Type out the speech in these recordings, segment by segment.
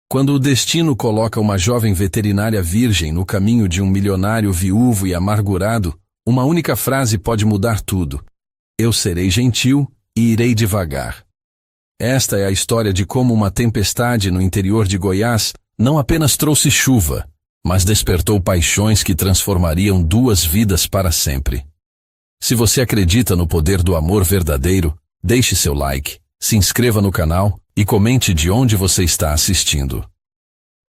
Quando o destino coloca uma jovem veterinária virgem no caminho de um milionário viúvo e amargurado, uma única frase pode mudar tudo. Eu serei gentil e irei devagar. Esta é a história de como uma tempestade no interior de Goiás não apenas trouxe chuva, mas despertou paixões que transformariam duas vidas para sempre. Se você acredita no poder do amor verdadeiro, deixe seu like, se inscreva no canal e comente de onde você está assistindo.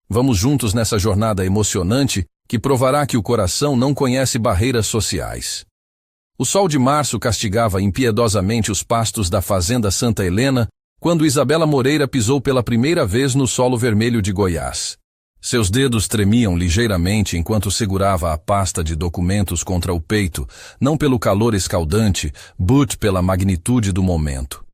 Vamos juntos nessa jornada emocionante que provará que o coração não conhece barreiras sociais. O sol de março castigava impiedosamente os pastos da fazenda Santa Helena quando Isabela Moreira pisou pela primeira vez no solo vermelho de Goiás. Seus dedos tremiam ligeiramente enquanto segurava a pasta de documentos contra o peito, não pelo calor escaldante, but pela magnitude do momento.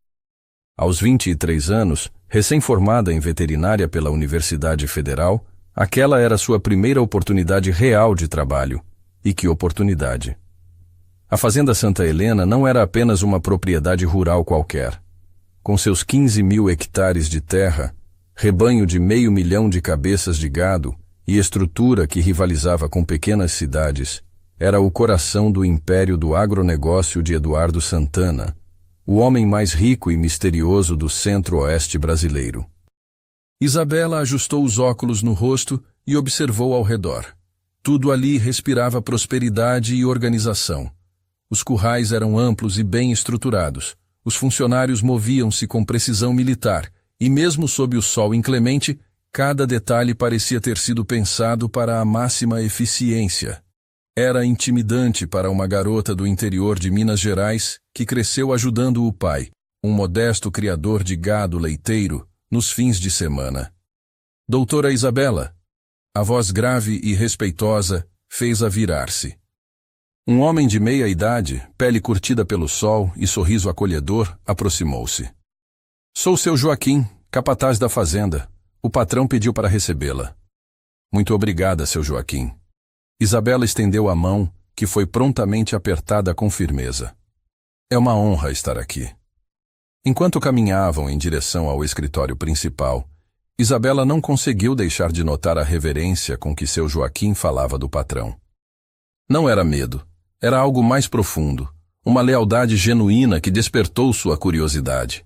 Aos 23 anos, recém-formada em veterinária pela Universidade Federal, aquela era sua primeira oportunidade real de trabalho. E que oportunidade! A Fazenda Santa Helena não era apenas uma propriedade rural qualquer. Com seus 15.000 hectares de terra, rebanho de 500 mil de cabeças de gado e estrutura que rivalizava com pequenas cidades, era o coração do império do agronegócio de Eduardo Santana, o homem mais rico e misterioso do centro-oeste brasileiro. Isabela ajustou os óculos no rosto e observou ao redor. Tudo ali respirava prosperidade e organização. Os currais eram amplos e bem estruturados. Os funcionários moviam-se com precisão militar, e mesmo sob o sol inclemente, cada detalhe parecia ter sido pensado para a máxima eficiência. Era intimidante para uma garota do interior de Minas Gerais que cresceu ajudando o pai, um modesto criador de gado leiteiro, nos fins de semana. Doutora Isabela, a voz grave e respeitosa fez-a virar-se. Um homem de meia idade, pele curtida pelo sol e sorriso acolhedor, aproximou-se. Sou seu Joaquim, capataz da fazenda. O patrão pediu para recebê-la. Muito obrigada, seu Joaquim. Isabela estendeu a mão, que foi prontamente apertada com firmeza. É uma honra estar aqui. Enquanto caminhavam em direção ao escritório principal, Isabela não conseguiu deixar de notar a reverência com que seu Joaquim falava do patrão. Não era medo, era algo mais profundo, uma lealdade genuína que despertou sua curiosidade.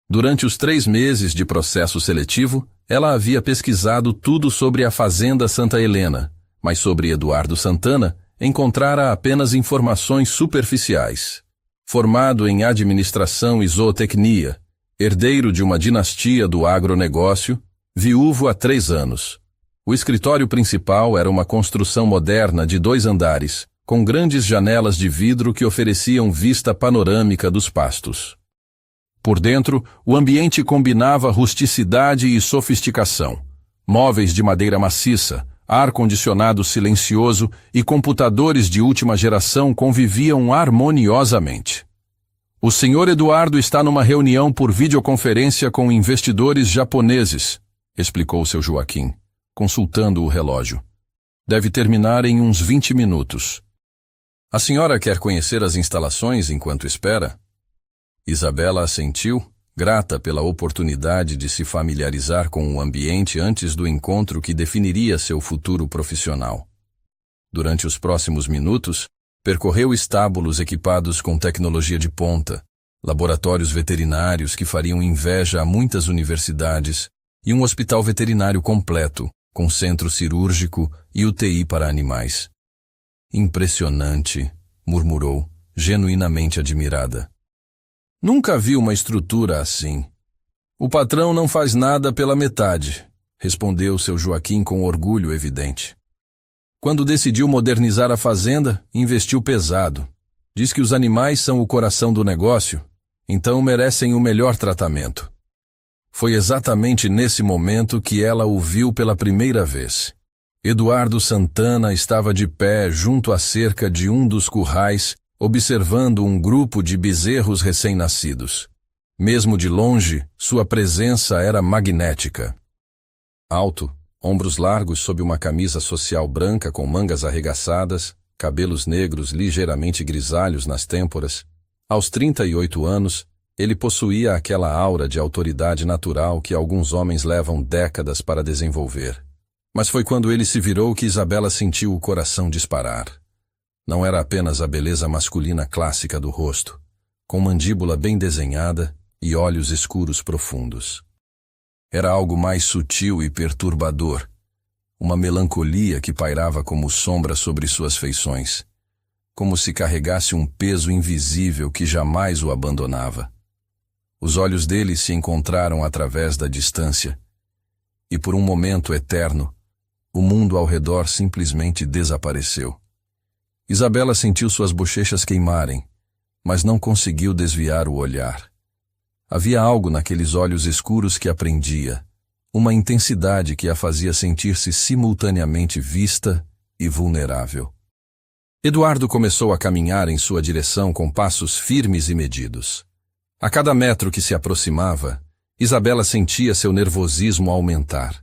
Durante os 3 meses de processo seletivo, ela havia pesquisado tudo sobre a Fazenda Santa Helena, mas sobre Eduardo Santana encontrara apenas informações superficiais. Formado em administração e zootecnia, herdeiro de uma dinastia do agronegócio, viúvo há 3 anos. O escritório principal era uma construção moderna de 2 andares, com grandes janelas de vidro que ofereciam vista panorâmica dos pastos. Por dentro, o ambiente combinava rusticidade e sofisticação. Móveis de madeira maciça, ar-condicionado silencioso e computadores de última geração conviviam harmoniosamente. O senhor Eduardo está numa reunião por videoconferência com investidores japoneses, explicou seu Joaquim, consultando o relógio. Deve terminar em uns 20 minutos. A senhora quer conhecer as instalações enquanto espera? Isabela assentiu, grata pela oportunidade de se familiarizar com o ambiente antes do encontro que definiria seu futuro profissional. Durante os próximos minutos, percorreu estábulos equipados com tecnologia de ponta, laboratórios veterinários que fariam inveja a muitas universidades e um hospital veterinário completo, com centro cirúrgico e UTI para animais. Impressionante, murmurou, genuinamente admirada. Nunca vi uma estrutura assim. O patrão não faz nada pela metade, respondeu seu Joaquim com orgulho evidente. Quando decidiu modernizar a fazenda, investiu pesado. Diz que os animais são o coração do negócio, então merecem o melhor tratamento. Foi exatamente nesse momento que ela o viu pela primeira vez. Eduardo Santana estava de pé junto à cerca de um dos currais, observando um grupo de bezerros recém-nascidos. Mesmo de longe, sua presença era magnética. Alto, ombros largos sob uma camisa social branca com mangas arregaçadas, cabelos negros ligeiramente grisalhos nas têmporas. Aos 38 anos, Ele possuía aquela aura de autoridade natural que alguns homens levam décadas para desenvolver. Mas foi quando ele se virou que Isabela sentiu o coração disparar. Não era apenas a beleza masculina clássica do rosto, com mandíbula bem desenhada e olhos escuros profundos. Era algo mais sutil e perturbador, uma melancolia que pairava como sombra sobre suas feições, como se carregasse um peso invisível que jamais o abandonava. Os olhos dele se encontraram através da distância, e por um momento eterno, o mundo ao redor simplesmente desapareceu. Isabela sentiu suas bochechas queimarem, mas não conseguiu desviar o olhar. Havia algo naqueles olhos escuros que a prendia, uma intensidade que a fazia sentir-se simultaneamente vista e vulnerável. Eduardo começou a caminhar em sua direção com passos firmes e medidos. A cada metro que se aproximava, Isabela sentia seu nervosismo aumentar.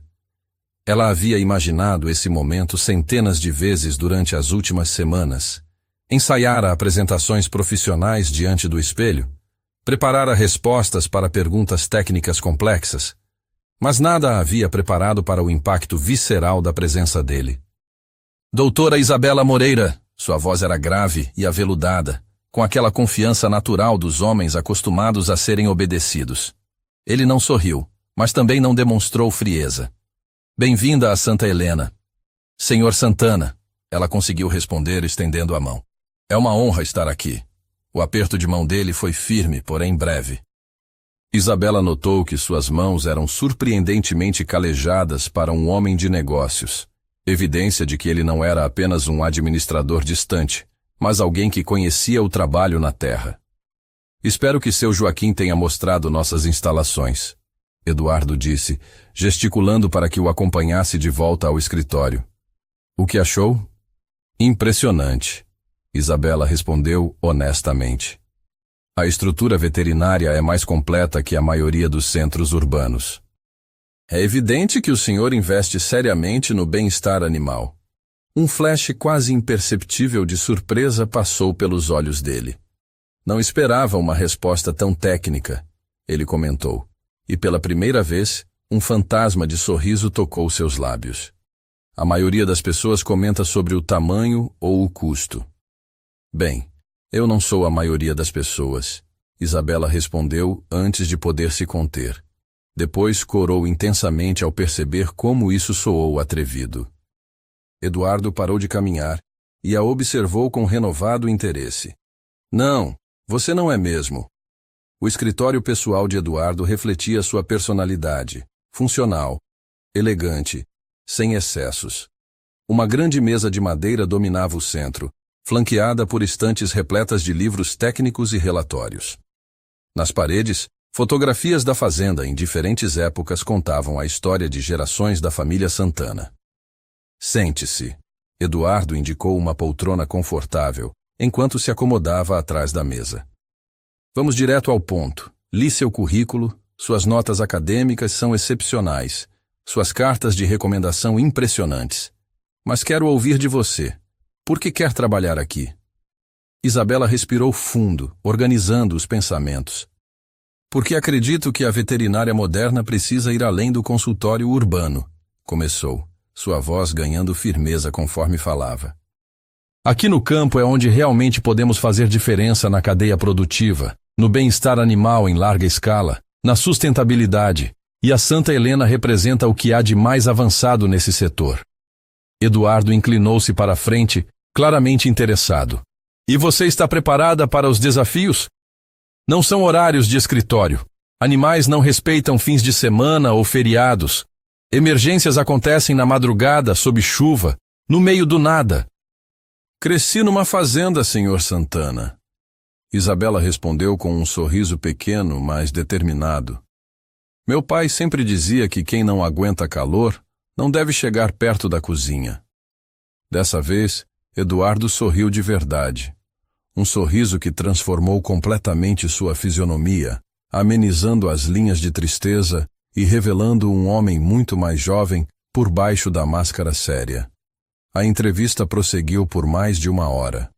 Ela havia imaginado esse momento centenas de vezes durante as últimas semanas. Ensaiara apresentações profissionais diante do espelho, preparara respostas para perguntas técnicas complexas, mas nada a havia preparado para o impacto visceral da presença dele. Doutora Isabela Moreira, sua voz era grave e aveludada, com aquela confiança natural dos homens acostumados a serem obedecidos. Ele não sorriu, mas também não demonstrou frieza. Bem-vinda a Santa Helena. Senhor Santana, ela conseguiu responder estendendo a mão. É uma honra estar aqui. O aperto de mão dele foi firme, porém breve. Isabela notou que suas mãos eram surpreendentemente calejadas para um homem de negócios, evidência de que ele não era apenas um administrador distante, mas alguém que conhecia o trabalho na terra. Espero que seu Joaquim tenha mostrado nossas instalações, Eduardo disse, gesticulando para que o acompanhasse de volta ao escritório. O que achou? Impressionante, Isabela respondeu honestamente. A estrutura veterinária é mais completa que a maioria dos centros urbanos. É evidente que o senhor investe seriamente no bem-estar animal. Um flash quase imperceptível de surpresa passou pelos olhos dele. Não esperava uma resposta tão técnica, ele comentou, e pela primeira vez, um fantasma de sorriso tocou seus lábios. A maioria das pessoas comenta sobre o tamanho ou o custo. Bem, eu não sou a maioria das pessoas, Isabela respondeu antes de poder se conter. Depois corou intensamente ao perceber como isso soou atrevido. Eduardo parou de caminhar e a observou com renovado interesse. Não, você não é mesmo. O escritório pessoal de Eduardo refletia sua personalidade, funcional, elegante, sem excessos. Uma grande mesa de madeira dominava o centro, flanqueada por estantes repletas de livros técnicos e relatórios. Nas paredes, fotografias da fazenda em diferentes épocas contavam a história de gerações da família Santana. Sente-se. Eduardo indicou uma poltrona confortável, enquanto se acomodava atrás da mesa. Vamos direto ao ponto. Li seu currículo, suas notas acadêmicas são excepcionais, suas cartas de recomendação impressionantes. Mas quero ouvir de você. Por que quer trabalhar aqui? Isabela respirou fundo, organizando os pensamentos. Porque acredito que a veterinária moderna precisa ir além do consultório urbano, começou, sua voz ganhando firmeza conforme falava. Aqui no campo é onde realmente podemos fazer diferença na cadeia produtiva, no bem-estar animal em larga escala, na sustentabilidade, e a Santa Helena representa o que há de mais avançado nesse setor. Eduardo inclinou-se para a frente, claramente interessado. E você está preparada para os desafios? Não são horários de escritório. Animais não respeitam fins de semana ou feriados. Emergências acontecem na madrugada, sob chuva, no meio do nada. Cresci numa fazenda, senhor Santana. Isabela respondeu com um sorriso pequeno, mas determinado. Meu pai sempre dizia que quem não aguenta calor não deve chegar perto da cozinha. Dessa vez, Eduardo sorriu de verdade. Um sorriso que transformou completamente sua fisionomia, amenizando as linhas de tristeza e revelando um homem muito mais jovem por baixo da máscara séria. A entrevista prosseguiu por mais de 1 hora.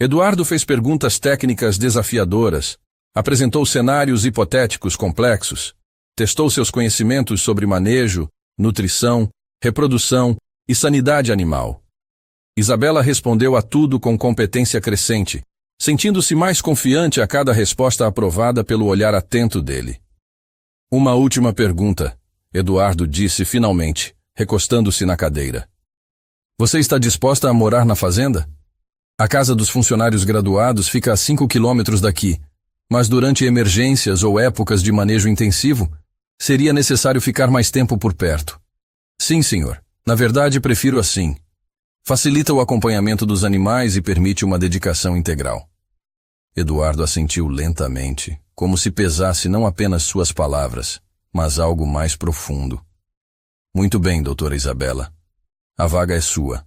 Eduardo fez perguntas técnicas desafiadoras, Apresentou cenários hipotéticos complexos, testou seus conhecimentos sobre manejo, nutrição, reprodução e sanidade animal. Isabela respondeu a tudo com competência crescente, sentindo-se mais confiante a cada resposta aprovada pelo olhar atento dele. Uma última pergunta, Eduardo disse finalmente, recostando-se na cadeira. Você está disposta a morar na fazenda? A casa dos funcionários graduados fica a 5 quilômetros daqui, mas durante emergências ou épocas de manejo intensivo, seria necessário ficar mais tempo por perto. Sim, senhor. Na verdade, prefiro assim. Facilita o acompanhamento dos animais e permite uma dedicação integral. Eduardo assentiu lentamente, como se pesasse não apenas suas palavras, mas algo mais profundo. Muito bem, doutora Isabela. A vaga é sua.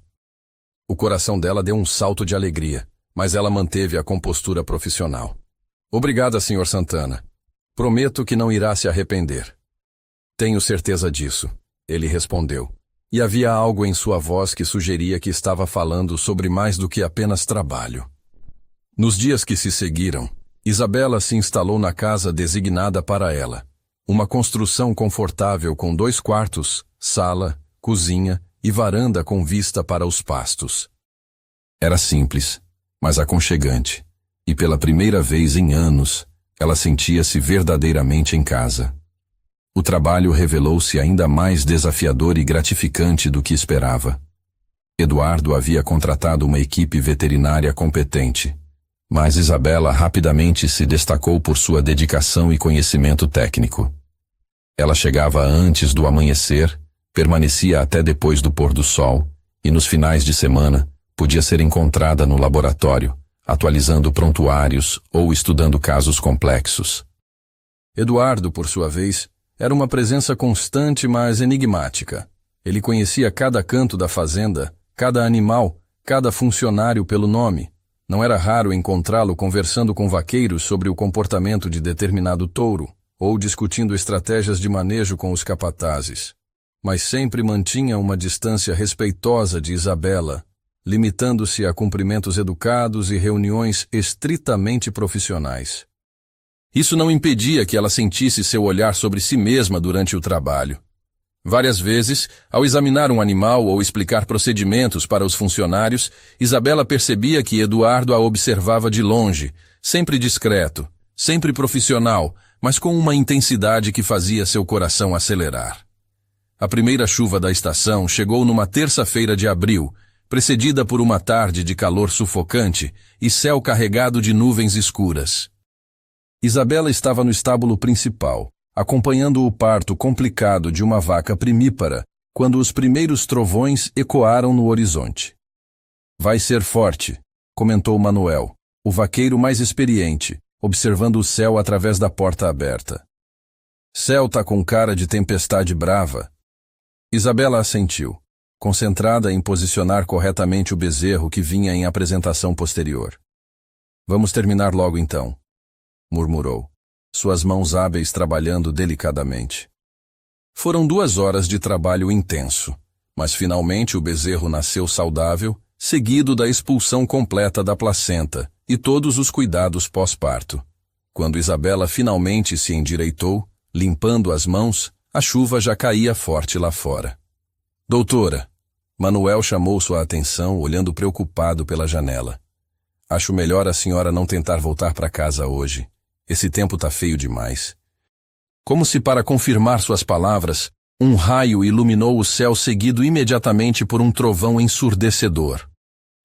O coração dela deu um salto de alegria, mas ela manteve a compostura profissional. Obrigada, senhor Santana. Prometo que não irá se arrepender. Tenho certeza disso, ele respondeu. E havia algo em sua voz que sugeria que estava falando sobre mais do que apenas trabalho. Nos dias que se seguiram, Isabela se instalou na casa designada para ela. Uma construção confortável com 2 quartos, sala, cozinha e varanda com vista para os pastos. Era simples, mas aconchegante, e pela primeira vez em anos, ela sentia-se verdadeiramente em casa. O trabalho revelou-se ainda mais desafiador e gratificante do que esperava. Eduardo havia contratado uma equipe veterinária competente, mas Isabela rapidamente se destacou por sua dedicação e conhecimento técnico. Ela chegava antes do amanhecer, permanecia até depois do pôr do sol, e nos finais de semana podia ser encontrada no laboratório, atualizando prontuários ou estudando casos complexos. Eduardo, por sua vez, era uma presença constante, mas enigmática. Ele conhecia cada canto da fazenda, cada animal, cada funcionário pelo nome. Não era raro encontrá-lo conversando com vaqueiros sobre o comportamento de determinado touro, ou discutindo estratégias de manejo com os capatazes. Mas sempre mantinha uma distância respeitosa de Isabela, limitando-se a cumprimentos educados e reuniões estritamente profissionais. Isso não impedia que ela sentisse seu olhar sobre si mesma durante o trabalho. Várias vezes, ao examinar um animal ou explicar procedimentos para os funcionários, Isabela percebia que Eduardo a observava de longe, sempre discreto, sempre profissional, mas com uma intensidade que fazia seu coração acelerar. A primeira chuva da estação chegou numa terça-feira de abril, precedida por uma tarde de calor sufocante e céu carregado de nuvens escuras. Isabela estava no estábulo principal, acompanhando o parto complicado de uma vaca primípara, quando os primeiros trovões ecoaram no horizonte. Vai ser forte, comentou Manuel, o vaqueiro mais experiente, observando o céu através da porta aberta. Céu tá com cara de tempestade brava. Isabela assentiu, concentrada em posicionar corretamente o bezerro que vinha em apresentação posterior. Vamos terminar logo então, murmurou, suas mãos hábeis trabalhando delicadamente. Foram 2 horas de trabalho intenso, mas finalmente o bezerro nasceu saudável, seguido da expulsão completa da placenta e todos os cuidados pós-parto. Quando Isabela finalmente se endireitou, limpando as mãos, a chuva já caía forte lá fora. Doutora, Manuel chamou sua atenção, olhando preocupado pela janela. Acho melhor a senhora não tentar voltar para casa hoje. Esse tempo tá feio demais. Como se para confirmar suas palavras, um raio iluminou o céu seguido imediatamente por um trovão ensurdecedor.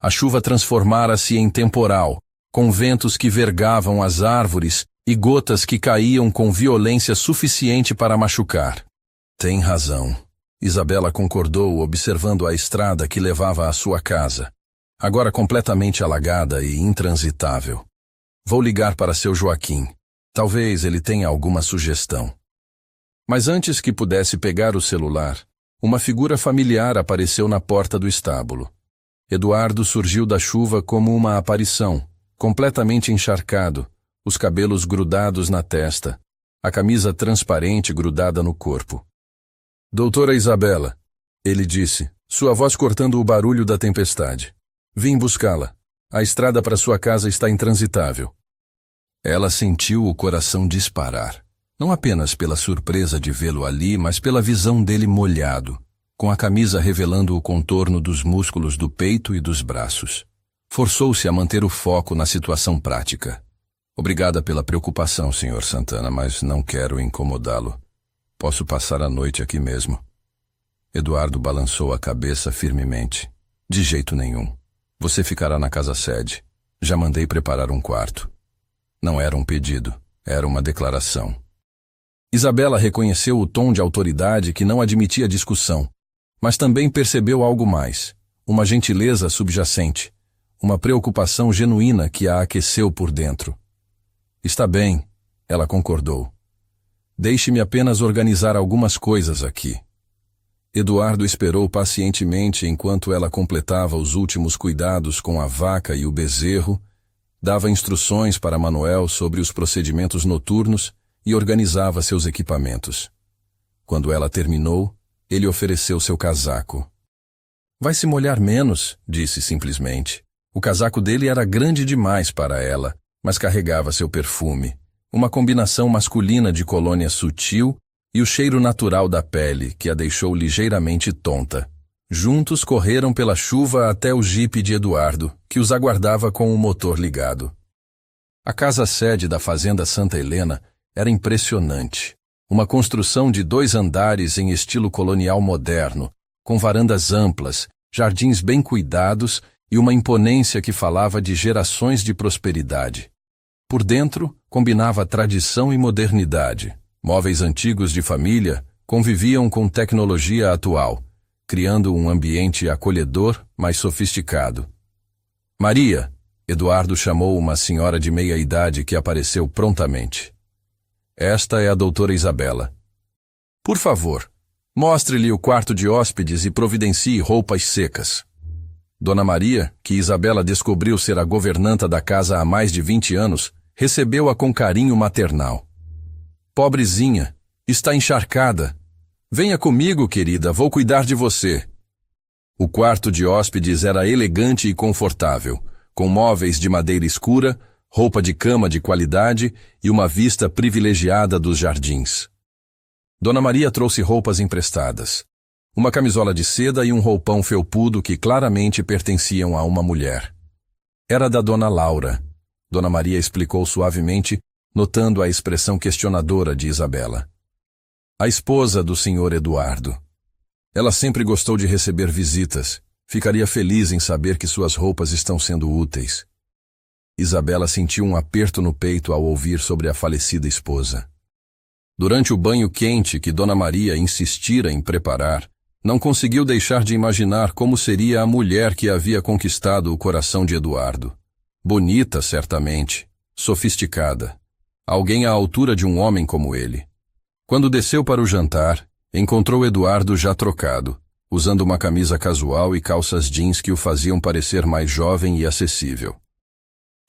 A chuva transformara-se em temporal, com ventos que vergavam as árvores e gotas que caíam com violência suficiente para machucar. Tem razão, Isabela concordou, observando a estrada que levava à sua casa, agora completamente alagada e intransitável. Vou ligar para seu Joaquim. Talvez ele tenha alguma sugestão. Mas antes que pudesse pegar o celular, uma figura familiar apareceu na porta do estábulo. Eduardo surgiu da chuva como uma aparição, completamente encharcado, os cabelos grudados na testa, a camisa transparente grudada no corpo. Doutora Isabela, ele disse, sua voz cortando o barulho da tempestade. Vim buscá-la. A estrada para sua casa está intransitável. Ela sentiu o coração disparar, não apenas pela surpresa de vê-lo ali, mas pela visão dele molhado, com a camisa revelando o contorno dos músculos do peito e dos braços. Forçou-se a manter o foco na situação prática. Obrigada pela preocupação, Sr. Santana, mas não quero incomodá-lo. Posso passar a noite aqui mesmo. Eduardo balançou a cabeça firmemente. De jeito nenhum. Você ficará na casa-sede. Já mandei preparar um quarto. Não era um pedido, era uma declaração. Isabela reconheceu o tom de autoridade que não admitia discussão, mas também percebeu algo mais, uma gentileza subjacente, uma preocupação genuína que a aqueceu por dentro. Está bem, ela concordou. Deixe-me apenas organizar algumas coisas aqui. Eduardo esperou pacientemente enquanto ela completava os últimos cuidados com a vaca e o bezerro, dava instruções para Manuel sobre os procedimentos noturnos e organizava seus equipamentos. Quando ela terminou, ele ofereceu seu casaco. Vai se molhar menos, disse simplesmente. O casaco dele era grande demais para ela, mas carregava seu perfume, uma combinação masculina de colônia sutil e o cheiro natural da pele que a deixou ligeiramente tonta. Juntos correram pela chuva até o jipe de Eduardo, que os aguardava com o motor ligado. A casa-sede da Fazenda Santa Helena era impressionante. Uma construção de 2 andares em estilo colonial moderno, com varandas amplas, jardins bem cuidados e uma imponência que falava de gerações de prosperidade. Por dentro, combinava tradição e modernidade. Móveis antigos de família conviviam com tecnologia atual, criando um ambiente acolhedor, mas sofisticado. Maria, Eduardo chamou uma senhora de meia-idade que apareceu prontamente. Esta é a doutora Isabela. Por favor, mostre-lhe o quarto de hóspedes e providencie roupas secas. Dona Maria, que Isabela descobriu ser a governanta da casa há mais de 20 anos, recebeu-a com carinho maternal. Pobrezinha, está encharcada. Venha comigo, querida, vou cuidar de você. O quarto de hóspedes era elegante e confortável, com móveis de madeira escura, roupa de cama de qualidade e uma vista privilegiada dos jardins. Dona Maria trouxe roupas emprestadas, uma camisola de seda e um roupão felpudo que claramente pertenciam a uma mulher. Era da Dona Laura. Dona Maria explicou suavemente, notando a expressão questionadora de Isabela. A esposa do Sr. Eduardo. Ela sempre gostou de receber visitas. Ficaria feliz em saber que suas roupas estão sendo úteis. Isabela sentiu um aperto no peito ao ouvir sobre a falecida esposa. Durante o banho quente que Dona Maria insistira em preparar, não conseguiu deixar de imaginar como seria a mulher que havia conquistado o coração de Eduardo. Bonita, certamente, sofisticada. Alguém à altura de um homem como ele. Quando desceu para o jantar, encontrou Eduardo já trocado, usando uma camisa casual e calças jeans que o faziam parecer mais jovem e acessível.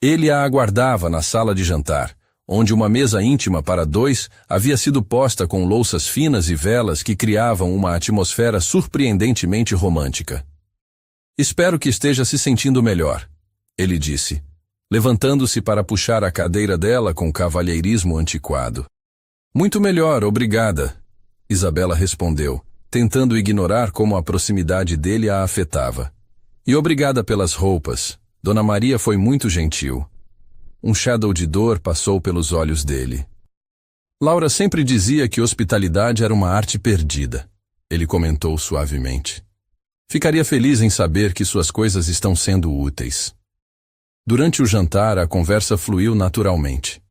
Ele a aguardava na sala de jantar, onde uma mesa íntima para 2 havia sido posta com louças finas e velas que criavam uma atmosfera surpreendentemente romântica. Espero que esteja se sentindo melhor, ele disse, levantando-se para puxar a cadeira dela com cavalheirismo antiquado. Muito melhor, obrigada, Isabela respondeu, tentando ignorar como a proximidade dele a afetava. E obrigada pelas roupas. Dona Maria foi muito gentil. Um shadow de dor passou pelos olhos dele. Laura sempre dizia que hospitalidade era uma arte perdida, ele comentou suavemente. Ficaria feliz em saber que suas coisas estão sendo úteis. Durante o jantar, a conversa fluiu naturalmente.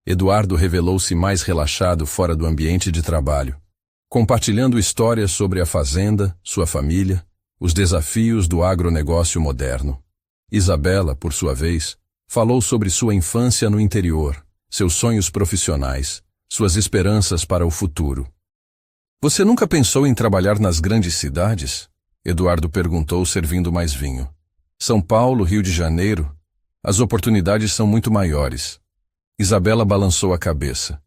Eduardo revelou-se mais relaxado fora do ambiente de trabalho, compartilhando histórias sobre a fazenda, sua família, os desafios do agronegócio moderno. Isabela, por sua vez, falou sobre sua infância no interior, seus sonhos profissionais, suas esperanças para o futuro. Você nunca pensou em trabalhar nas grandes cidades? Eduardo perguntou, servindo mais vinho. São Paulo, Rio de Janeiro, as oportunidades são muito maiores. Isabela balançou a cabeça.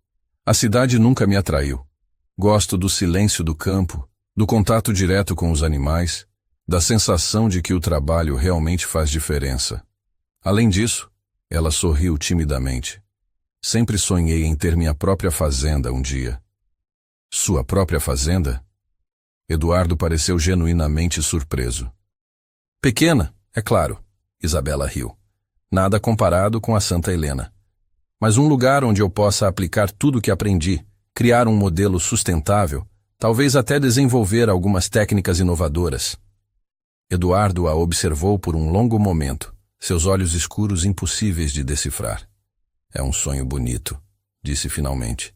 A cidade nunca me atraiu. Gosto do silêncio do campo, do contato direto com os animais, da sensação de que o trabalho realmente faz diferença. Além disso, ela sorriu timidamente. Sempre sonhei em ter minha própria fazenda um dia. Sua própria fazenda? Eduardo pareceu genuinamente surpreso. Pequena, é claro, Isabela riu. Nada comparado com a Santa Helena. Mas um lugar onde eu possa aplicar tudo o que aprendi, criar um modelo sustentável, talvez até desenvolver algumas técnicas inovadoras. Eduardo a observou por um longo momento, seus olhos escuros impossíveis de decifrar. É um sonho bonito, disse finalmente,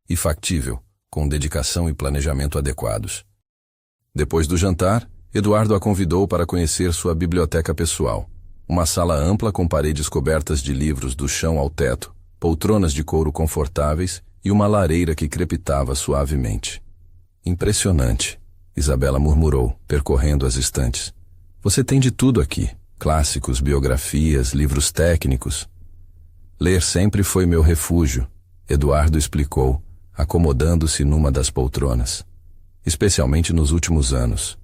e factível, com dedicação e planejamento adequados. Depois do jantar, Eduardo a convidou para conhecer sua biblioteca pessoal. Uma sala ampla com paredes cobertas de livros do chão ao teto, poltronas de couro confortáveis e uma lareira que crepitava suavemente. Impressionante, Isabela murmurou, percorrendo as estantes. Você tem de tudo aqui, clássicos, biografias, livros técnicos. Ler sempre foi meu refúgio, Eduardo explicou, acomodando-se numa das poltronas. Especialmente nos últimos anos.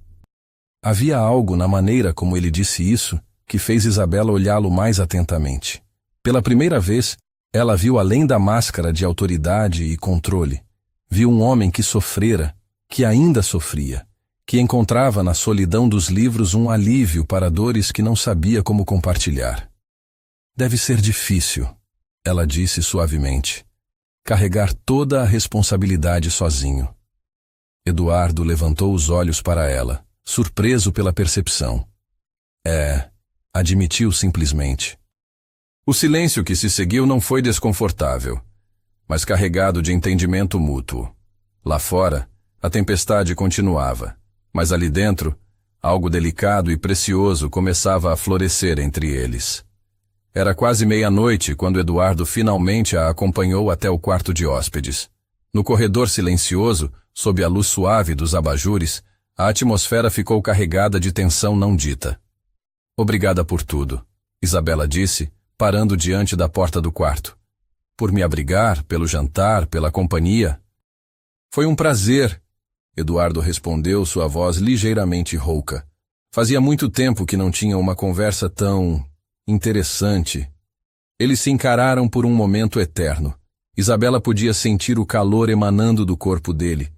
Havia algo na maneira como ele disse isso que fez Isabela olhá-lo mais atentamente. Pela primeira vez, ela viu além da máscara de autoridade e controle. Viu um homem que sofrera, que ainda sofria, que encontrava na solidão dos livros um alívio para dores que não sabia como compartilhar. Deve ser difícil, ela disse suavemente, carregar toda a responsabilidade sozinho. Eduardo levantou os olhos para ela, surpreso pela percepção. Admitiu simplesmente. O silêncio que se seguiu não foi desconfortável, mas carregado de entendimento mútuo. Lá fora, a tempestade continuava, mas ali dentro, algo delicado e precioso começava a florescer entre eles. Era quase meia-noite quando Eduardo finalmente a acompanhou até o quarto de hóspedes. No corredor silencioso, sob a luz suave dos abajures, a atmosfera ficou carregada de tensão não dita. Obrigada por tudo, Isabela disse, parando diante da porta do quarto. Por me abrigar, pelo jantar, pela companhia. Foi um prazer, Eduardo respondeu, sua voz ligeiramente rouca. Fazia muito tempo que não tinha uma conversa tão interessante. Eles se encararam por um momento eterno. Isabela podia sentir o calor emanando do corpo dele,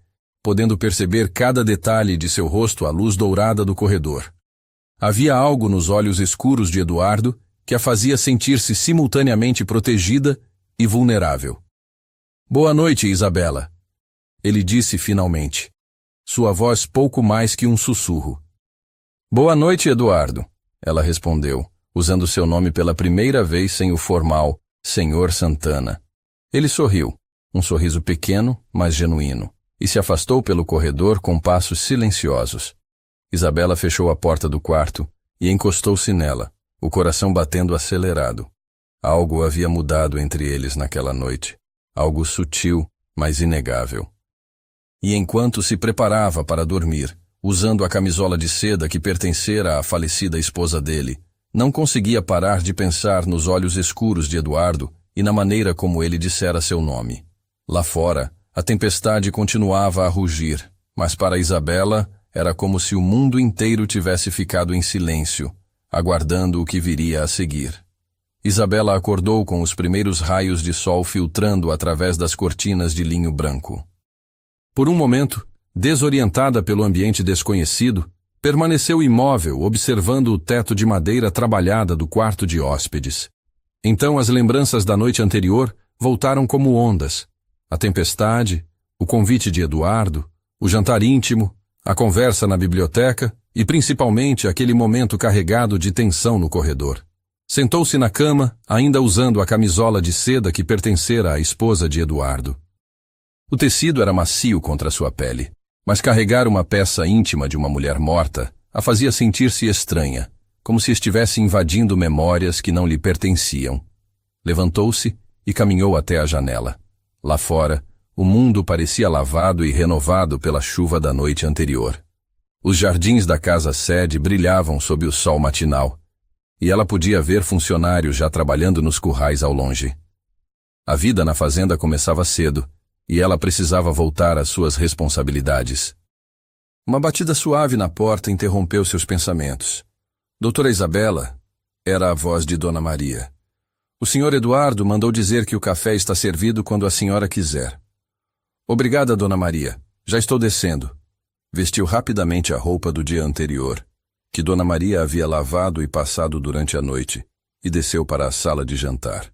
podendo perceber cada detalhe de seu rosto à luz dourada do corredor. Havia algo nos olhos escuros de Eduardo que a fazia sentir-se simultaneamente protegida e vulnerável. Boa noite, Isabela, ele disse finalmente, sua voz pouco mais que um sussurro. Boa noite, Eduardo, ela respondeu, usando seu nome pela primeira vez sem o formal Senhor Santana. Ele sorriu, um sorriso pequeno, mas genuíno, e se afastou pelo corredor com passos silenciosos. Isabela fechou a porta do quarto e encostou-se nela, o coração batendo acelerado. Algo havia mudado entre eles naquela noite, algo sutil, mas inegável. E enquanto se preparava para dormir, usando a camisola de seda que pertencera à falecida esposa dele, não conseguia parar de pensar nos olhos escuros de Eduardo e na maneira como ele dissera seu nome. Lá fora, a tempestade continuava a rugir, mas para Isabela era como se o mundo inteiro tivesse ficado em silêncio, aguardando o que viria a seguir. Isabela acordou com os primeiros raios de sol filtrando através das cortinas de linho branco. Por um momento, desorientada pelo ambiente desconhecido, permaneceu imóvel observando o teto de madeira trabalhada do quarto de hóspedes. Então as lembranças da noite anterior voltaram como ondas. A tempestade, o convite de Eduardo, o jantar íntimo, a conversa na biblioteca e principalmente aquele momento carregado de tensão no corredor. Sentou-se na cama, ainda usando a camisola de seda que pertencera à esposa de Eduardo. O tecido era macio contra sua pele, mas carregar uma peça íntima de uma mulher morta a fazia sentir-se estranha, como se estivesse invadindo memórias que não lhe pertenciam. Levantou-se e caminhou até a janela. Lá fora, o mundo parecia lavado e renovado pela chuva da noite anterior. Os jardins da casa-sede brilhavam sob o sol matinal, e ela podia ver funcionários já trabalhando nos currais ao longe. A vida na fazenda começava cedo, e ela precisava voltar às suas responsabilidades. Uma batida suave na porta interrompeu seus pensamentos. Doutora Isabela, era a voz de Dona Maria. O Sr. Eduardo mandou dizer que o café está servido quando a senhora quiser. Obrigada, Dona Maria. Já estou descendo. Vestiu rapidamente a roupa do dia anterior, que Dona Maria havia lavado e passado durante a noite, e desceu para a sala de jantar.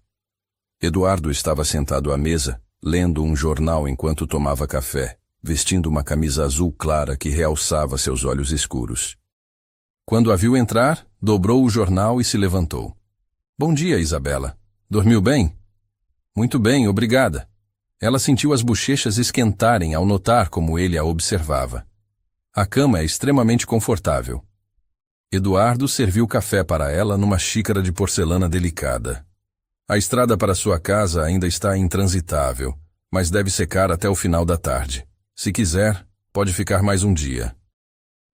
Eduardo estava sentado à mesa, lendo um jornal enquanto tomava café, vestindo uma camisa azul clara que realçava seus olhos escuros. Quando a viu entrar, dobrou o jornal e se levantou. Bom dia, Isabela. Dormiu bem? Muito bem, obrigada. Ela sentiu as bochechas esquentarem ao notar como ele a observava. A cama é extremamente confortável. Eduardo serviu café para ela numa xícara de porcelana delicada. A estrada para sua casa ainda está intransitável, mas deve secar até o final da tarde. Se quiser, pode ficar mais um dia.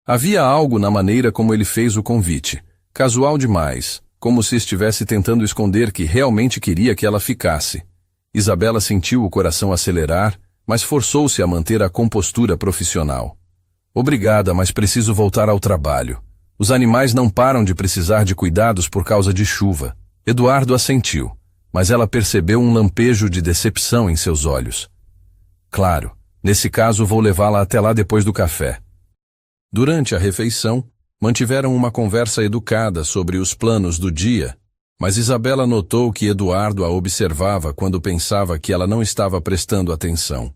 Havia algo na maneira como ele fez o convite, casual demais, como se estivesse tentando esconder que realmente queria que ela ficasse. Isabela sentiu o coração acelerar, mas forçou-se a manter a compostura profissional. Obrigada, mas preciso voltar ao trabalho. Os animais não param de precisar de cuidados por causa de chuva. Eduardo assentiu, mas ela percebeu um lampejo de decepção em seus olhos. Claro, nesse caso vou levá-la até lá depois do café. Durante a refeição, mantiveram uma conversa educada sobre os planos do dia, mas Isabela notou que Eduardo a observava quando pensava que ela não estava prestando atenção.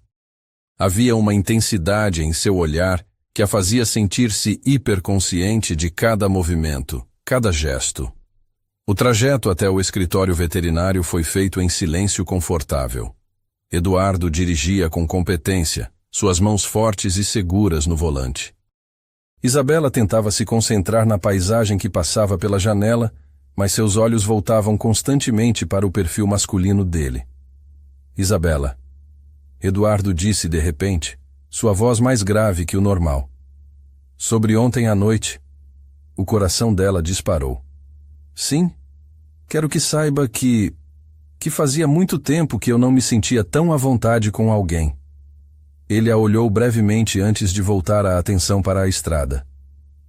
Havia uma intensidade em seu olhar que a fazia sentir-se hiperconsciente de cada movimento, cada gesto. O trajeto até o escritório veterinário foi feito em silêncio confortável. Eduardo dirigia com competência, suas mãos fortes e seguras no volante. Isabela tentava se concentrar na paisagem que passava pela janela, mas seus olhos voltavam constantemente para o perfil masculino dele. Isabela. Eduardo disse de repente, sua voz mais grave que o normal. Sobre ontem à noite. O coração dela disparou. Sim, quero que saiba que fazia muito tempo que eu não me sentia tão à vontade com alguém. Ele a olhou brevemente antes de voltar a atenção para a estrada.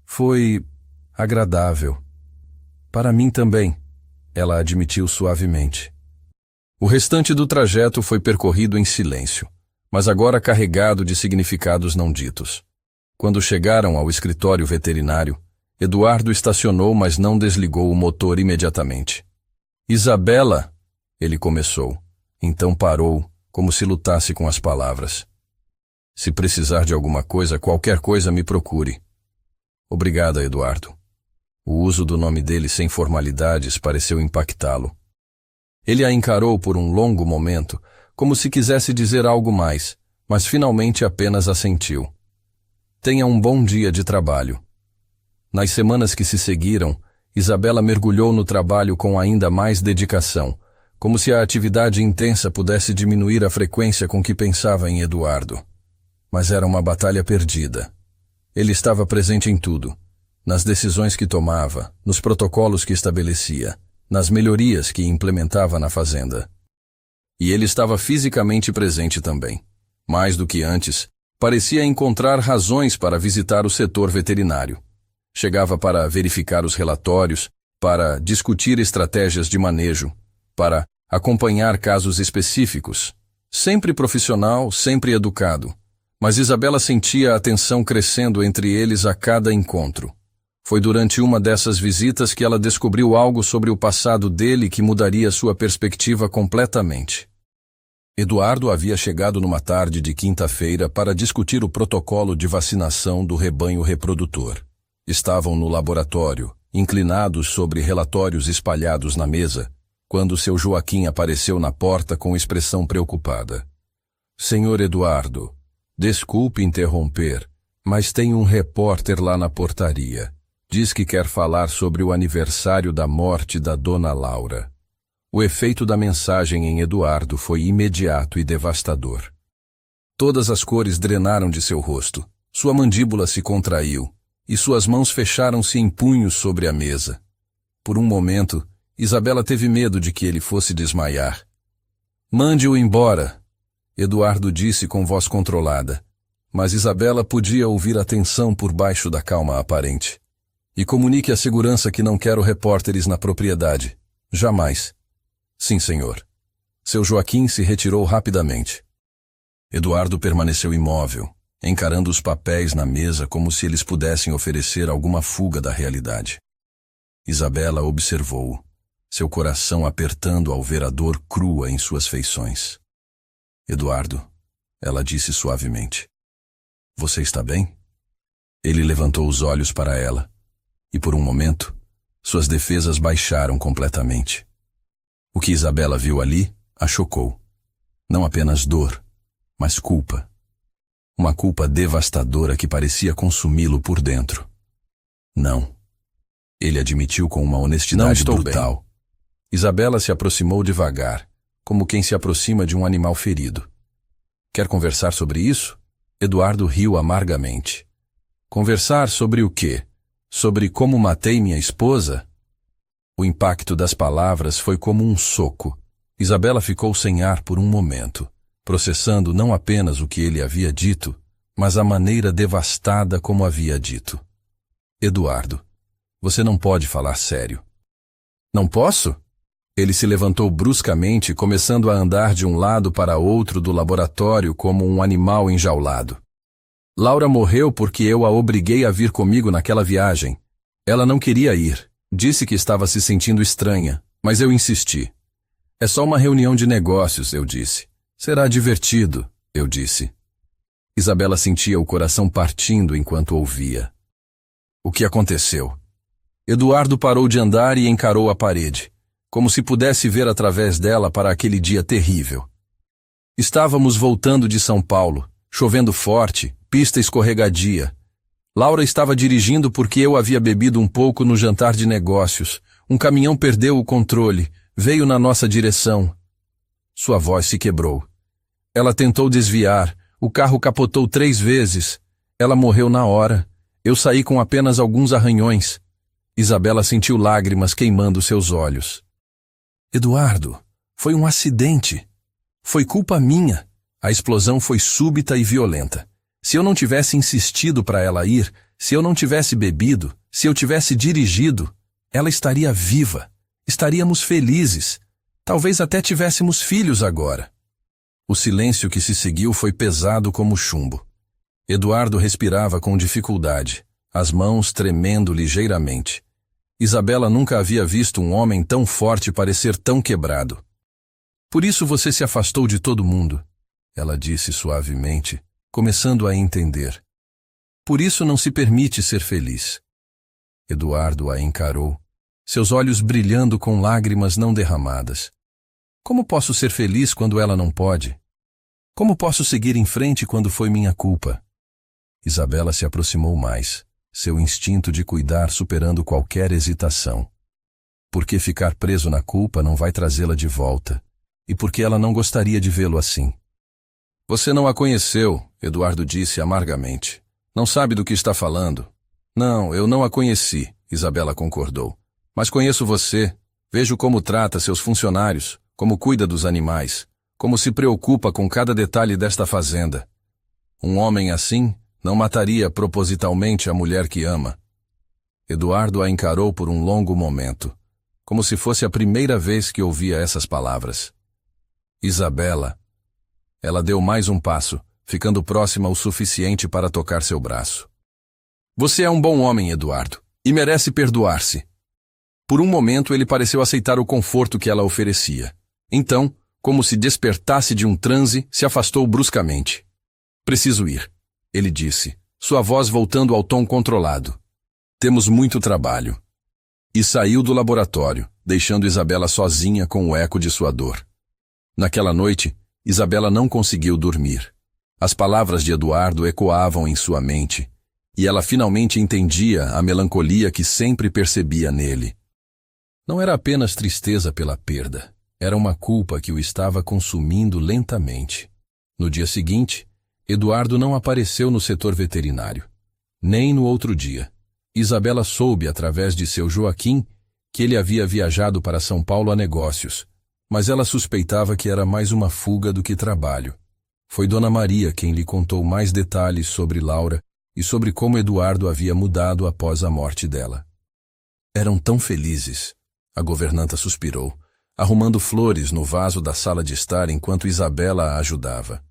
Foi agradável. Para mim também, ela admitiu suavemente. O restante do trajeto foi percorrido em silêncio, mas agora carregado de significados não ditos. Quando chegaram ao escritório veterinário, Eduardo estacionou, mas não desligou o motor imediatamente. Isabela, ele começou, então parou, como se lutasse com as palavras. Se precisar de alguma coisa, qualquer coisa me procure. Obrigada, Eduardo. O uso do nome dele sem formalidades pareceu impactá-lo. Ele a encarou por um longo momento, como se quisesse dizer algo mais, mas finalmente apenas assentiu. Tenha um bom dia de trabalho. Nas semanas que se seguiram, Isabela mergulhou no trabalho com ainda mais dedicação, como se a atividade intensa pudesse diminuir a frequência com que pensava em Eduardo. Mas era uma batalha perdida. Ele estava presente em tudo, nas decisões que tomava, nos protocolos que estabelecia, nas melhorias que implementava na fazenda. E ele estava fisicamente presente também. Mais do que antes, parecia encontrar razões para visitar o setor veterinário. Chegava para verificar os relatórios, para discutir estratégias de manejo, para acompanhar casos específicos. Sempre profissional, sempre educado. Mas Isabela sentia a tensão crescendo entre eles a cada encontro. Foi durante uma dessas visitas que ela descobriu algo sobre o passado dele que mudaria sua perspectiva completamente. Eduardo havia chegado numa tarde de quinta-feira para discutir o protocolo de vacinação do rebanho reprodutor. Estavam no laboratório, inclinados sobre relatórios espalhados na mesa, quando seu Joaquim apareceu na porta com expressão preocupada. Senhor Eduardo, desculpe interromper, mas tem um repórter lá na portaria. Diz que quer falar sobre o aniversário da morte da Dona Laura. O efeito da mensagem em Eduardo foi imediato e devastador. Todas as cores drenaram de seu rosto, sua mandíbula se contraiu, e suas mãos fecharam-se em punhos sobre a mesa. Por um momento, Isabela teve medo de que ele fosse desmaiar. Mande-o embora, Eduardo disse com voz controlada, mas Isabela podia ouvir a tensão por baixo da calma aparente. E comunique à segurança que não quero repórteres na propriedade. Jamais. Sim, senhor. Seu Joaquim se retirou rapidamente. Eduardo permaneceu imóvel, encarando os papéis na mesa como se eles pudessem oferecer alguma fuga da realidade. Isabela observou-o, seu coração apertando ao ver a dor crua em suas feições. Eduardo, ela disse suavemente. Você está bem? Ele levantou os olhos para ela, e por um momento, suas defesas baixaram completamente. O que Isabela viu ali a chocou. Não apenas dor, mas culpa. Uma culpa devastadora que parecia consumi-lo por dentro. Não. Ele admitiu com uma honestidade brutal. Bem. Isabela se aproximou devagar, como quem se aproxima de um animal ferido. Quer conversar sobre isso? Eduardo riu amargamente. Conversar sobre o quê? Sobre como matei minha esposa? O impacto das palavras foi como um soco. Isabela ficou sem ar por um momento, processando não apenas o que ele havia dito, mas a maneira devastada como havia dito. Eduardo, você não pode falar sério. Não posso? Ele se levantou bruscamente, começando a andar de um lado para outro do laboratório como um animal enjaulado. Laura morreu porque eu a obriguei a vir comigo naquela viagem. Ela não queria ir. Disse que estava se sentindo estranha, mas eu insisti. É só uma reunião de negócios, eu disse. Será divertido, eu disse. Isabela sentia o coração partindo enquanto ouvia. O que aconteceu? Eduardo parou de andar e encarou a parede, como se pudesse ver através dela para aquele dia terrível. Estávamos voltando de São Paulo, chovendo forte, pista escorregadia. Laura estava dirigindo porque eu havia bebido um pouco no jantar de negócios. Um caminhão perdeu o controle, veio na nossa direção. Sua voz se quebrou. Ela tentou desviar, o carro capotou 3 vezes. Ela morreu na hora. Eu saí com apenas alguns arranhões. Isabela sentiu lágrimas queimando seus olhos. Eduardo, foi um acidente. Foi culpa minha. A explosão foi súbita e violenta. Se eu não tivesse insistido para ela ir, se eu não tivesse bebido, se eu tivesse dirigido, ela estaria viva. Estaríamos felizes. Talvez até tivéssemos filhos agora. O silêncio que se seguiu foi pesado como chumbo. Eduardo respirava com dificuldade, as mãos tremendo ligeiramente. Isabela nunca havia visto um homem tão forte parecer tão quebrado. Por isso você se afastou de todo mundo, ela disse suavemente, começando a entender. Por isso não se permite ser feliz. Eduardo a encarou, seus olhos brilhando com lágrimas não derramadas. Como posso ser feliz quando ela não pode? Como posso seguir em frente quando foi minha culpa? Isabela se aproximou mais, seu instinto de cuidar superando qualquer hesitação. Porque ficar preso na culpa não vai trazê-la de volta, e porque ela não gostaria de vê-lo assim. Você não a conheceu, Eduardo disse amargamente. Não sabe do que está falando. Não, eu não a conheci, Isabela concordou. Mas conheço você, vejo como trata seus funcionários, como cuida dos animais, como se preocupa com cada detalhe desta fazenda. Um homem assim não mataria propositalmente a mulher que ama. Eduardo a encarou por um longo momento, como se fosse a primeira vez que ouvia essas palavras. Isabela. Ela deu mais um passo, ficando próxima o suficiente para tocar seu braço. Você é um bom homem, Eduardo, e merece perdoar-se. Por um momento ele pareceu aceitar o conforto que ela oferecia. Então, como se despertasse de um transe, se afastou bruscamente. Preciso ir, ele disse, sua voz voltando ao tom controlado. Temos muito trabalho. E saiu do laboratório, deixando Isabela sozinha com o eco de sua dor. Naquela noite, Isabela não conseguiu dormir. As palavras de Eduardo ecoavam em sua mente, e ela finalmente entendia a melancolia que sempre percebia nele. Não era apenas tristeza pela perda, era uma culpa que o estava consumindo lentamente. No dia seguinte, Eduardo não apareceu no setor veterinário, nem no outro dia. Isabela soube através de seu Joaquim que ele havia viajado para São Paulo a negócios, mas ela suspeitava que era mais uma fuga do que trabalho. Foi Dona Maria quem lhe contou mais detalhes sobre Laura e sobre como Eduardo havia mudado após a morte dela. Eram tão felizes, a governanta suspirou, arrumando flores no vaso da sala de estar enquanto Isabela a ajudava.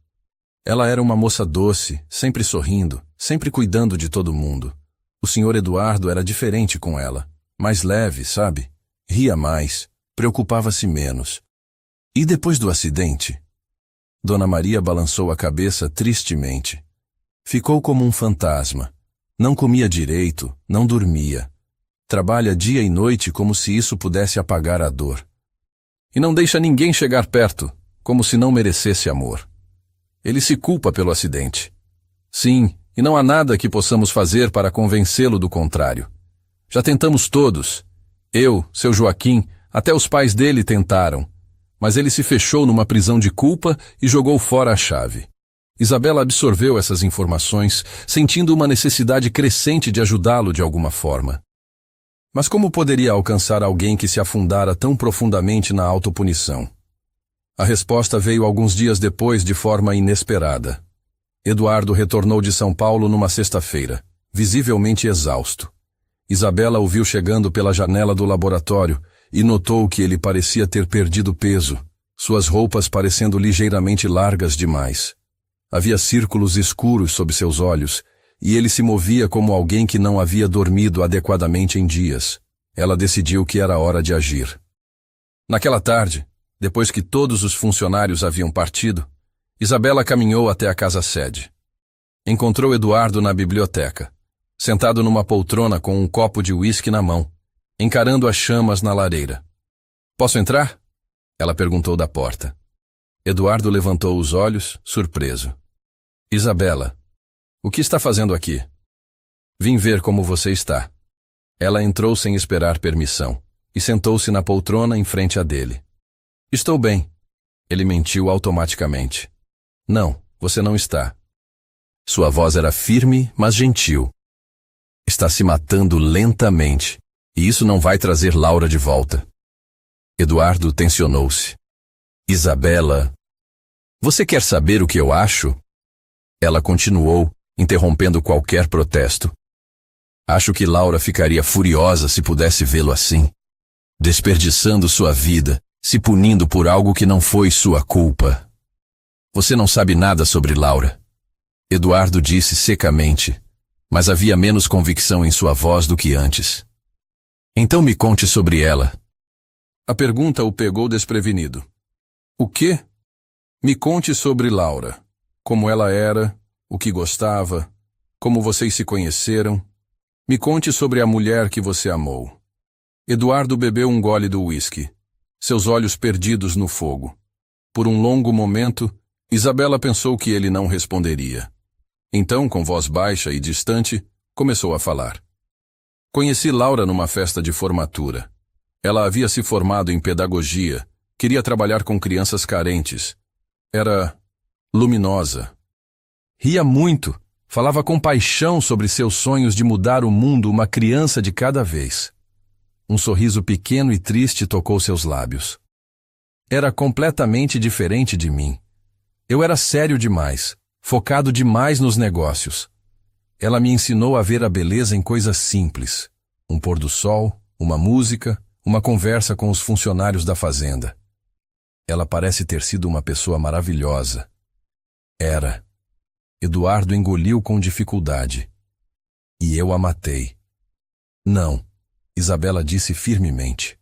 Ela era uma moça doce, sempre sorrindo, sempre cuidando de todo mundo. O Sr. Eduardo era diferente com ela, mais leve, sabe? Ria mais, preocupava-se menos. E depois do acidente? Dona Maria balançou a cabeça tristemente. Ficou como um fantasma. Não comia direito, não dormia. Trabalha dia e noite como se isso pudesse apagar a dor. E não deixa ninguém chegar perto, como se não merecesse amor. Ele se culpa pelo acidente. Sim, e não há nada que possamos fazer para convencê-lo do contrário. Já tentamos todos. Eu, seu Joaquim, até os pais dele tentaram. Mas ele se fechou numa prisão de culpa e jogou fora a chave. Isabela absorveu essas informações, sentindo uma necessidade crescente de ajudá-lo de alguma forma. Mas como poderia alcançar alguém que se afundara tão profundamente na autopunição? A resposta veio alguns dias depois de forma inesperada. Eduardo retornou de São Paulo numa sexta-feira, visivelmente exausto. Isabela o viu chegando pela janela do laboratório e notou que ele parecia ter perdido peso, suas roupas parecendo ligeiramente largas demais. Havia círculos escuros sob seus olhos, e ele se movia como alguém que não havia dormido adequadamente em dias. Ela decidiu que era hora de agir. Naquela tarde, depois que todos os funcionários haviam partido, Isabela caminhou até a casa-sede. Encontrou Eduardo na biblioteca, sentado numa poltrona com um copo de uísque na mão, encarando as chamas na lareira. "Posso entrar?" Ela perguntou da porta. Eduardo levantou os olhos, surpreso. "Isabela, o que está fazendo aqui?" "Vim ver como você está." Ela entrou sem esperar permissão e sentou-se na poltrona em frente a dele. "Estou bem." Ele mentiu automaticamente. "Não, você não está." Sua voz era firme, mas gentil. "Está se matando lentamente, e isso não vai trazer Laura de volta." Eduardo tensionou-se. "Isabela, você quer saber o que eu acho?" Ela continuou, interrompendo qualquer protesto. "Acho que Laura ficaria furiosa se pudesse vê-lo assim, desperdiçando sua vida, se punindo por algo que não foi sua culpa. Você não sabe nada sobre Laura." Eduardo disse secamente, mas havia menos convicção em sua voz do que antes. "Então me conte sobre ela." A pergunta o pegou desprevenido. "O quê?" "Me conte sobre Laura. Como ela era, o que gostava, como vocês se conheceram. Me conte sobre a mulher que você amou." Eduardo bebeu um gole do uísque, seus olhos perdidos no fogo. Por um longo momento, Isabela pensou que ele não responderia. Então, com voz baixa e distante, começou a falar. "Conheci Laura numa festa de formatura. Ela havia se formado em pedagogia, queria trabalhar com crianças carentes. Era luminosa. Ria muito, falava com paixão sobre seus sonhos de mudar o mundo uma criança de cada vez." Um sorriso pequeno e triste tocou seus lábios. "Era completamente diferente de mim. Eu era sério demais, focado demais nos negócios. Ela me ensinou a ver a beleza em coisas simples. Um pôr do sol, uma música, uma conversa com os funcionários da fazenda. Ela parece ter sido uma pessoa maravilhosa." Era. Eduardo engoliu com dificuldade. "E eu a matei." "Não," Isabela disse firmemente.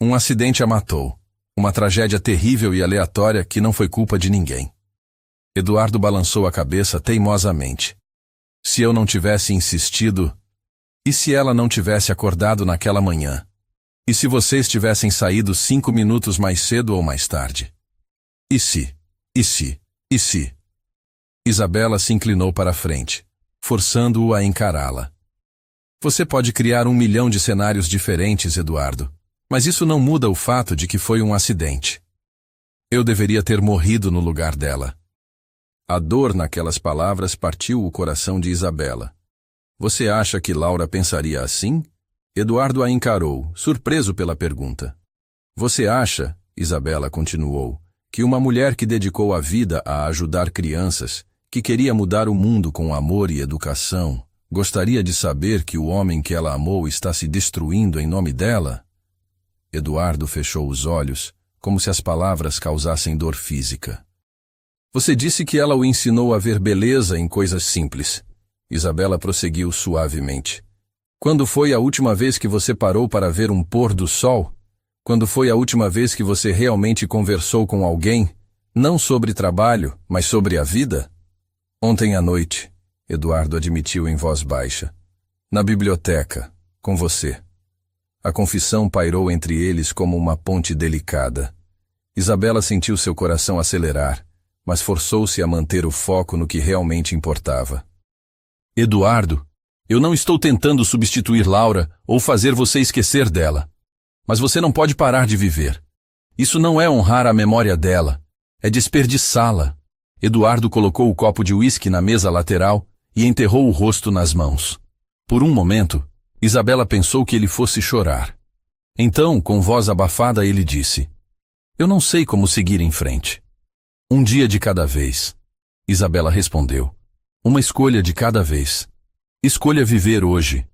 "Um acidente a matou. Uma tragédia terrível e aleatória que não foi culpa de ninguém." Eduardo balançou a cabeça teimosamente. "Se eu não tivesse insistido... E se ela não tivesse acordado naquela manhã? E se vocês tivessem saído 5 minutos mais cedo ou mais tarde? E se? E se? E se?" Isabela se inclinou para a frente, forçando-o a encará-la. "Você pode criar 1 milhão de cenários diferentes, Eduardo, mas isso não muda o fato de que foi um acidente. Eu deveria ter morrido no lugar dela." A dor naquelas palavras partiu o coração de Isabela. "Você acha que Laura pensaria assim?" Eduardo a encarou, surpreso pela pergunta. "Você acha," Isabela continuou, "que uma mulher que dedicou a vida a ajudar crianças, que queria mudar o mundo com amor e educação, gostaria de saber que o homem que ela amou está se destruindo em nome dela?" Eduardo fechou os olhos, como se as palavras causassem dor física. Você disse que ela o ensinou a ver beleza em coisas simples. Isabela prosseguiu suavemente. Quando foi a última vez que você parou para ver um pôr do sol? Quando foi a última vez que você realmente conversou com alguém, não sobre trabalho, mas sobre a vida? Ontem à noite, Eduardo admitiu em voz baixa. Na biblioteca, com você. A confissão pairou entre eles como uma ponte delicada. Isabela sentiu seu coração acelerar, mas forçou-se a manter o foco no que realmente importava. Eduardo, eu não estou tentando substituir Laura ou fazer você esquecer dela. Mas você não pode parar de viver. Isso não é honrar a memória dela, é desperdiçá-la. Eduardo colocou o copo de uísque na mesa lateral e enterrou o rosto nas mãos. Por um momento, Isabela pensou que ele fosse chorar. Então, com voz abafada, ele disse: Eu não sei como seguir em frente. Um dia de cada vez. Isabela respondeu: Uma escolha de cada vez. Escolha viver hoje.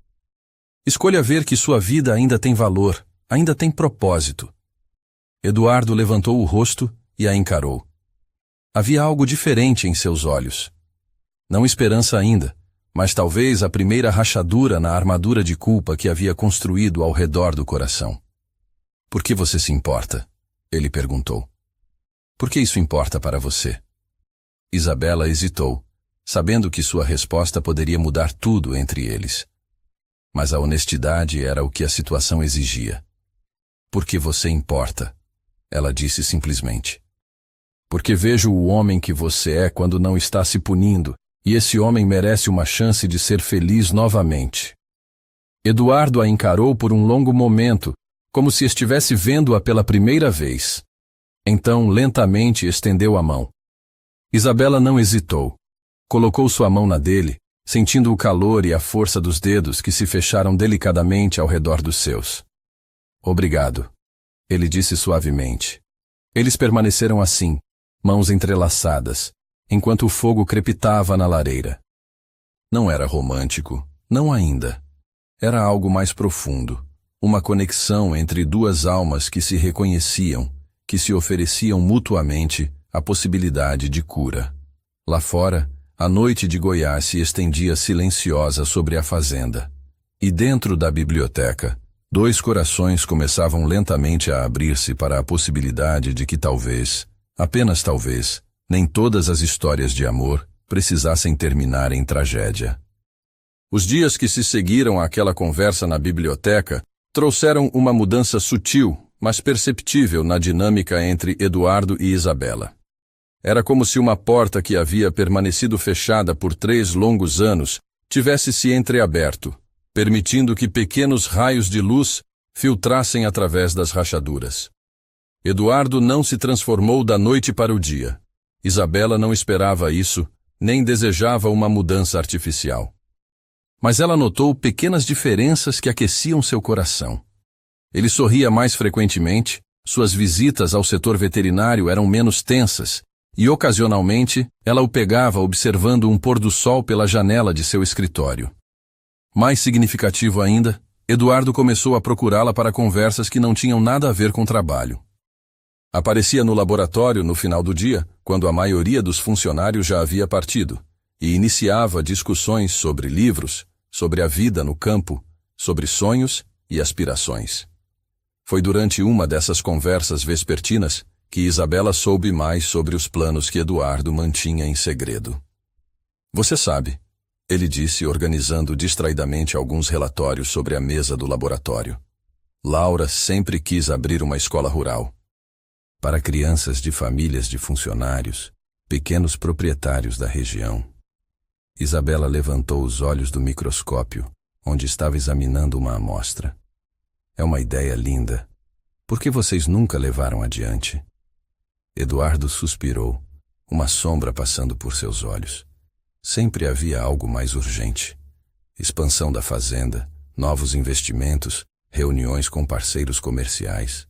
Escolha ver que sua vida ainda tem valor, ainda tem propósito. Eduardo levantou o rosto e a encarou. Havia algo diferente em seus olhos. Não esperança ainda, mas talvez a primeira rachadura na armadura de culpa que havia construído ao redor do coração. Por que você se importa? Ele perguntou. Por que isso importa para você? Isabela hesitou, sabendo que sua resposta poderia mudar tudo entre eles. Mas a honestidade era o que a situação exigia. Porque você importa, ela disse simplesmente. Porque vejo o homem que você é quando não está se punindo, e esse homem merece uma chance de ser feliz novamente. Eduardo a encarou por um longo momento, como se estivesse vendo-a pela primeira vez. Então, lentamente, estendeu a mão. Isabela não hesitou. Colocou sua mão na dele, sentindo o calor e a força dos dedos que se fecharam delicadamente ao redor dos seus. Obrigado, ele disse suavemente. Eles permaneceram assim, mãos entrelaçadas, enquanto o fogo crepitava na lareira. Não era romântico, não ainda. Era algo mais profundo, uma conexão entre duas almas que se reconheciam, que se ofereciam mutuamente a possibilidade de cura. Lá fora, a noite de Goiás se estendia silenciosa sobre a fazenda. E dentro da biblioteca, dois corações começavam lentamente a abrir-se para a possibilidade de que talvez, apenas talvez, nem todas as histórias de amor precisassem terminar em tragédia. Os dias que se seguiram àquela conversa na biblioteca trouxeram uma mudança sutil, mas perceptível na dinâmica entre Eduardo e Isabela. Era como se uma porta que havia permanecido fechada por 3 longos anos tivesse se entreaberto, permitindo que pequenos raios de luz filtrassem através das rachaduras. Eduardo não se transformou da noite para o dia. Isabela não esperava isso, nem desejava uma mudança artificial. Mas ela notou pequenas diferenças que aqueciam seu coração. Ele sorria mais frequentemente, suas visitas ao setor veterinário eram menos tensas, e ocasionalmente ela o pegava observando um pôr-do-sol pela janela de seu escritório. Mais significativo ainda, Eduardo começou a procurá-la para conversas que não tinham nada a ver com trabalho. Aparecia no laboratório no final do dia, quando a maioria dos funcionários já havia partido, e iniciava discussões sobre livros, sobre a vida no campo, sobre sonhos e aspirações. Foi durante uma dessas conversas vespertinas que Isabela soube mais sobre os planos que Eduardo mantinha em segredo. Você sabe, ele disse, organizando distraidamente alguns relatórios sobre a mesa do laboratório. Laura sempre quis abrir uma escola rural. Para crianças de famílias de funcionários, pequenos proprietários da região. Isabela levantou os olhos do microscópio, onde estava examinando uma amostra. É uma ideia linda. Por que vocês nunca levaram adiante? Eduardo suspirou, uma sombra passando por seus olhos. Sempre havia algo mais urgente. Expansão da fazenda, novos investimentos, reuniões com parceiros comerciais.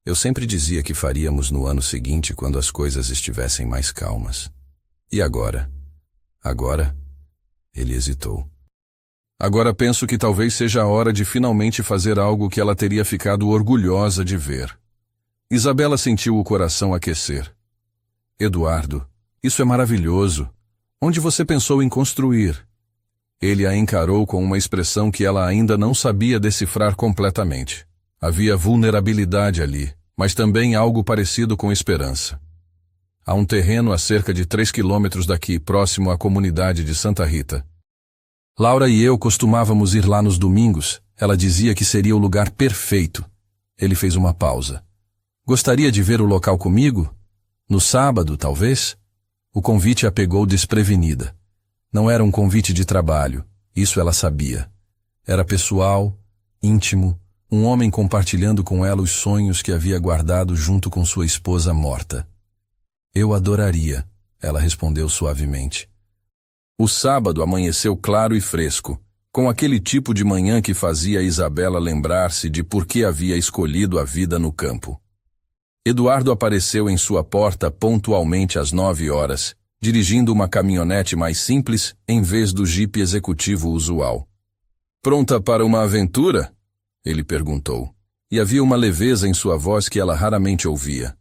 Eu sempre dizia que faríamos no ano seguinte quando as coisas estivessem mais calmas. E agora? Agora? Ele hesitou. Agora penso que talvez seja a hora de finalmente fazer algo que ela teria ficado orgulhosa de ver. Isabela sentiu o coração aquecer. Eduardo, isso é maravilhoso. Onde você pensou em construir? Ele a encarou com uma expressão que ela ainda não sabia decifrar completamente. Havia vulnerabilidade ali, mas também algo parecido com esperança. Há um terreno a cerca de 3 quilômetros daqui, próximo à comunidade de Santa Rita. Laura e eu costumávamos ir lá nos domingos. Ela dizia que seria o lugar perfeito. Ele fez uma pausa. Gostaria de ver o local comigo? No sábado, talvez? O convite a pegou desprevenida. Não era um convite de trabalho, isso ela sabia. Era pessoal, íntimo, um homem compartilhando com ela os sonhos que havia guardado junto com sua esposa morta. Eu adoraria, ela respondeu suavemente. O sábado amanheceu claro e fresco, com aquele tipo de manhã que fazia Isabela lembrar-se de por que havia escolhido a vida no campo. Eduardo apareceu em sua porta pontualmente às 9 horas, dirigindo uma caminhonete mais simples em vez do jipe executivo usual. Pronta para uma aventura? Ele perguntou, e havia uma leveza em sua voz que ela raramente ouvia.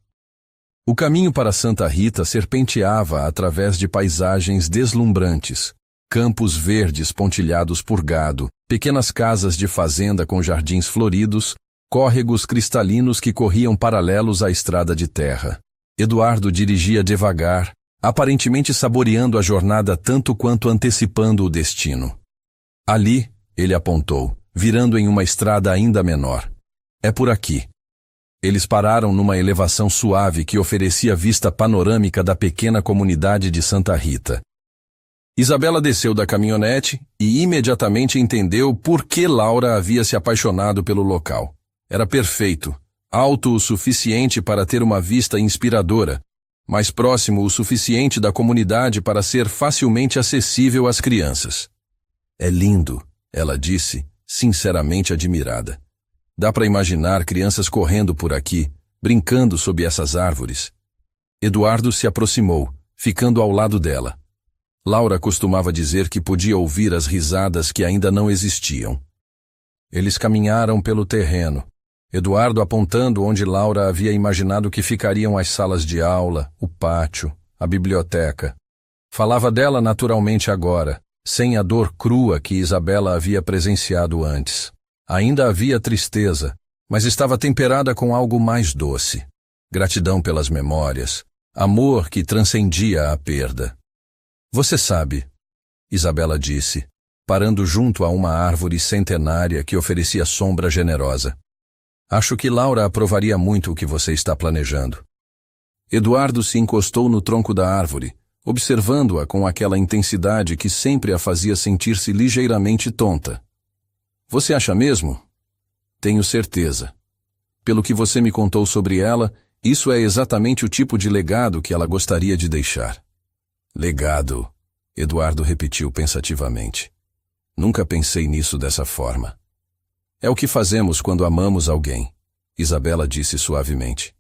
O caminho para Santa Rita serpenteava através de paisagens deslumbrantes, campos verdes pontilhados por gado, pequenas casas de fazenda com jardins floridos, córregos cristalinos que corriam paralelos à estrada de terra. Eduardo dirigia devagar, aparentemente saboreando a jornada tanto quanto antecipando o destino. Ali, ele apontou, virando em uma estrada ainda menor. É por aqui. Eles pararam numa elevação suave que oferecia vista panorâmica da pequena comunidade de Santa Rita. Isabela desceu da caminhonete e imediatamente entendeu por que Laura havia se apaixonado pelo local. Era perfeito, alto o suficiente para ter uma vista inspiradora, mas próximo o suficiente da comunidade para ser facilmente acessível às crianças. É lindo, ela disse, sinceramente admirada. Dá para imaginar crianças correndo por aqui, brincando sob essas árvores. Eduardo se aproximou, ficando ao lado dela. Laura costumava dizer que podia ouvir as risadas que ainda não existiam. Eles caminharam pelo terreno, Eduardo apontando onde Laura havia imaginado que ficariam as salas de aula, o pátio, a biblioteca. Falava dela naturalmente agora, sem a dor crua que Isabela havia presenciado antes. Ainda havia tristeza, mas estava temperada com algo mais doce. Gratidão pelas memórias, amor que transcendia a perda. Você sabe, Isabela disse, parando junto a uma árvore centenária que oferecia sombra generosa. Acho que Laura aprovaria muito o que você está planejando. Eduardo se encostou no tronco da árvore, observando-a com aquela intensidade que sempre a fazia sentir-se ligeiramente tonta. Você acha mesmo? Tenho certeza. Pelo que você me contou sobre ela, isso é exatamente o tipo de legado que ela gostaria de deixar. Legado, Eduardo repetiu pensativamente. Nunca pensei nisso dessa forma. É o que fazemos quando amamos alguém, Isabela disse suavemente.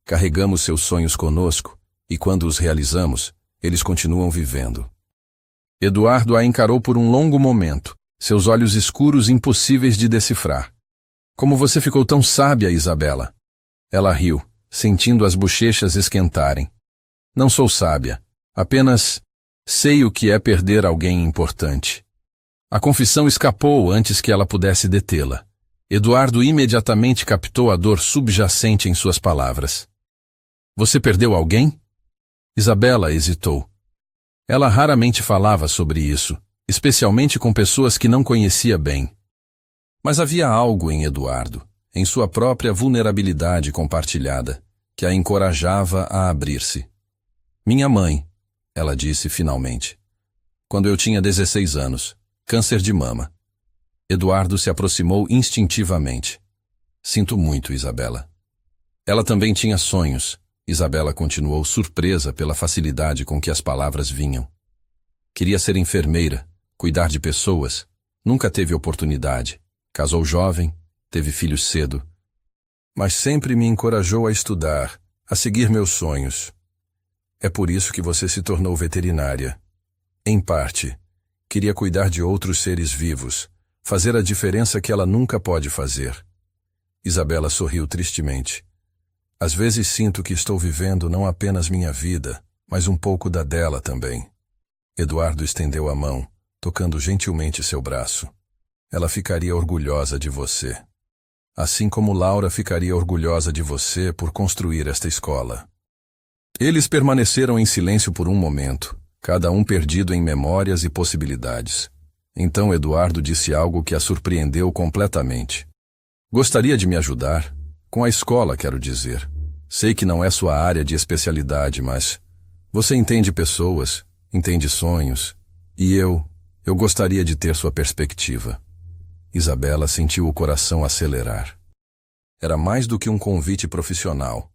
Carregamos seus sonhos conosco, e quando os realizamos, eles continuam vivendo. Eduardo a encarou por um longo momento, seus olhos escuros impossíveis de decifrar. Como você ficou tão sábia, Isabela? Ela riu, sentindo as bochechas esquentarem. Não sou sábia, apenas sei o que é perder alguém importante. A confissão escapou antes que ela pudesse detê-la. Eduardo imediatamente captou a dor subjacente em suas palavras. Você perdeu alguém? Isabela hesitou. Ela raramente falava sobre isso, especialmente com pessoas que não conhecia bem. Mas havia algo em Eduardo, em sua própria vulnerabilidade compartilhada, que a encorajava a abrir-se. Minha mãe, ela disse finalmente. Quando eu tinha 16 anos, câncer de mama. Eduardo se aproximou instintivamente. Sinto muito, Isabela. Ela também tinha sonhos. Isabela continuou surpresa pela facilidade com que as palavras vinham. Queria ser enfermeira, cuidar de pessoas. Nunca teve oportunidade. Casou jovem, teve filhos cedo. Mas sempre me encorajou a estudar, a seguir meus sonhos. É por isso que você se tornou veterinária. Em parte. Queria cuidar de outros seres vivos, fazer a diferença que ela nunca pode fazer. Isabela sorriu tristemente. Às vezes sinto que estou vivendo não apenas minha vida, mas um pouco da dela também. Eduardo estendeu a mão, tocando gentilmente seu braço. Ela ficaria orgulhosa de você. Assim como Laura ficaria orgulhosa de você por construir esta escola. Eles permaneceram em silêncio por um momento, cada um perdido em memórias e possibilidades. Então Eduardo disse algo que a surpreendeu completamente. Gostaria de me ajudar? Com a escola, quero dizer. Sei que não é sua área de especialidade, mas você entende pessoas, entende sonhos, e eu gostaria de ter sua perspectiva. Isabela sentiu o coração acelerar. Era mais do que um convite profissional.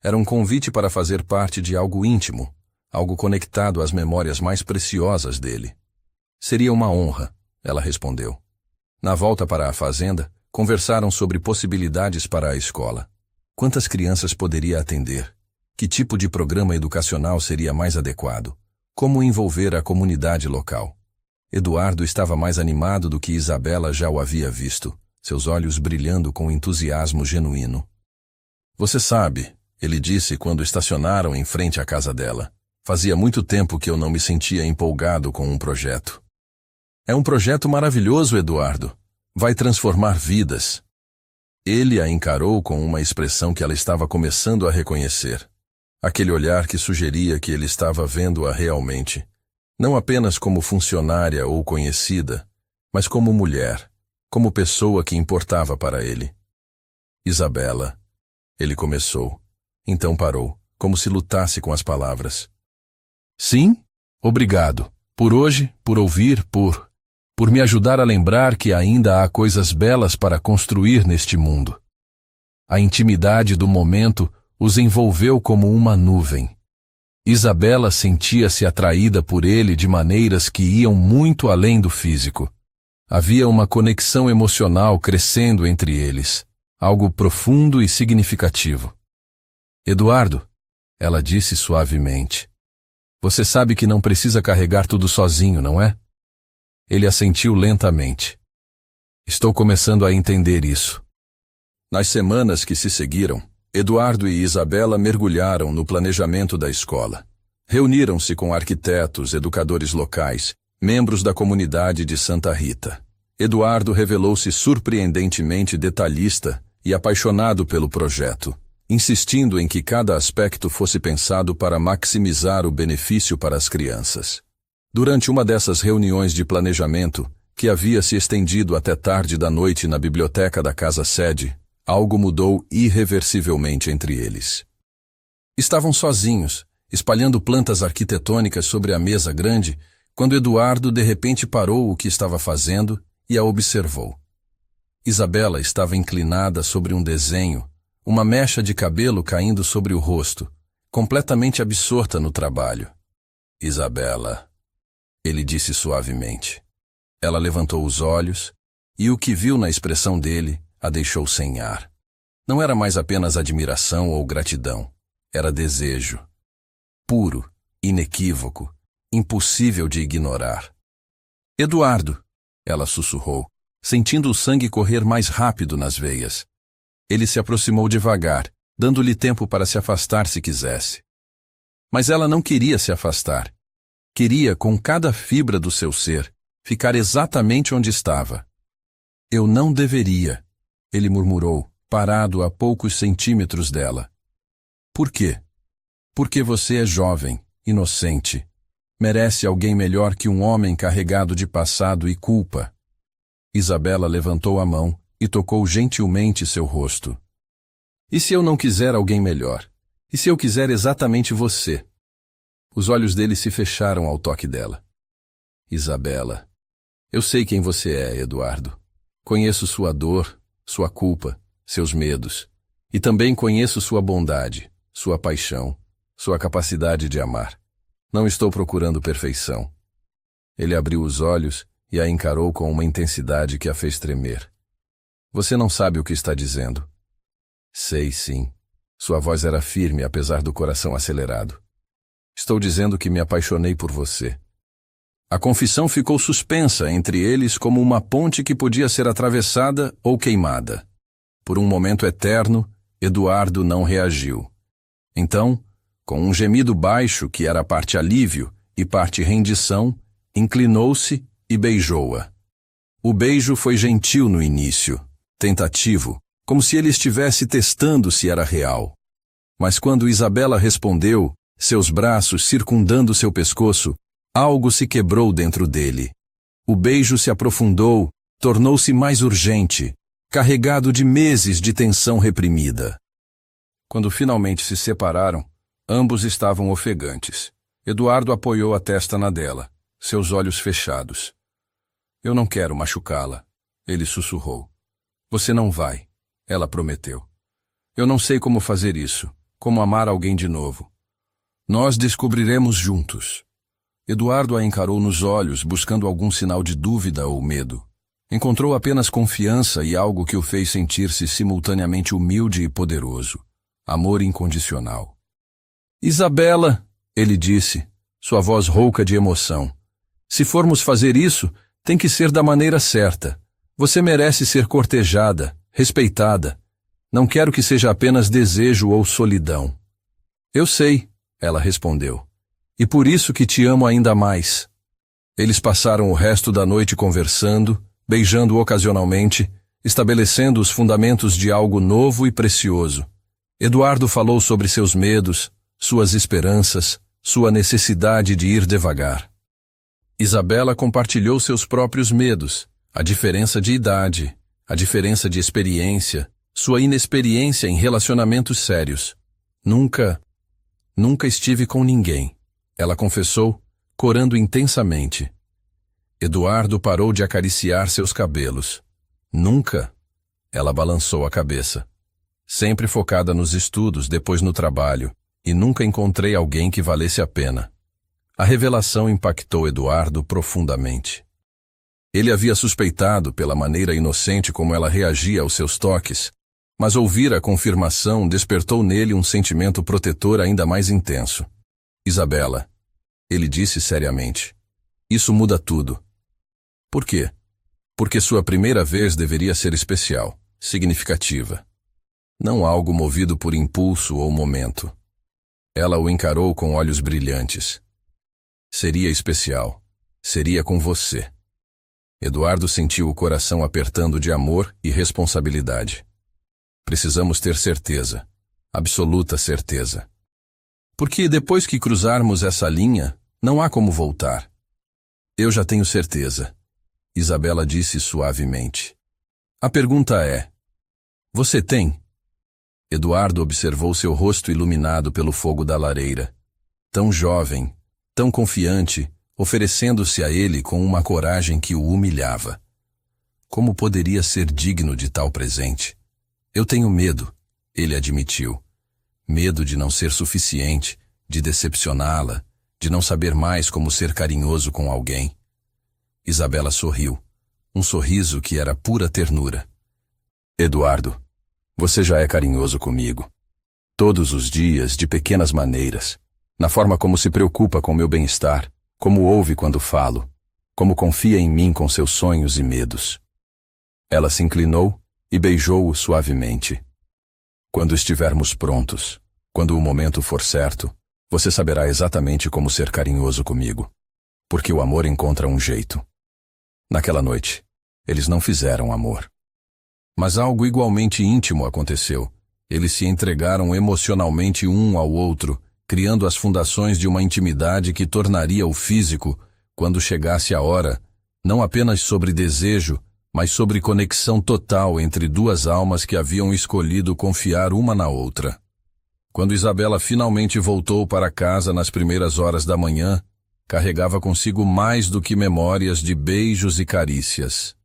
Era um convite para fazer parte de algo íntimo, algo conectado às memórias mais preciosas dele. Seria uma honra, ela respondeu. Na volta para a fazenda, conversaram sobre possibilidades para a escola. Quantas crianças poderia atender? Que tipo de programa educacional seria mais adequado? Como envolver a comunidade local? Eduardo estava mais animado do que Isabela já o havia visto, seus olhos brilhando com entusiasmo genuíno. Você sabe, ele disse quando estacionaram em frente à casa dela. Fazia muito tempo que eu não me sentia empolgado com um projeto. É um projeto maravilhoso, Eduardo. Vai transformar vidas. Ele a encarou com uma expressão que ela estava começando a reconhecer. Aquele olhar que sugeria que ele estava vendo-a realmente. Não apenas como funcionária ou conhecida, mas como mulher, como pessoa que importava para ele. Isabela. Ele começou. Então parou, como se lutasse com as palavras. Sim? Obrigado. Por hoje, por ouvir, por me ajudar a lembrar que ainda há coisas belas para construir neste mundo. A intimidade do momento os envolveu como uma nuvem. Isabela sentia-se atraída por ele de maneiras que iam muito além do físico. Havia uma conexão emocional crescendo entre eles, algo profundo e significativo. Eduardo, ela disse suavemente, você sabe que não precisa carregar tudo sozinho, não é? Ele assentiu lentamente. Estou começando a entender isso. Nas semanas que se seguiram, Eduardo e Isabela mergulharam no planejamento da escola. Reuniram-se com arquitetos, educadores locais, membros da comunidade de Santa Rita. Eduardo revelou-se surpreendentemente detalhista e apaixonado pelo projeto, insistindo em que cada aspecto fosse pensado para maximizar o benefício para as crianças. Durante uma dessas reuniões de planejamento, que havia se estendido até tarde da noite na biblioteca da casa-sede, algo mudou irreversivelmente entre eles. Estavam sozinhos, espalhando plantas arquitetônicas sobre a mesa grande, quando Eduardo de repente parou o que estava fazendo e a observou. Isabela estava inclinada sobre um desenho, uma mecha de cabelo caindo sobre o rosto, completamente absorta no trabalho. Isabela, ele disse suavemente. Ela levantou os olhos, e o que viu na expressão dele a deixou sem ar. Não era mais apenas admiração ou gratidão, era desejo. Puro, inequívoco, impossível de ignorar. Eduardo, ela sussurrou, sentindo o sangue correr mais rápido nas veias. Ele se aproximou devagar, dando-lhe tempo para se afastar se quisesse. Mas ela não queria se afastar. Queria, com cada fibra do seu ser, ficar exatamente onde estava. Eu não deveria, ele murmurou, parado a poucos centímetros dela. Por quê? Porque você é jovem, inocente. Merece alguém melhor que um homem carregado de passado e culpa. Isabela levantou a mão e tocou gentilmente seu rosto. E se eu não quiser alguém melhor? E se eu quiser exatamente você? Os olhos dele se fecharam ao toque dela. Isabela, eu sei quem você é, Eduardo. Conheço sua dor, sua culpa, seus medos. E também conheço sua bondade, sua paixão, sua capacidade de amar. Não estou procurando perfeição. Ele abriu os olhos e a encarou com uma intensidade que a fez tremer. Você não sabe o que está dizendo. Sei, sim. Sua voz era firme, apesar do coração acelerado. Estou dizendo que me apaixonei por você. A confissão ficou suspensa entre eles como uma ponte que podia ser atravessada ou queimada. Por um momento eterno, Eduardo não reagiu. Então, com um gemido baixo que era parte alívio e parte rendição, inclinou-se e beijou-a. O beijo foi gentil no início, tentativo, como se ele estivesse testando se era real. Mas quando Isabela respondeu, seus braços circundando seu pescoço, algo se quebrou dentro dele. O beijo se aprofundou, tornou-se mais urgente, carregado de meses de tensão reprimida. Quando finalmente se separaram, ambos estavam ofegantes. Eduardo apoiou a testa na dela, seus olhos fechados. Eu não quero machucá-la, ele sussurrou. Você não vai, ela prometeu. Eu não sei como fazer isso, como amar alguém de novo. Nós descobriremos juntos. Eduardo a encarou nos olhos, buscando algum sinal de dúvida ou medo. Encontrou apenas confiança e algo que o fez sentir-se simultaneamente humilde e poderoso. Amor incondicional. Isabela, ele disse, sua voz rouca de emoção. Se formos fazer isso, tem que ser da maneira certa. Você merece ser cortejada, respeitada. Não quero que seja apenas desejo ou solidão. Eu sei, ela respondeu. E por isso que te amo ainda mais. Eles passaram o resto da noite conversando, beijando ocasionalmente, estabelecendo os fundamentos de algo novo e precioso. Eduardo falou sobre seus medos, suas esperanças, sua necessidade de ir devagar. Isabela compartilhou seus próprios medos, a diferença de idade, a diferença de experiência, sua inexperiência em relacionamentos sérios. Nunca estive com ninguém, ela confessou, corando intensamente. Eduardo parou de acariciar seus cabelos. Nunca, ela balançou a cabeça. Sempre focada nos estudos, depois no trabalho, e nunca encontrei alguém que valesse a pena. A revelação impactou Eduardo profundamente. Ele havia suspeitado pela maneira inocente como ela reagia aos seus toques, mas ouvir a confirmação despertou nele um sentimento protetor ainda mais intenso. Isabela, ele disse seriamente, isso muda tudo. Por quê? Porque sua primeira vez deveria ser especial, significativa. Não algo movido por impulso ou momento. Ela o encarou com olhos brilhantes. Seria especial. Seria com você. Eduardo sentiu o coração apertando de amor e responsabilidade. Precisamos ter certeza. Absoluta certeza. Porque depois que cruzarmos essa linha, não há como voltar. Eu já tenho certeza. Isabela disse suavemente. A pergunta é: você tem? Eduardo observou seu rosto iluminado pelo fogo da lareira. Tão jovem, tão confiante, oferecendo-se a ele com uma coragem que o humilhava. Como poderia ser digno de tal presente? Eu tenho medo, ele admitiu. Medo de não ser suficiente, de decepcioná-la, de não saber mais como ser carinhoso com alguém. Isabela sorriu, um sorriso que era pura ternura. Eduardo, você já é carinhoso comigo. Todos os dias, de pequenas maneiras, na forma como se preocupa com meu bem-estar, como ouve quando falo, como confia em mim com seus sonhos e medos. Ela se inclinou e beijou-o suavemente. Quando estivermos prontos, quando o momento for certo, você saberá exatamente como ser carinhoso comigo, porque o amor encontra um jeito. Naquela noite, eles não fizeram amor. Mas algo igualmente íntimo aconteceu. Eles se entregaram emocionalmente um ao outro, criando as fundações de uma intimidade que tornaria o físico, quando chegasse a hora, não apenas sobre desejo, mas sobre conexão total entre duas almas que haviam escolhido confiar uma na outra. Quando Isabela finalmente voltou para casa nas primeiras horas da manhã, carregava consigo mais do que memórias de beijos e carícias.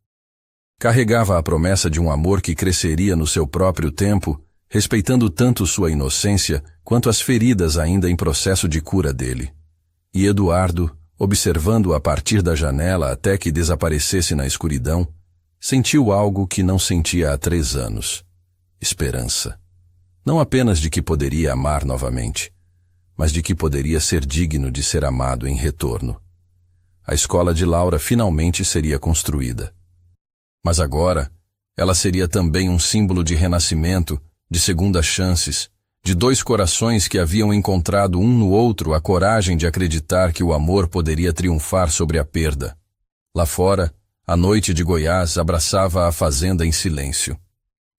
Carregava a promessa de um amor que cresceria no seu próprio tempo, respeitando tanto sua inocência quanto as feridas ainda em processo de cura dele. E Eduardo, observando-a a partir da janela até que desaparecesse na escuridão, sentiu algo que não sentia há 3 anos. Esperança. Não apenas de que poderia amar novamente, mas de que poderia ser digno de ser amado em retorno. a escola de Laura finalmente seria construída. Mas agora, ela seria também um símbolo de renascimento, de segundas chances, de dois corações que haviam encontrado um no outro a coragem de acreditar que o amor poderia triunfar sobre a perda. Lá fora, a noite de Goiás abraçava a fazenda em silêncio.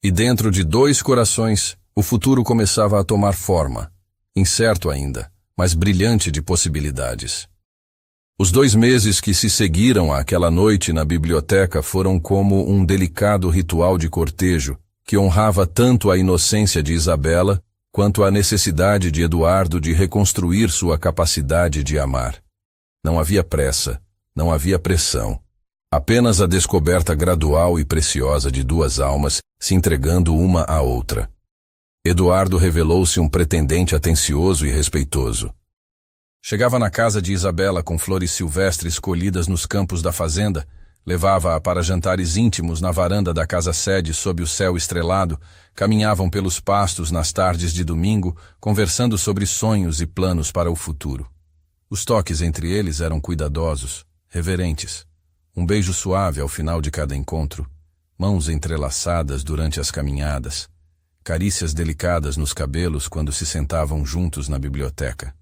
E dentro de dois corações, o futuro começava a tomar forma, incerto ainda, mas brilhante de possibilidades. Os 2 meses que se seguiram àquela noite na biblioteca foram como um delicado ritual de cortejo que honrava tanto a inocência de Isabela quanto a necessidade de Eduardo de reconstruir sua capacidade de amar. Não havia pressa, não havia pressão. Apenas a descoberta gradual e preciosa de 2 almas se entregando uma à outra. Eduardo revelou-se um pretendente atencioso e respeitoso. Chegava na casa de Isabela com flores silvestres colhidas nos campos da fazenda, levava-a para jantares íntimos na varanda da casa-sede sob o céu estrelado, caminhavam pelos pastos nas tardes de domingo, conversando sobre sonhos e planos para o futuro. Os toques entre eles eram cuidadosos, reverentes. Um beijo suave ao final de cada encontro, mãos entrelaçadas durante as caminhadas, carícias delicadas nos cabelos quando se sentavam juntos na biblioteca.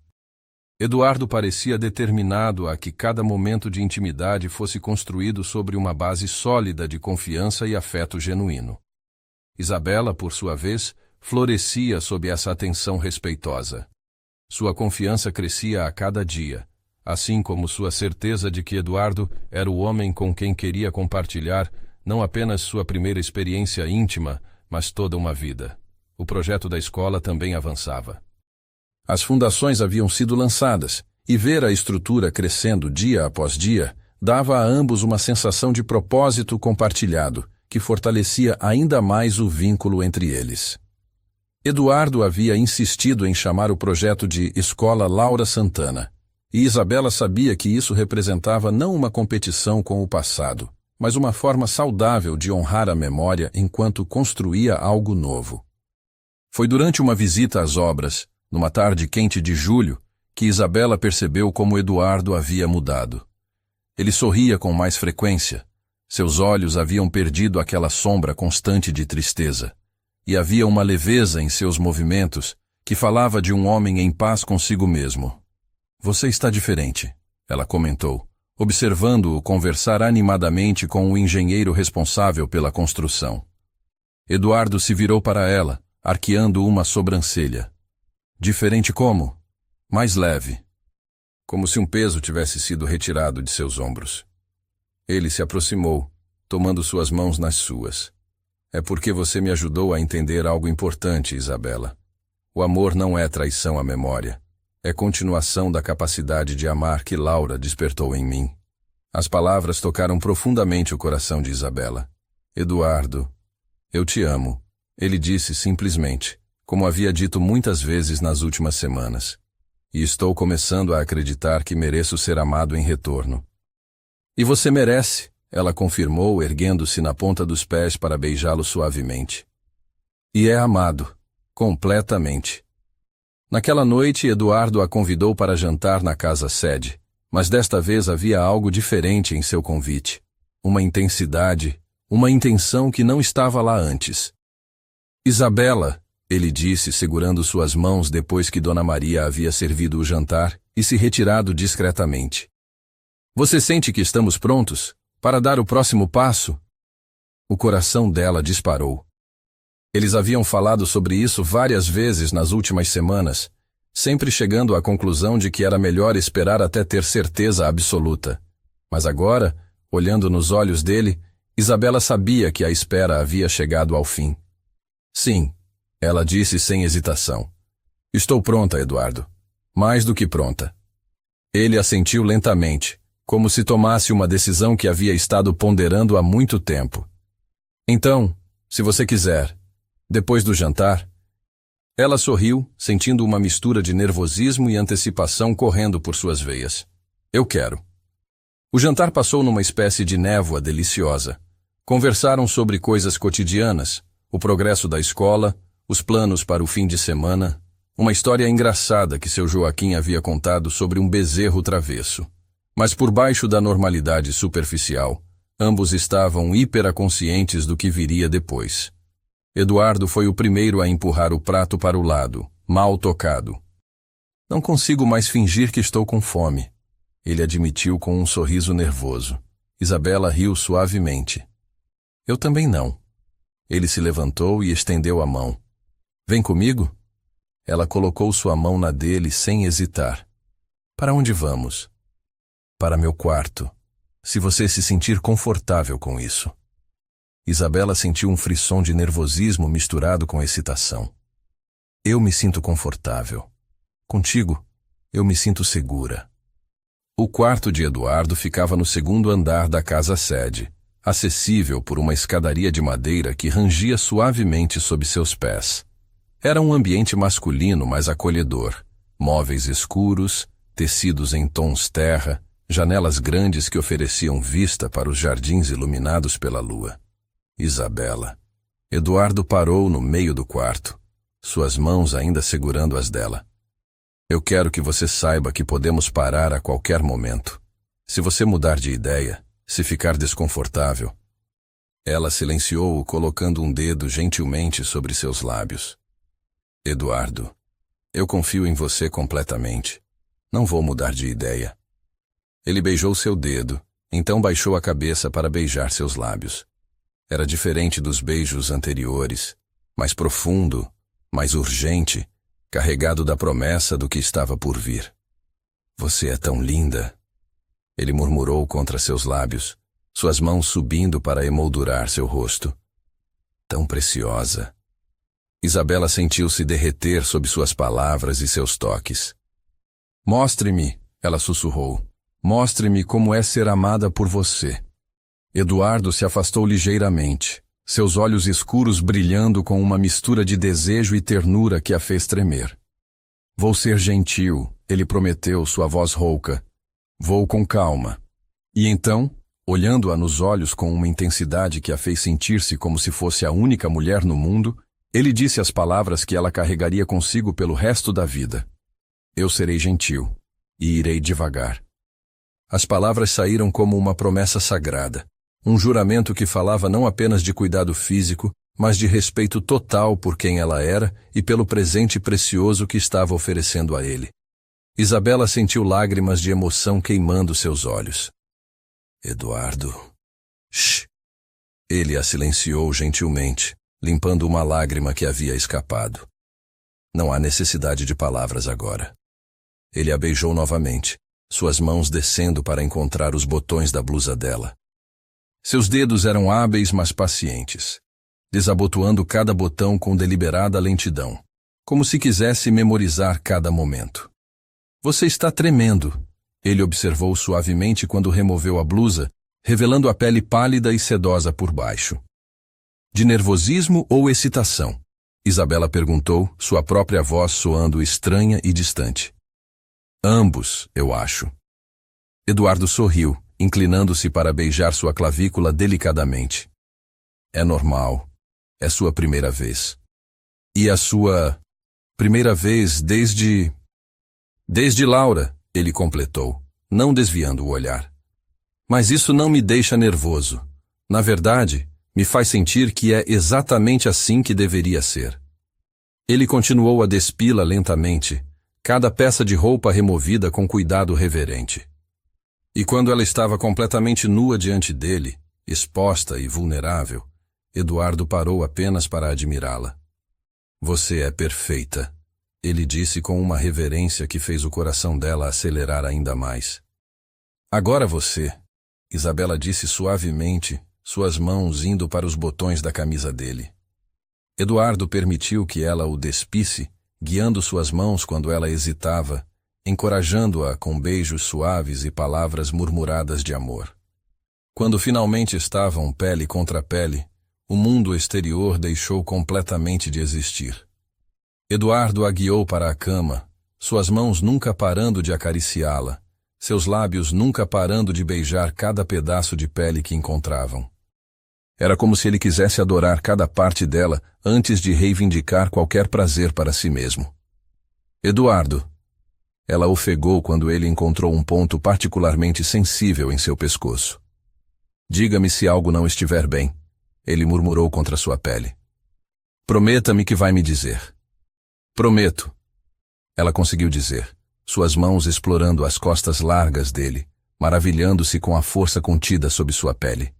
Eduardo parecia determinado a que cada momento de intimidade fosse construído sobre uma base sólida de confiança e afeto genuíno. Isabela, por sua vez, florescia sob essa atenção respeitosa. Sua confiança crescia a cada dia, assim como sua certeza de que Eduardo era o homem com quem queria compartilhar não apenas sua primeira experiência íntima, mas toda uma vida. O projeto da escola também avançava. As fundações haviam sido lançadas, e ver a estrutura crescendo dia após dia dava a ambos uma sensação de propósito compartilhado, que fortalecia ainda mais o vínculo entre eles. Eduardo havia insistido em chamar o projeto de Escola Laura Santana, e Isabela sabia que isso representava não uma competição com o passado, mas uma forma saudável de honrar a memória enquanto construía algo novo. Foi durante uma visita às obras, numa tarde quente de julho, que Isabela percebeu como Eduardo havia mudado. Ele sorria com mais frequência. Seus olhos haviam perdido aquela sombra constante de tristeza. E havia uma leveza em seus movimentos que falava de um homem em paz consigo mesmo. "Você está diferente", ela comentou, observando-o conversar animadamente com o engenheiro responsável pela construção. Eduardo se virou para ela, arqueando uma sobrancelha. "Diferente como?" "Mais leve." Como se um peso tivesse sido retirado de seus ombros. Ele se aproximou, tomando suas mãos nas suas. "É porque você me ajudou a entender algo importante, Isabela. O amor não é traição à memória. É continuação da capacidade de amar que Laura despertou em mim." As palavras tocaram profundamente o coração de Isabela. "Eduardo, eu te amo", ele disse simplesmente, como havia dito muitas vezes nas últimas semanas. "E estou começando a acreditar que mereço ser amado em retorno." "E você merece", ela confirmou, erguendo-se na ponta dos pés para beijá-lo suavemente. "E é amado, completamente." Naquela noite, Eduardo a convidou para jantar na casa-sede, mas desta vez havia algo diferente em seu convite. Uma intensidade, uma intenção que não estava lá antes. "Isabela", ele disse, segurando suas mãos depois que Dona Maria havia servido o jantar e se retirado discretamente. "Você sente que estamos prontos para dar o próximo passo?" O coração dela disparou. Eles haviam falado sobre isso várias vezes nas últimas semanas, sempre chegando à conclusão de que era melhor esperar até ter certeza absoluta. Mas agora, olhando nos olhos dele, Isabela sabia que a espera havia chegado ao fim. "Sim", ela disse sem hesitação. "Estou pronta, Eduardo. Mais do que pronta." Ele assentiu lentamente, como se tomasse uma decisão que havia estado ponderando há muito tempo. "Então, se você quiser, depois do jantar..." Ela sorriu, sentindo uma mistura de nervosismo e antecipação correndo por suas veias. "Eu quero." O jantar passou numa espécie de névoa deliciosa. Conversaram sobre coisas cotidianas, o progresso da escola, os planos para o fim de semana, uma história engraçada que seu Joaquim havia contado sobre um bezerro travesso. Mas por baixo da normalidade superficial, ambos estavam hiperconscientes do que viria depois. Eduardo foi o primeiro a empurrar o prato para o lado, mal tocado. Não consigo mais fingir que estou com fome, ele admitiu com um sorriso nervoso. Isabela riu suavemente. Eu também não. Ele se levantou e estendeu a mão. Vem comigo? Ela colocou sua mão na dele sem hesitar. Para onde vamos? Para meu quarto, se você se sentir confortável com isso. Isabela sentiu um frisson de nervosismo misturado com excitação. Eu me sinto confortável. Contigo, eu me sinto segura. O quarto de Eduardo ficava no segundo andar da casa-sede, acessível por uma escadaria de madeira que rangia suavemente sob seus pés. Era um ambiente masculino, mas acolhedor. Móveis escuros, tecidos em tons terra, janelas grandes que ofereciam vista para os jardins iluminados pela lua. Isabela. Eduardo parou no meio do quarto, suas mãos ainda segurando as dela. Eu quero que você saiba que podemos parar a qualquer momento. Se você mudar de ideia, se ficar desconfortável. Ela silenciou-o, colocando um dedo gentilmente sobre seus lábios. Eduardo, eu confio em você completamente. Não vou mudar de ideia. Ele beijou seu dedo, então baixou a cabeça para beijar seus lábios. Era diferente dos beijos anteriores, mais profundo, mais urgente, carregado da promessa do que estava por vir. Você é tão linda, ele murmurou contra seus lábios, suas mãos subindo para emoldurar seu rosto. Tão preciosa. Isabela sentiu-se derreter sob suas palavras e seus toques. Mostre-me, ela sussurrou. Mostre-me como é ser amada por você. Eduardo se afastou ligeiramente, seus olhos escuros brilhando com uma mistura de desejo e ternura que a fez tremer. Vou ser gentil, ele prometeu, sua voz rouca. Vou com calma. E então, olhando-a nos olhos com uma intensidade que a fez sentir-se como se fosse a única mulher no mundo, ele disse as palavras que ela carregaria consigo pelo resto da vida. Eu serei gentil, e irei devagar. As palavras saíram como uma promessa sagrada, um juramento que falava não apenas de cuidado físico, mas de respeito total por quem ela era e pelo presente precioso que estava oferecendo a ele. Isabela sentiu lágrimas de emoção queimando seus olhos. Eduardo. Shh. Ele a silenciou gentilmente, limpando uma lágrima que havia escapado. Não há necessidade de palavras agora. Ele a beijou novamente, suas mãos descendo para encontrar os botões da blusa dela. Seus dedos eram hábeis, mas pacientes, desabotoando cada botão com deliberada lentidão, como se quisesse memorizar cada momento. Você está tremendo, ele observou suavemente quando removeu a blusa, revelando a pele pálida e sedosa por baixo. De nervosismo ou excitação? Isabela perguntou, sua própria voz soando estranha e distante. Ambos, eu acho. Eduardo sorriu, inclinando-se para beijar sua clavícula delicadamente. É normal. É sua primeira vez. E a sua primeira vez desde Laura, ele completou, não desviando o olhar. Mas isso não me deixa nervoso. Na verdade, me faz sentir que é exatamente assim que deveria ser. Ele continuou a despi-la lentamente, cada peça de roupa removida com cuidado reverente. E quando ela estava completamente nua diante dele, exposta e vulnerável, Eduardo parou apenas para admirá-la. Você é perfeita, ele disse com uma reverência que fez o coração dela acelerar ainda mais. Agora você, Isabela disse suavemente, suas mãos indo para os botões da camisa dele. Eduardo permitiu que ela o despisse, guiando suas mãos quando ela hesitava, encorajando-a com beijos suaves e palavras murmuradas de amor. Quando finalmente estavam pele contra pele, o mundo exterior deixou completamente de existir. Eduardo a guiou para a cama, suas mãos nunca parando de acariciá-la, seus lábios nunca parando de beijar cada pedaço de pele que encontravam. Era como se ele quisesse adorar cada parte dela antes de reivindicar qualquer prazer para si mesmo. Eduardo. Ela ofegou quando ele encontrou um ponto particularmente sensível em seu pescoço. Diga-me se algo não estiver bem, ele murmurou contra sua pele. Prometa-me que vai me dizer. Prometo. Ela conseguiu dizer, suas mãos explorando as costas largas dele, maravilhando-se com a força contida sob sua pele.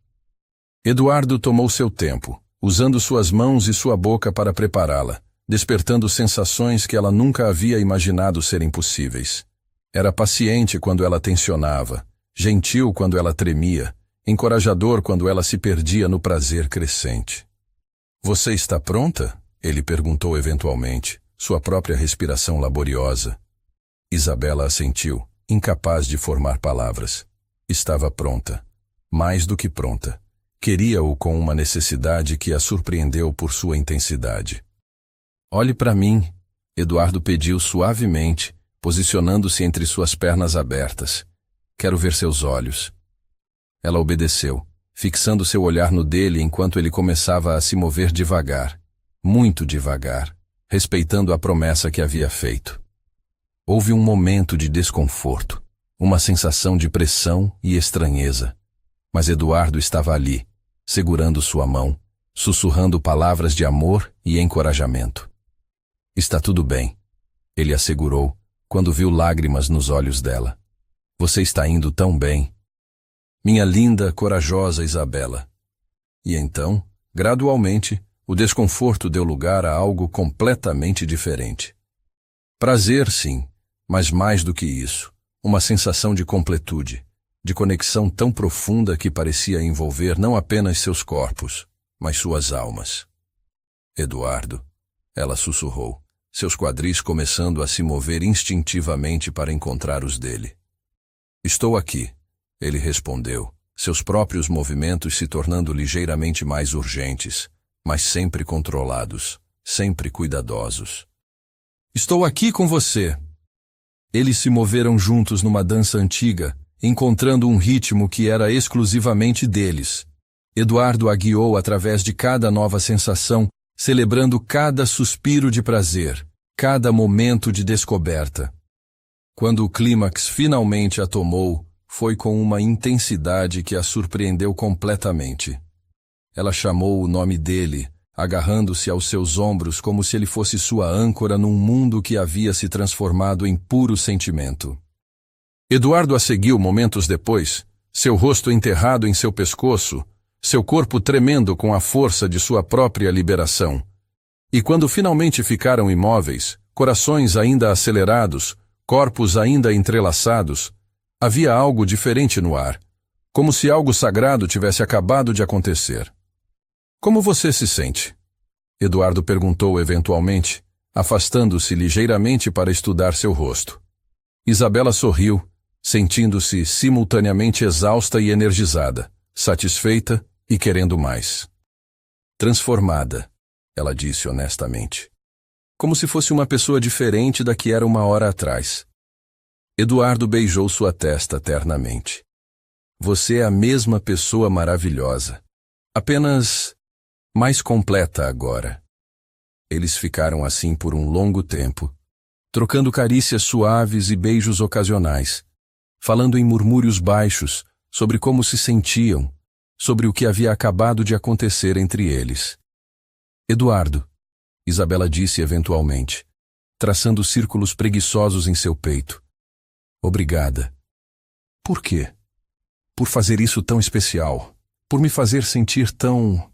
Eduardo tomou seu tempo, usando suas mãos e sua boca para prepará-la, despertando sensações que ela nunca havia imaginado serem possíveis. Era paciente quando ela tensionava, gentil quando ela tremia, encorajador quando ela se perdia no prazer crescente. Você está pronta? Ele perguntou eventualmente, sua própria respiração laboriosa. Isabela assentiu, incapaz de formar palavras. Estava pronta. Mais do que pronta. Queria-o com uma necessidade que a surpreendeu por sua intensidade. Olhe para mim, Eduardo pediu suavemente, posicionando-se entre suas pernas abertas. Quero ver seus olhos. Ela obedeceu, fixando seu olhar no dele enquanto ele começava a se mover devagar, muito devagar, respeitando a promessa que havia feito. Houve um momento de desconforto, uma sensação de pressão e estranheza. Mas Eduardo estava ali, segurando sua mão, sussurrando palavras de amor e encorajamento. Está tudo bem, ele assegurou, quando viu lágrimas nos olhos dela. Você está indo tão bem. Minha linda, corajosa Isabela. E então, gradualmente, o desconforto deu lugar a algo completamente diferente. Prazer, sim, mas mais do que isso, uma sensação de completude, de conexão tão profunda que parecia envolver não apenas seus corpos, mas suas almas. Eduardo, ela sussurrou, seus quadris começando a se mover instintivamente para encontrar os dele. Estou aqui. Ele respondeu, seus próprios movimentos se tornando ligeiramente mais urgentes, mas sempre controlados, sempre cuidadosos. Estou aqui com você. Eles se moveram juntos numa dança antiga, encontrando um ritmo que era exclusivamente deles. Eduardo a guiou através de cada nova sensação, celebrando cada suspiro de prazer, cada momento de descoberta. Quando o clímax finalmente a tomou, foi com uma intensidade que a surpreendeu completamente. Ela chamou o nome dele, agarrando-se aos seus ombros como se ele fosse sua âncora num mundo que havia se transformado em puro sentimento. Eduardo a seguiu momentos depois, seu rosto enterrado em seu pescoço, seu corpo tremendo com a força de sua própria liberação. E quando finalmente ficaram imóveis, corações ainda acelerados, corpos ainda entrelaçados, havia algo diferente no ar, como se algo sagrado tivesse acabado de acontecer. Como você se sente? Eduardo perguntou eventualmente, afastando-se ligeiramente para estudar seu rosto. Isabela sorriu, sentindo-se simultaneamente exausta e energizada, satisfeita e querendo mais. Transformada, ela disse honestamente. Como se fosse uma pessoa diferente da que era uma hora atrás. Eduardo beijou sua testa ternamente. Você é a mesma pessoa maravilhosa, apenas mais completa agora. Eles ficaram assim por um longo tempo, trocando carícias suaves e beijos ocasionais, falando em murmúrios baixos sobre como se sentiam, sobre o que havia acabado de acontecer entre eles. Eduardo, Isabela disse eventualmente, traçando círculos preguiçosos em seu peito. Obrigada. Por quê? Por fazer isso tão especial, por me fazer sentir tão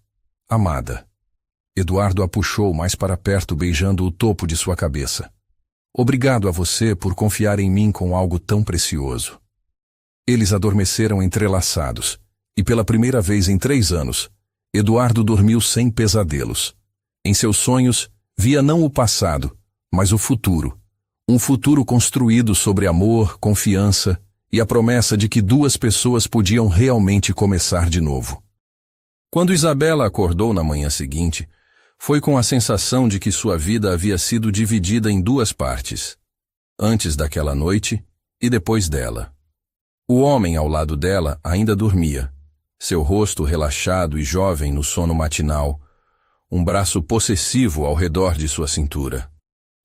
amada. Eduardo a puxou mais para perto, beijando o topo de sua cabeça. Obrigado a você por confiar em mim com algo tão precioso. Eles adormeceram entrelaçados, e pela primeira vez em 3 anos, Eduardo dormiu sem pesadelos. Em seus sonhos, via não o passado, mas o futuro. Um futuro construído sobre amor, confiança e a promessa de que 2 pessoas podiam realmente começar de novo. Quando Isabela acordou na manhã seguinte, foi com a sensação de que sua vida havia sido dividida em 2 partes. Antes daquela noite e depois dela. O homem ao lado dela ainda dormia, seu rosto relaxado e jovem no sono matinal, um braço possessivo ao redor de sua cintura.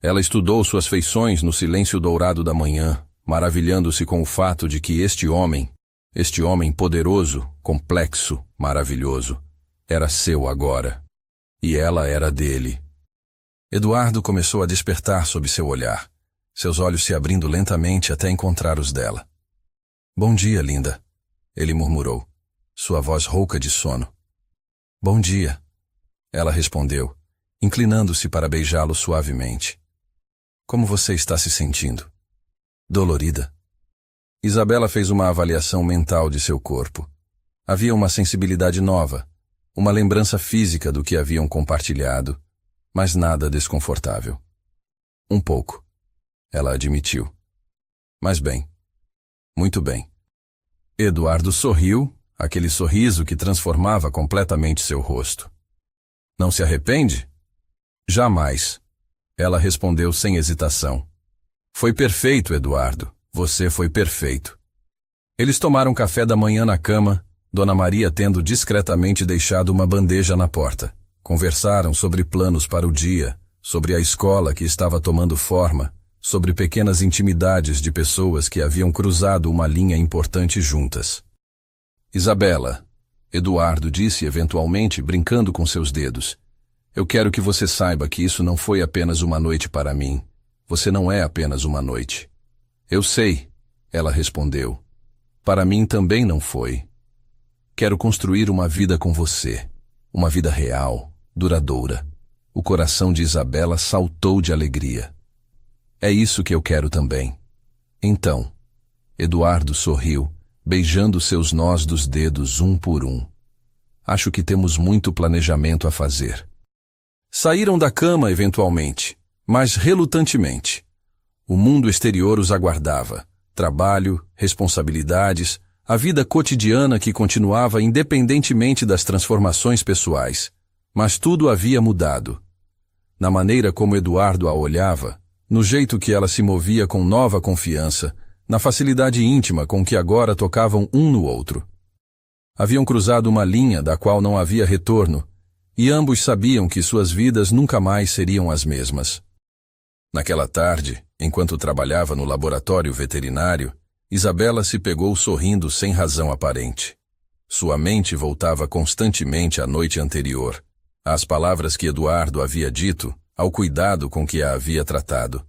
Ela estudou suas feições no silêncio dourado da manhã, maravilhando-se com o fato de que este homem poderoso, complexo, maravilhoso, era seu agora. E ela era dele. Eduardo começou a despertar sob seu olhar, seus olhos se abrindo lentamente até encontrar os dela. Bom dia, linda, ele murmurou, sua voz rouca de sono. Bom dia, ela respondeu, inclinando-se para beijá-lo suavemente. Como você está se sentindo? Dolorida? Isabela fez uma avaliação mental de seu corpo. Havia uma sensibilidade nova, uma lembrança física do que haviam compartilhado, mas nada desconfortável. Um pouco, ela admitiu. Mas bem, muito bem. Eduardo sorriu, aquele sorriso que transformava completamente seu rosto. Não se arrepende? Jamais. Ela respondeu sem hesitação. Foi perfeito, Eduardo. Você foi perfeito. Eles tomaram café da manhã na cama, Dona Maria tendo discretamente deixado uma bandeja na porta. Conversaram sobre planos para o dia, sobre a escola que estava tomando forma, sobre pequenas intimidades de pessoas que haviam cruzado uma linha importante juntas. Isabela, Eduardo disse eventualmente, brincando com seus dedos. Eu quero que você saiba que isso não foi apenas uma noite para mim. Você não é apenas uma noite. Eu sei, ela respondeu. Para mim também não foi. Quero construir uma vida com você. Uma vida real, duradoura. O coração de Isabela saltou de alegria. É isso que eu quero também. Então, Eduardo sorriu, beijando seus nós dos dedos um por um. Acho que temos muito planejamento a fazer. Saíram da cama eventualmente, mas relutantemente. O mundo exterior os aguardava. Trabalho, responsabilidades, a vida cotidiana que continuava independentemente das transformações pessoais. Mas tudo havia mudado. Na maneira como Eduardo a olhava, no jeito que ela se movia com nova confiança, na facilidade íntima com que agora tocavam um no outro. Haviam cruzado uma linha da qual não havia retorno, e ambos sabiam que suas vidas nunca mais seriam as mesmas. Naquela tarde, enquanto trabalhava no laboratório veterinário, Isabela se pegou sorrindo sem razão aparente. Sua mente voltava constantemente à noite anterior, às palavras que Eduardo havia dito, ao cuidado com que a havia tratado.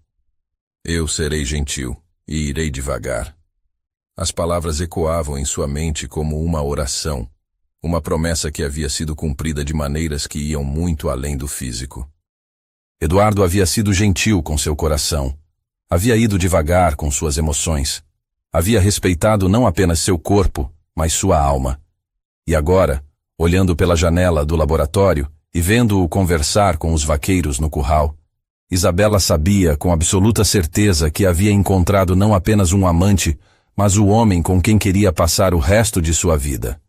Eu serei gentil e irei devagar. As palavras ecoavam em sua mente como uma oração, uma promessa que havia sido cumprida de maneiras que iam muito além do físico. Eduardo havia sido gentil com seu coração, havia ido devagar com suas emoções, havia respeitado não apenas seu corpo, mas sua alma. E agora, olhando pela janela do laboratório e vendo-o conversar com os vaqueiros no curral, Isabela sabia com absoluta certeza que havia encontrado não apenas um amante, mas o homem com quem queria passar o resto de sua vida.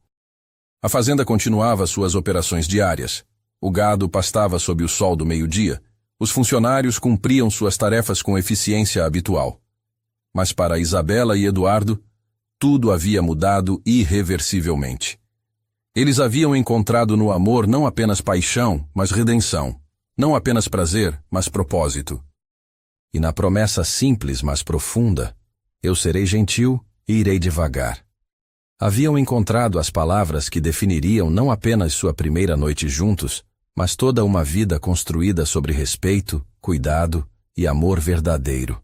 A fazenda continuava suas operações diárias. O gado pastava sob o sol do meio-dia. Os funcionários cumpriam suas tarefas com eficiência habitual. Mas para Isabela e Eduardo, tudo havia mudado irreversivelmente. Eles haviam encontrado no amor não apenas paixão, mas redenção. Não apenas prazer, mas propósito. E na promessa simples, mas profunda, eu serei gentil e irei devagar. Haviam encontrado as palavras que definiriam não apenas sua primeira noite juntos, mas toda uma vida construída sobre respeito, cuidado e amor verdadeiro.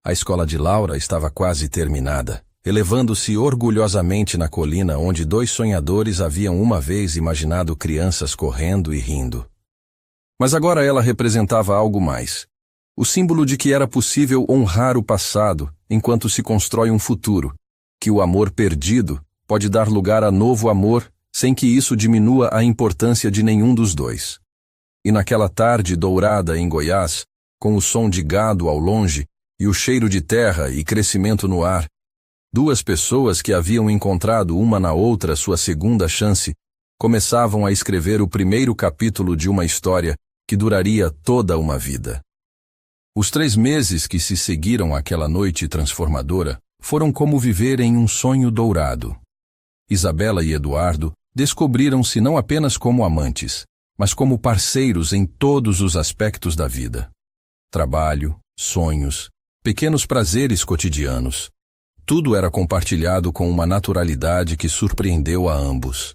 A escola de Laura estava quase terminada, elevando-se orgulhosamente na colina onde dois sonhadores haviam uma vez imaginado crianças correndo e rindo. Mas agora ela representava algo mais. O símbolo de que era possível honrar o passado enquanto se constrói um futuro, que o amor perdido pode dar lugar a novo amor sem que isso diminua a importância de nenhum dos dois. E naquela tarde dourada em Goiás, com o som de gado ao longe e o cheiro de terra e crescimento no ar, duas pessoas que haviam encontrado uma na outra sua segunda chance começavam a escrever o primeiro capítulo de uma história que duraria toda uma vida. Os 3 meses que se seguiram àquela noite transformadora foram como viver em um sonho dourado. Isabela e Eduardo descobriram-se não apenas como amantes, mas como parceiros em todos os aspectos da vida. trabalho, sonhos, pequenos prazeres cotidianos. Tudo era compartilhado com uma naturalidade que surpreendeu a ambos.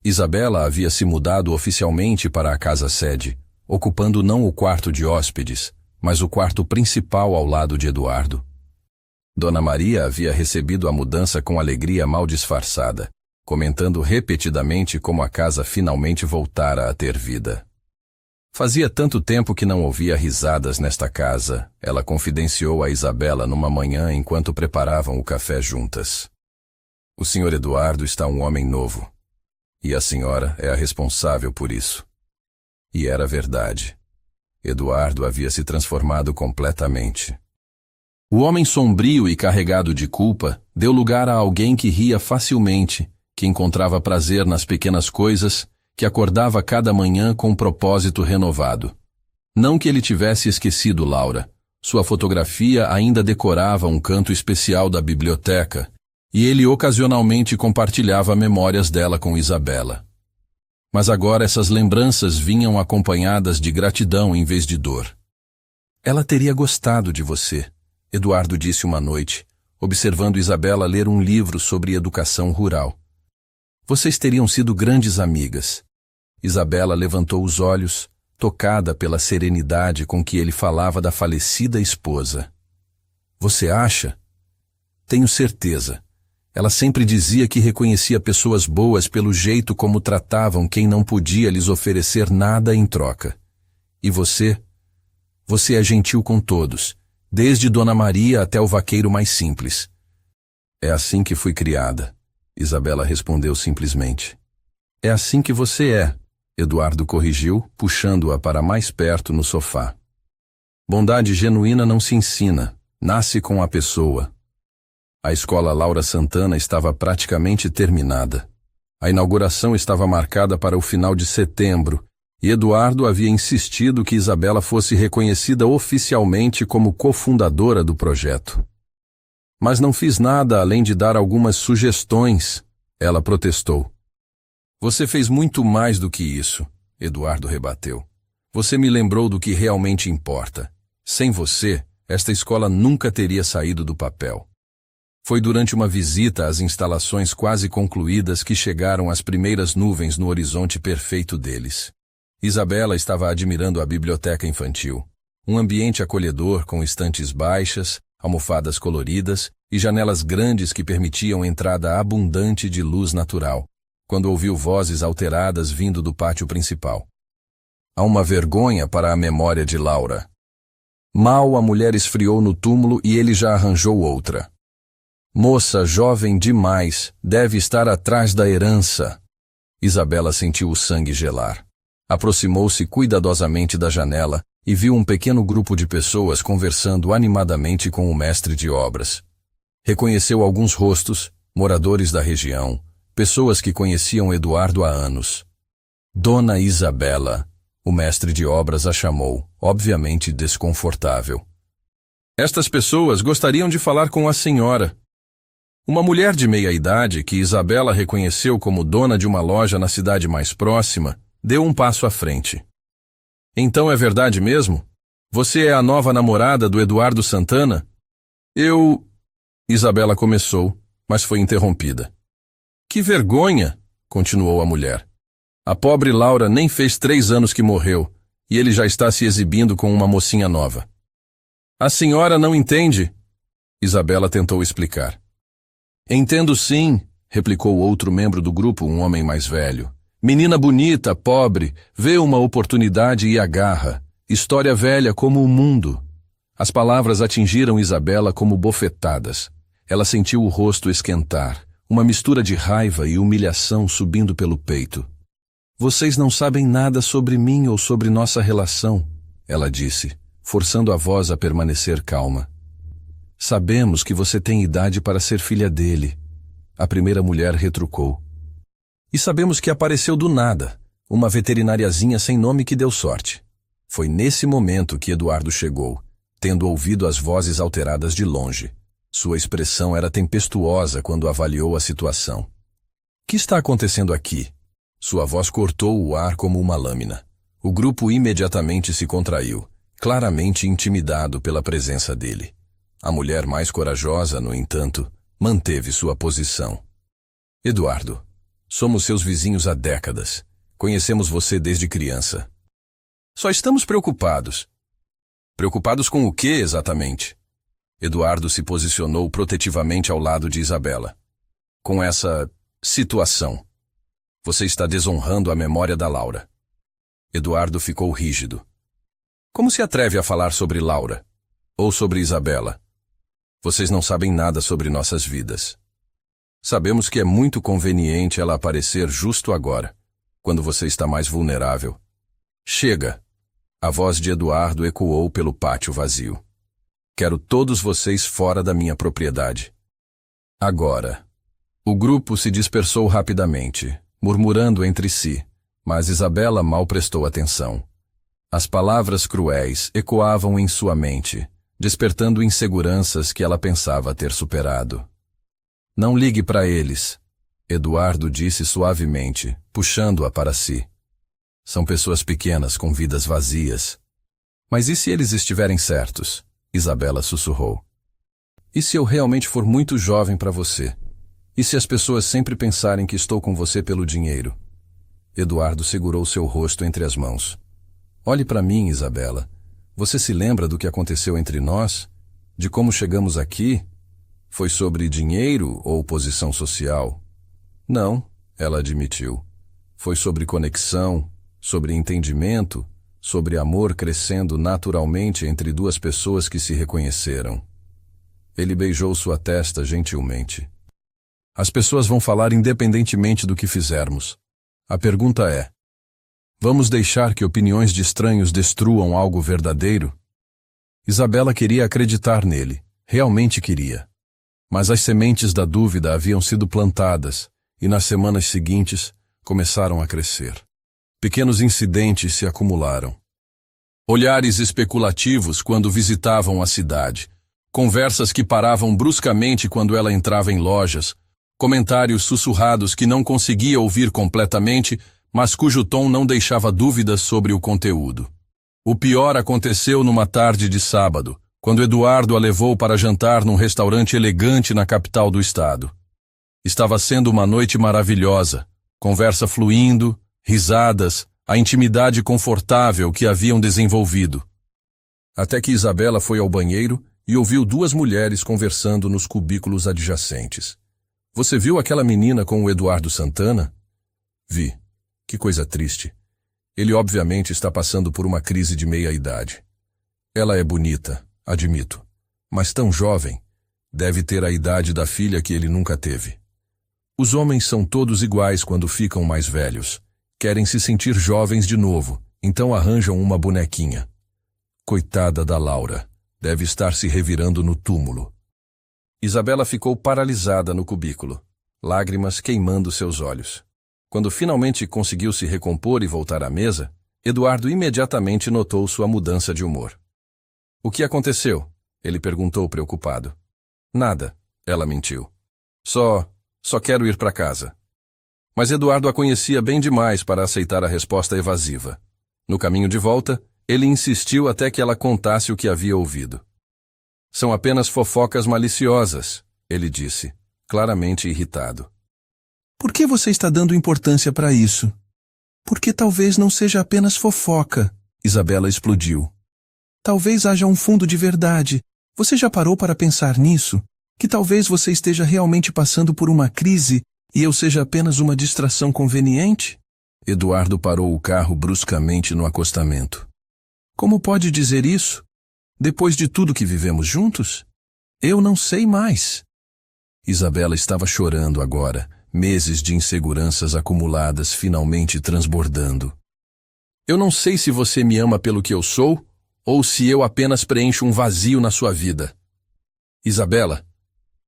Isabela havia se mudado oficialmente para a casa-sede, ocupando não o quarto de hóspedes, mas o quarto principal ao lado de Eduardo. Dona Maria havia recebido a mudança com alegria mal disfarçada, comentando repetidamente como a casa finalmente voltara a ter vida. Fazia tanto tempo que não ouvia risadas nesta casa, ela confidenciou a Isabela numa manhã enquanto preparavam o café juntas. O Sr. Eduardo está um homem novo, e a senhora é a responsável por isso. E era verdade. Eduardo havia se transformado completamente. O homem sombrio e carregado de culpa deu lugar a alguém que ria facilmente, que encontrava prazer nas pequenas coisas, que acordava cada manhã com um propósito renovado. Não que ele tivesse esquecido Laura. Sua fotografia ainda decorava um canto especial da biblioteca, e ele ocasionalmente compartilhava memórias dela com Isabela. Mas agora essas lembranças vinham acompanhadas de gratidão em vez de dor. Ela teria gostado de você, Eduardo disse uma noite, observando Isabela ler um livro sobre educação rural. Vocês teriam sido grandes amigas. Isabela levantou os olhos, tocada pela serenidade com que ele falava da falecida esposa. Você acha? Tenho certeza. Ela sempre dizia que reconhecia pessoas boas pelo jeito como tratavam quem não podia lhes oferecer nada em troca. E você? Você é gentil com todos, desde Dona Maria até o vaqueiro mais simples. É assim que fui criada, Isabela respondeu simplesmente. É assim que você é, Eduardo corrigiu, puxando-a para mais perto no sofá. Bondade genuína não se ensina, nasce com a pessoa. A escola Laura Santana estava praticamente terminada. A inauguração estava marcada para o final de setembro, e Eduardo havia insistido que Isabela fosse reconhecida oficialmente como cofundadora do projeto. Mas não fiz nada além de dar algumas sugestões, ela protestou. Você fez muito mais do que isso, Eduardo rebateu. Você me lembrou do que realmente importa. Sem você, esta escola nunca teria saído do papel. Foi durante uma visita às instalações quase concluídas que chegaram as primeiras nuvens no horizonte perfeito deles. Isabela estava admirando a biblioteca infantil. Um ambiente acolhedor com estantes baixas, almofadas coloridas e janelas grandes que permitiam entrada abundante de luz natural, quando ouviu vozes alteradas vindo do pátio principal. Há uma vergonha para a memória de Laura. Mal a mulher esfriou no túmulo e ele já arranjou outra. Moça jovem demais, deve estar atrás da herança. Isabela sentiu o sangue gelar. Aproximou-se cuidadosamente da janela e viu um pequeno grupo de pessoas conversando animadamente com o mestre de obras. Reconheceu alguns rostos, moradores da região, pessoas que conheciam Eduardo há anos. Dona Isabela, o mestre de obras a chamou, obviamente desconfortável. Estas pessoas gostariam de falar com a senhora. Uma mulher de meia-idade, que Isabela reconheceu como dona de uma loja na cidade mais próxima, deu um passo à frente. Então é verdade mesmo? Você é a nova namorada do Eduardo Santana? Isabela começou, mas foi interrompida. Que vergonha, continuou a mulher. A pobre Laura nem fez 3 anos que morreu, e ele já está se exibindo com uma mocinha nova. A senhora não entende? Isabela tentou explicar. Entendo sim, replicou outro membro do grupo, um homem mais velho. Menina bonita, pobre, vê uma oportunidade e agarra. História velha como o mundo. As palavras atingiram Isabela como bofetadas. Ela sentiu o rosto esquentar, uma mistura de raiva e humilhação subindo pelo peito. Vocês não sabem nada sobre mim ou sobre nossa relação, ela disse, forçando a voz a permanecer calma. Sabemos que você tem idade para ser filha dele, a primeira mulher retrucou. E sabemos que apareceu do nada, uma veterinariazinha sem nome que deu sorte. Foi nesse momento que Eduardo chegou, tendo ouvido as vozes alteradas de longe. Sua expressão era tempestuosa quando avaliou a situação. O que está acontecendo aqui? Sua voz cortou o ar como uma lâmina. O grupo imediatamente se contraiu. claramente intimidado pela presença dele. A mulher mais corajosa, no entanto, manteve sua posição. Eduardo, somos seus vizinhos há décadas. Conhecemos você desde criança. Só estamos preocupados. Preocupados com o que exatamente? Eduardo se posicionou protetivamente ao lado de Isabela. Com essa situação. Você está desonrando a memória da Laura. Eduardo ficou rígido. Como se atreve a falar sobre Laura? Ou sobre Isabela? Vocês não sabem nada sobre nossas vidas. Sabemos que é muito conveniente ela aparecer justo agora, quando você está mais vulnerável. Chega! A voz de Eduardo ecoou pelo pátio vazio. Quero todos vocês fora da minha propriedade. Agora. O grupo se dispersou rapidamente, murmurando entre si, mas Isabela mal prestou atenção. As palavras cruéis ecoavam em sua mente, despertando inseguranças que ela pensava ter superado. Não ligue para eles, Eduardo disse suavemente, puxando-a para si. São pessoas pequenas com vidas vazias. Mas e se eles estiverem certos? Isabela sussurrou. E se eu realmente for muito jovem para você? E se as pessoas sempre pensarem que estou com você pelo dinheiro? Eduardo segurou seu rosto entre as mãos. Olhe para mim, Isabela. Você se lembra do que aconteceu entre nós? De como chegamos aqui? Foi sobre dinheiro ou posição social? Não, ela admitiu. Foi sobre conexão, sobre entendimento, sobre amor crescendo naturalmente entre duas pessoas que se reconheceram. Ele beijou sua testa gentilmente. As pessoas vão falar independentemente do que fizermos. A pergunta é: vamos deixar que opiniões de estranhos destruam algo verdadeiro? Isabela queria acreditar nele, realmente queria. Mas as sementes da dúvida haviam sido plantadas e nas semanas seguintes começaram a crescer. Pequenos incidentes se acumularam. Olhares especulativos quando visitavam a cidade, conversas que paravam bruscamente quando ela entrava em lojas, comentários sussurrados que não conseguia ouvir completamente, mas cujo tom não deixava dúvidas sobre o conteúdo. O pior aconteceu numa tarde de sábado, quando Eduardo a levou para jantar num restaurante elegante na capital do estado. Estava sendo uma noite maravilhosa, conversa fluindo, risadas, a intimidade confortável que haviam desenvolvido. Até que Isabela foi ao banheiro e ouviu duas mulheres conversando nos cubículos adjacentes. Você viu aquela menina com o Eduardo Santana? Vi. Que coisa triste. Ele obviamente está passando por uma crise de meia-idade. Ela é bonita, admito, mas tão jovem. Deve ter a idade da filha que ele nunca teve. Os homens são todos iguais quando ficam mais velhos. Querem se sentir jovens de novo, então arranjam uma bonequinha. Coitada da Laura. Deve estar se revirando no túmulo. Isabela ficou paralisada no cubículo, lágrimas queimando seus olhos. Quando finalmente conseguiu se recompor e voltar à mesa, Eduardo imediatamente notou sua mudança de humor. O que aconteceu? Ele perguntou preocupado. Nada, ela mentiu. Só quero ir para casa. Mas Eduardo a conhecia bem demais para aceitar a resposta evasiva. No caminho de volta, ele insistiu até que ela contasse o que havia ouvido. São apenas fofocas maliciosas, ele disse, claramente irritado. Por que você está dando importância para isso? Porque talvez não seja apenas fofoca, Isabela explodiu. Talvez haja um fundo de verdade. Você já parou para pensar nisso? Que talvez você esteja realmente passando por uma crise e eu seja apenas uma distração conveniente? Eduardo parou o carro bruscamente no acostamento. Como pode dizer isso? Depois de tudo que vivemos juntos? Eu não sei mais. Isabela estava chorando agora, meses de inseguranças acumuladas finalmente transbordando. Eu não sei se você me ama pelo que eu sou, ou se eu apenas preencho um vazio na sua vida. Isabela,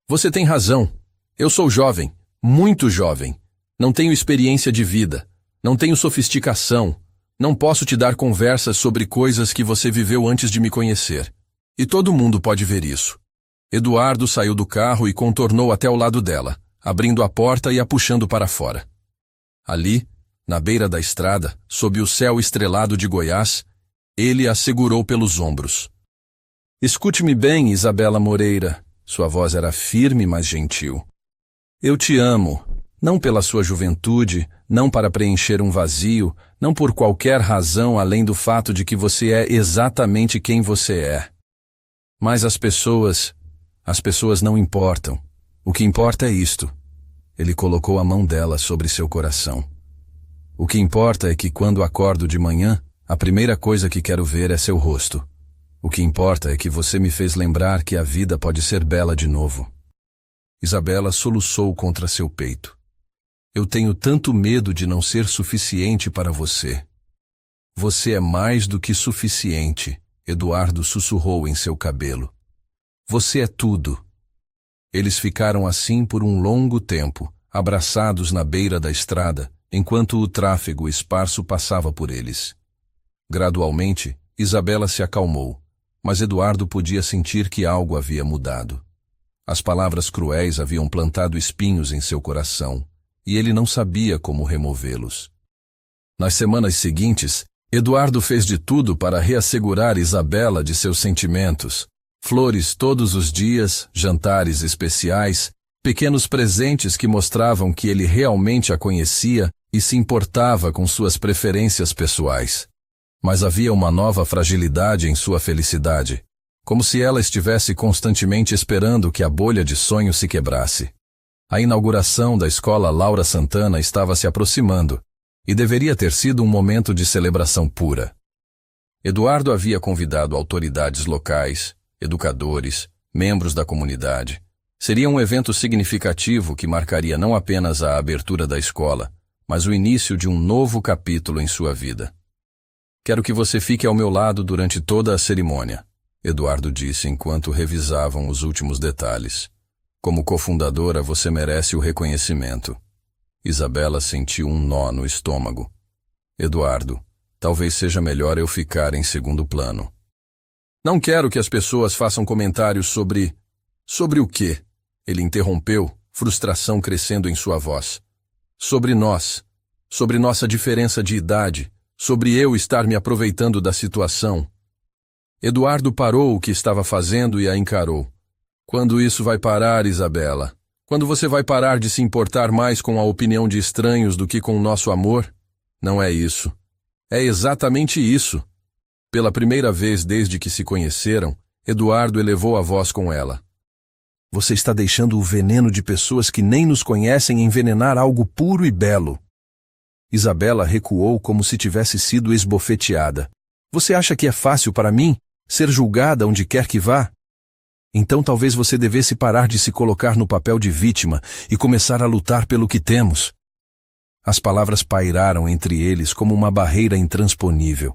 você tem razão. Eu sou jovem, muito jovem. Não tenho experiência de vida, não tenho sofisticação. Não posso te dar conversas sobre coisas que você viveu antes de me conhecer. E todo mundo pode ver isso. Eduardo saiu do carro e contornou até ao lado dela, abrindo a porta e a puxando para fora. Ali, na beira da estrada, sob o céu estrelado de Goiás, Ele a segurou pelos ombros. Escute-me bem, Isabela Moreira. Sua voz era firme, mas gentil. Eu te amo, não pela sua juventude, não para preencher um vazio, não por qualquer razão além do fato de que você é exatamente quem você é. Mas as pessoas não importam. O que importa é isto. Ele colocou a mão dela sobre seu coração. O que importa é que quando acordo de manhã, a primeira coisa que quero ver é seu rosto. O que importa é que você me fez lembrar que a vida pode ser bela de novo. Isabela soluçou contra seu peito. Eu tenho tanto medo de não ser suficiente para você. Você é mais do que suficiente, Eduardo sussurrou em seu cabelo. Você é tudo. Eles ficaram assim por um longo tempo, abraçados na beira da estrada, enquanto o tráfego esparso passava por eles. Gradualmente, Isabela se acalmou, mas Eduardo podia sentir que algo havia mudado. As palavras cruéis haviam plantado espinhos em seu coração, e ele não sabia como removê-los. Nas semanas seguintes, Eduardo fez de tudo para reassegurar Isabela de seus sentimentos. Flores todos os dias, jantares especiais, pequenos presentes que mostravam que ele realmente a conhecia e se importava com suas preferências pessoais. Mas havia uma nova fragilidade em sua felicidade, como se ela estivesse constantemente esperando que a bolha de sonho se quebrasse. A inauguração da escola Laura Santana estava se aproximando, e deveria ter sido um momento de celebração pura. Eduardo havia convidado autoridades locais, educadores, membros da comunidade. Seria um evento significativo que marcaria não apenas a abertura da escola, mas o início de um novo capítulo em sua vida. Quero que você fique ao meu lado durante toda a cerimônia, Eduardo disse enquanto revisavam os últimos detalhes. Como cofundadora, você merece o reconhecimento. Isabela sentiu um nó no estômago. Eduardo, talvez seja melhor eu ficar em segundo plano. Não quero que as pessoas façam comentários sobre... Sobre o quê? Ele interrompeu, frustração crescendo em sua voz. Sobre nós. Sobre nossa diferença de idade. Sobre eu estar me aproveitando da situação. Eduardo parou o que estava fazendo e a encarou. Quando isso vai parar, Isabela? Quando você vai parar de se importar mais com a opinião de estranhos do que com o nosso amor? Não é isso. É exatamente isso. Pela primeira vez desde que se conheceram, Eduardo elevou a voz com ela. Você está deixando o veneno de pessoas que nem nos conhecem envenenar algo puro e belo. Isabela recuou como se tivesse sido esbofeteada. Você acha que é fácil para mim ser julgada onde quer que vá? Então talvez você devesse parar de se colocar no papel de vítima e começar a lutar pelo que temos. As palavras pairaram entre eles como uma barreira intransponível.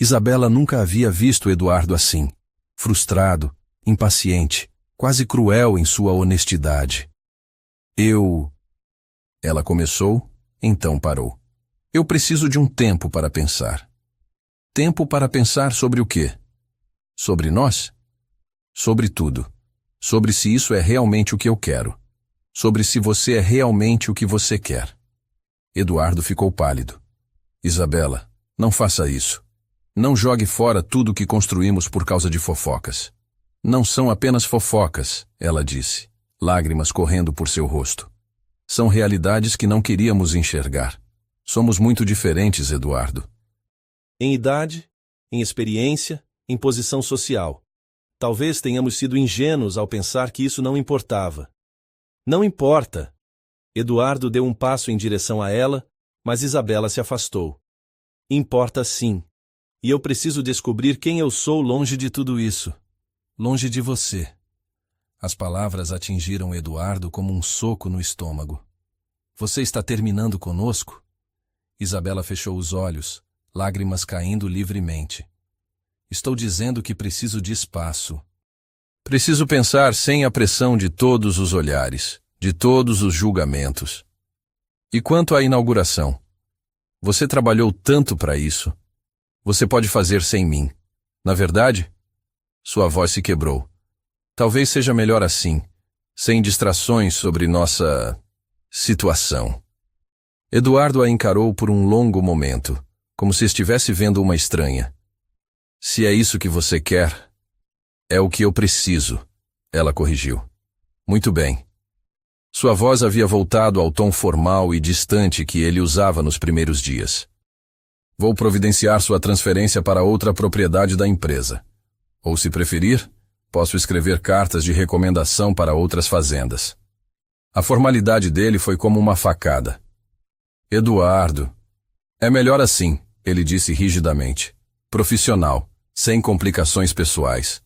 Isabela nunca havia visto Eduardo assim, frustrado, impaciente, quase cruel em sua honestidade. Ela começou, então parou. Eu preciso de um tempo para pensar. Tempo para pensar sobre o quê? Sobre nós? Sobre tudo. Sobre se isso é realmente o que eu quero. Sobre se você é realmente o que você quer. Eduardo ficou pálido. Isabela, não faça isso. Não jogue fora tudo o que construímos por causa de fofocas. Não são apenas fofocas, ela disse, lágrimas correndo por seu rosto. São realidades que não queríamos enxergar. Somos muito diferentes, Eduardo. Em idade, em experiência, em posição social. Talvez tenhamos sido ingênuos ao pensar que isso não importava. Não importa. Eduardo deu um passo em direção a ela, mas Isabela se afastou. Importa sim. E eu preciso descobrir quem eu sou longe de tudo isso. Longe de você. As palavras atingiram Eduardo como um soco no estômago. Você está terminando conosco? Isabela fechou os olhos, lágrimas caindo livremente. Estou dizendo que preciso de espaço. Preciso pensar sem a pressão de todos os olhares, de todos os julgamentos. E quanto à inauguração? Você trabalhou tanto para isso. Você pode fazer sem mim. Na verdade? Sua voz se quebrou. Talvez seja melhor assim, sem distrações sobre nossa situação. Eduardo a encarou por um longo momento, como se estivesse vendo uma estranha. Se é isso que você quer, é o que eu preciso, ela corrigiu. Muito bem. Sua voz havia voltado ao tom formal e distante que ele usava nos primeiros dias. Vou providenciar sua transferência para outra propriedade da empresa. Ou, se preferir, posso escrever cartas de recomendação para outras fazendas. A formalidade dele foi como uma facada. Eduardo. É melhor assim, ele disse rigidamente. Profissional, sem complicações pessoais.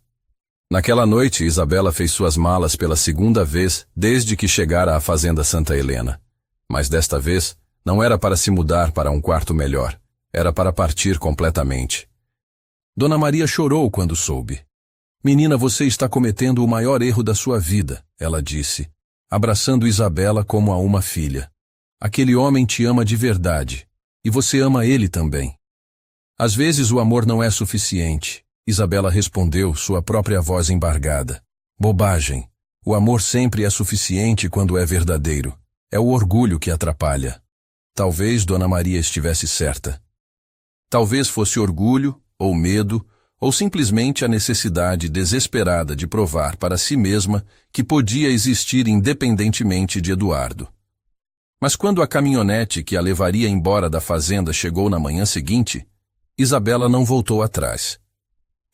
Naquela noite, Isabela fez suas malas pela segunda vez desde que chegara à fazenda Santa Helena. Mas desta vez, não era para se mudar para um quarto melhor. Era para partir completamente. Dona Maria chorou quando soube. Menina, você está cometendo o maior erro da sua vida, ela disse, abraçando Isabela como a uma filha. Aquele homem te ama de verdade, e você ama ele também. Às vezes o amor não é suficiente, Isabela respondeu, sua própria voz embargada. Bobagem. O amor sempre é suficiente quando é verdadeiro. É o orgulho que atrapalha. Talvez Dona Maria estivesse certa. Talvez fosse orgulho, ou medo, ou simplesmente a necessidade desesperada de provar para si mesma que podia existir independentemente de Eduardo. Mas quando a caminhonete que a levaria embora da fazenda chegou na manhã seguinte, Isabela não voltou atrás.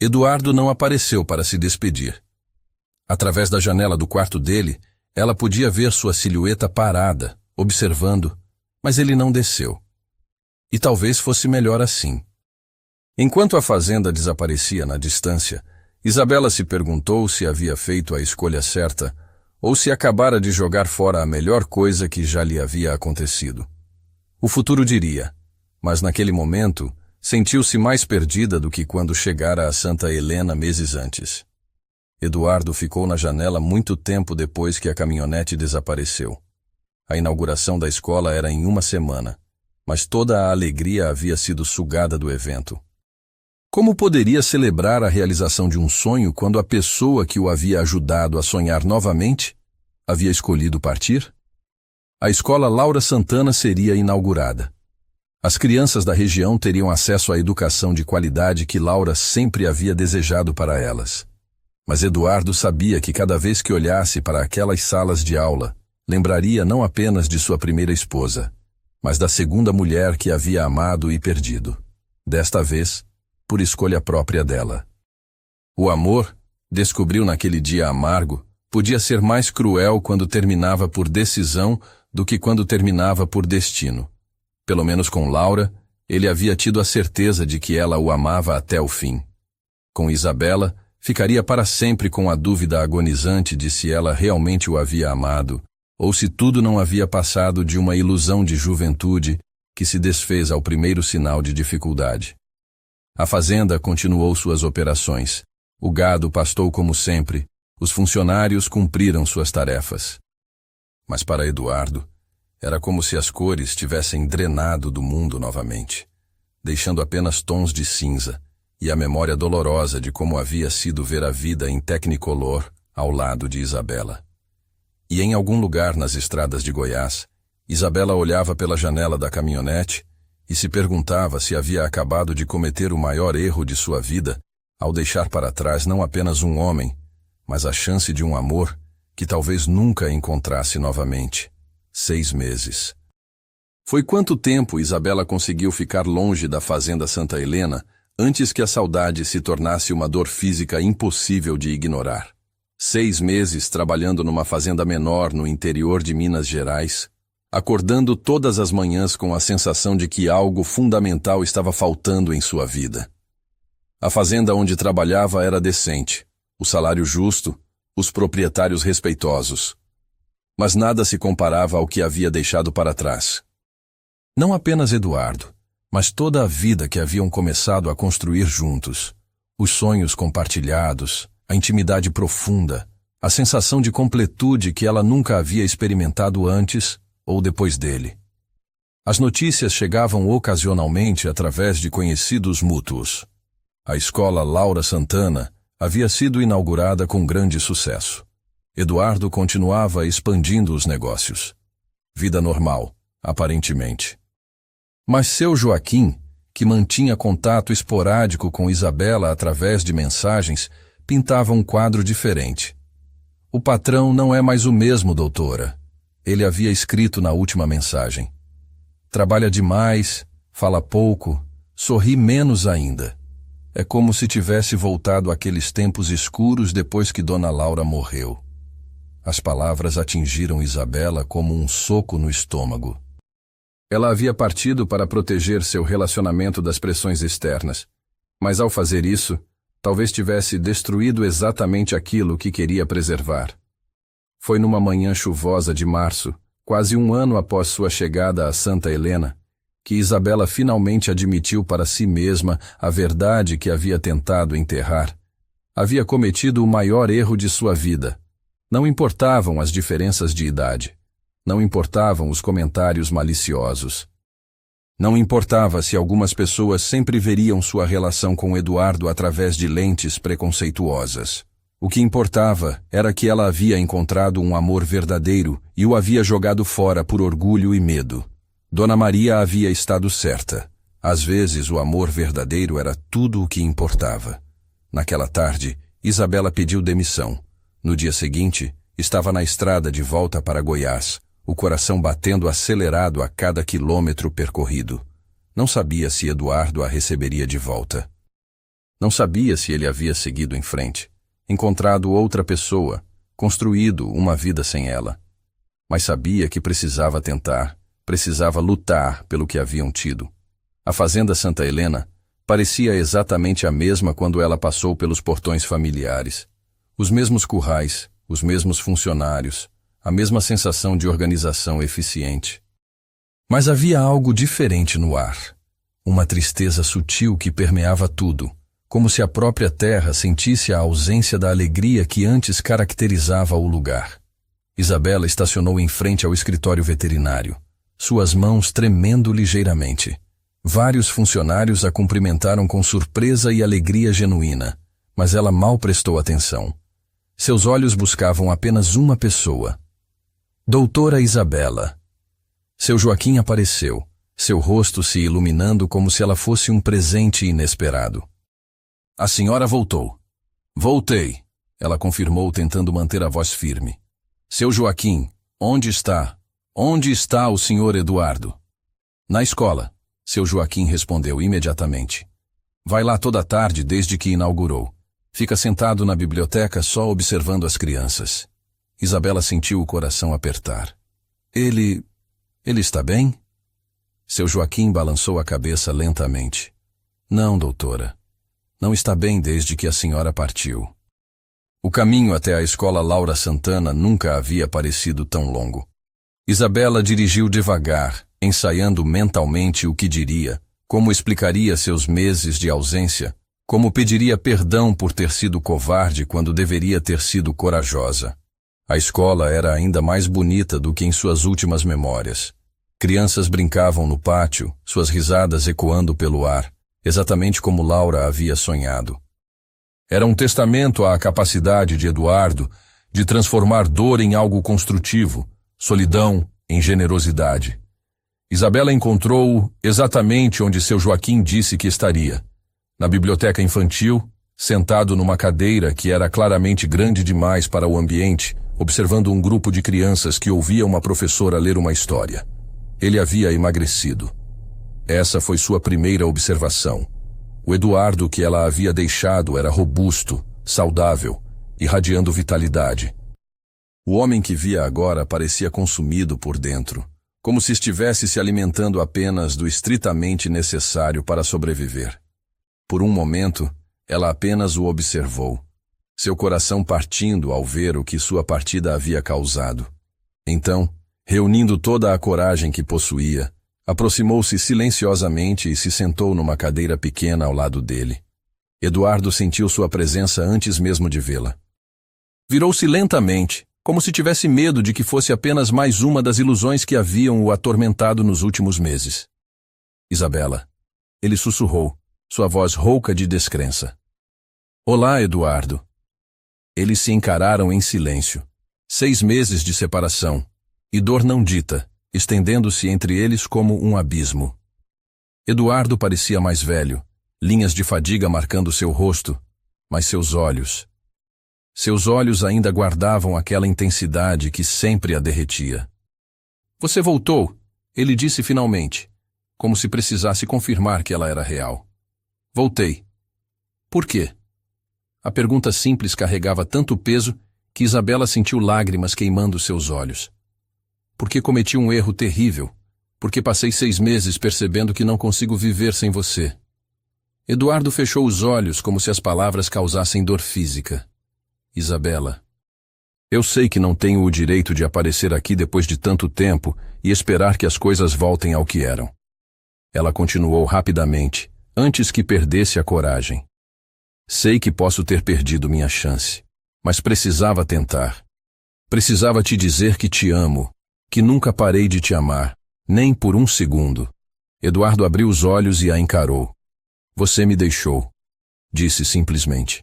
Eduardo não apareceu para se despedir. Através da janela do quarto dele, ela podia ver sua silhueta parada, observando, mas ele não desceu. E talvez fosse melhor assim. Enquanto a fazenda desaparecia na distância, Isabela se perguntou se havia feito a escolha certa ou se acabara de jogar fora a melhor coisa que já lhe havia acontecido. O futuro diria, mas naquele momento sentiu-se mais perdida do que quando chegara a Santa Helena meses antes. Eduardo ficou na janela muito tempo depois que a caminhonete desapareceu. A inauguração da escola era em uma semana, mas toda a alegria havia sido sugada do evento. Como poderia celebrar a realização de um sonho quando a pessoa que o havia ajudado a sonhar novamente havia escolhido partir? A escola Laura Santana seria inaugurada. As crianças da região teriam acesso à educação de qualidade que Laura sempre havia desejado para elas. Mas Eduardo sabia que cada vez que olhasse para aquelas salas de aula, lembraria não apenas de sua primeira esposa, mas da segunda mulher que havia amado e perdido. Desta vez, por escolha própria dela. O amor, descobriu naquele dia amargo, podia ser mais cruel quando terminava por decisão do que quando terminava por destino. Pelo menos com Laura, ele havia tido a certeza de que ela o amava até o fim. Com Isabela, ficaria para sempre com a dúvida agonizante de se ela realmente o havia amado, ou se tudo não havia passado de uma ilusão de juventude que se desfez ao primeiro sinal de dificuldade. A fazenda continuou suas operações. O gado pastou como sempre. Os funcionários cumpriram suas tarefas. Mas para Eduardo, era como se as cores tivessem drenado do mundo novamente, deixando apenas tons de cinza e a memória dolorosa de como havia sido ver a vida em Technicolor ao lado de Isabela. E em algum lugar nas estradas de Goiás, Isabela olhava pela janela da caminhonete e se perguntava se havia acabado de cometer o maior erro de sua vida ao deixar para trás não apenas um homem, mas a chance de um amor que talvez nunca encontrasse novamente. 6 meses. Foi quanto tempo Isabela conseguiu ficar longe da fazenda Santa Helena antes que a saudade se tornasse uma dor física impossível de ignorar. 6 meses trabalhando numa fazenda menor no interior de Minas Gerais, acordando todas as manhãs com a sensação de que algo fundamental estava faltando em sua vida. A fazenda onde trabalhava era decente, o salário justo, os proprietários respeitosos. Mas nada se comparava ao que havia deixado para trás. Não apenas Eduardo, mas toda a vida que haviam começado a construir juntos. Os sonhos compartilhados, a intimidade profunda, a sensação de completude que ela nunca havia experimentado antes ou depois dele. As notícias chegavam ocasionalmente através de conhecidos mútuos. A escola Laura Santana havia sido inaugurada com grande sucesso. Eduardo continuava expandindo os negócios. Vida normal, aparentemente. Mas seu Joaquim, que mantinha contato esporádico com Isabela através de mensagens, pintava um quadro diferente. O patrão não é mais o mesmo, doutora. Ele havia escrito na última mensagem. Trabalha demais, fala pouco, sorri menos ainda. É como se tivesse voltado àqueles tempos escuros depois que Dona Laura morreu. As palavras atingiram Isabela como um soco no estômago. Ela havia partido para proteger seu relacionamento das pressões externas, mas ao fazer isso, talvez tivesse destruído exatamente aquilo que queria preservar. Foi numa manhã chuvosa de março, quase um ano após sua chegada a Santa Helena, que Isabela finalmente admitiu para si mesma a verdade que havia tentado enterrar. Havia cometido o maior erro de sua vida. Não importavam as diferenças de idade. Não importavam os comentários maliciosos. Não importava se algumas pessoas sempre veriam sua relação com Eduardo através de lentes preconceituosas. O que importava era que ela havia encontrado um amor verdadeiro e o havia jogado fora por orgulho e medo. Dona Maria havia estado certa. Às vezes o amor verdadeiro era tudo o que importava. Naquela tarde, Isabela pediu demissão. No dia seguinte, estava na estrada de volta para Goiás, o coração batendo acelerado a cada quilômetro percorrido. Não sabia se Eduardo a receberia de volta. Não sabia se ele havia seguido em frente, encontrado outra pessoa, construído uma vida sem ela. Mas sabia que precisava tentar, precisava lutar pelo que haviam tido. A fazenda Santa Helena parecia exatamente a mesma quando ela passou pelos portões familiares. Os mesmos currais, os mesmos funcionários, a mesma sensação de organização eficiente. Mas havia algo diferente no ar. Uma tristeza sutil que permeava tudo, como se a própria terra sentisse a ausência da alegria que antes caracterizava o lugar. Isabela estacionou em frente ao escritório veterinário, suas mãos tremendo ligeiramente. Vários funcionários a cumprimentaram com surpresa e alegria genuína, mas ela mal prestou atenção. Seus olhos buscavam apenas uma pessoa. Doutora Isabela. Seu Joaquim apareceu, seu rosto se iluminando como se ela fosse um presente inesperado. A senhora voltou. Voltei, ela confirmou tentando manter a voz firme. Seu Joaquim, onde está? Onde está o senhor Eduardo? Na escola, seu Joaquim respondeu imediatamente. Vai lá toda tarde desde que inaugurou. Fica sentado na biblioteca só observando as crianças. Isabela sentiu o coração apertar. Ele está bem? Seu Joaquim balançou a cabeça lentamente. Não, doutora. Não está bem desde que a senhora partiu. O caminho até a escola Laura Santana nunca havia parecido tão longo. Isabela dirigiu devagar, ensaiando mentalmente o que diria, como explicaria seus meses de ausência, como pediria perdão por ter sido covarde quando deveria ter sido corajosa. A escola era ainda mais bonita do que em suas últimas memórias. Crianças brincavam no pátio, suas risadas ecoando pelo ar, exatamente como Laura havia sonhado. Era um testamento à capacidade de Eduardo de transformar dor em algo construtivo, solidão em generosidade. Isabela encontrou-o exatamente onde seu Joaquim disse que estaria, na biblioteca infantil, sentado numa cadeira que era claramente grande demais para o ambiente, observando um grupo de crianças que ouvia uma professora ler uma história. Ele havia emagrecido. Essa foi sua primeira observação. O Eduardo que ela havia deixado era robusto, saudável, irradiando vitalidade. O homem que via agora parecia consumido por dentro, como se estivesse se alimentando apenas do estritamente necessário para sobreviver. Por um momento, ela apenas o observou, seu coração partindo ao ver o que sua partida havia causado. Então, reunindo toda a coragem que possuía, aproximou-se silenciosamente e se sentou numa cadeira pequena ao lado dele. Eduardo sentiu sua presença antes mesmo de vê-la. Virou-se lentamente, como se tivesse medo de que fosse apenas mais uma das ilusões que haviam o atormentado nos últimos meses. Isabela. Ele sussurrou, sua voz rouca de descrença. Olá, Eduardo. Eles se encararam em silêncio. 6 meses de separação, e dor não dita, estendendo-se entre eles como um abismo. Eduardo parecia mais velho, linhas de fadiga marcando seu rosto, mas seus olhos ainda guardavam aquela intensidade que sempre a derretia. Você voltou, ele disse finalmente, como se precisasse confirmar que ela era real. Voltei. Por quê? A pergunta simples carregava tanto peso que Isabela sentiu lágrimas queimando seus olhos. Porque cometi um erro terrível, porque passei 6 meses percebendo que não consigo viver sem você. Eduardo fechou os olhos como se as palavras causassem dor física. Isabela, eu sei que não tenho o direito de aparecer aqui depois de tanto tempo e esperar que as coisas voltem ao que eram. Ela continuou rapidamente, antes que perdesse a coragem. Sei que posso ter perdido minha chance, mas precisava tentar. Precisava te dizer que te amo, que nunca parei de te amar, nem por um segundo. Eduardo abriu os olhos e a encarou. Você me deixou, disse simplesmente.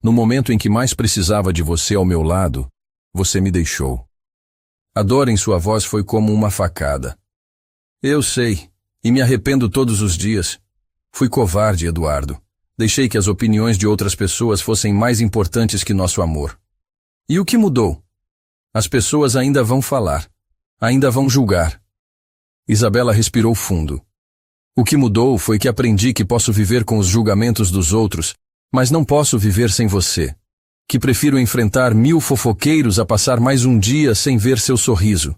No momento em que mais precisava de você ao meu lado, você me deixou. A dor em sua voz foi como uma facada. Eu sei, e me arrependo todos os dias. Fui covarde, Eduardo. Deixei que as opiniões de outras pessoas fossem mais importantes que nosso amor. E o que mudou? As pessoas ainda vão falar, ainda vão julgar. Isabela respirou fundo. O que mudou foi que aprendi que posso viver com os julgamentos dos outros, mas não posso viver sem você. Que prefiro enfrentar 1000 fofoqueiros a passar mais um dia sem ver seu sorriso.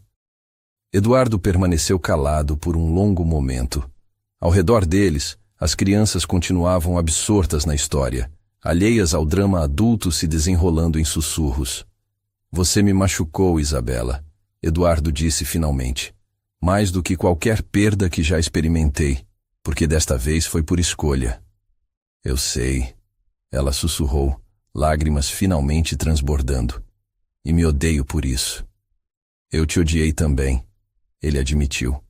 Eduardo permaneceu calado por um longo momento. Ao redor deles, as crianças continuavam absortas na história, alheias ao drama adulto se desenrolando em sussurros. Você me machucou, Isabela, Eduardo disse finalmente. Mais do que qualquer perda que já experimentei, porque desta vez foi por escolha. Eu sei, ela sussurrou, lágrimas finalmente transbordando. E me odeio por isso. Eu te odiei também, ele admitiu.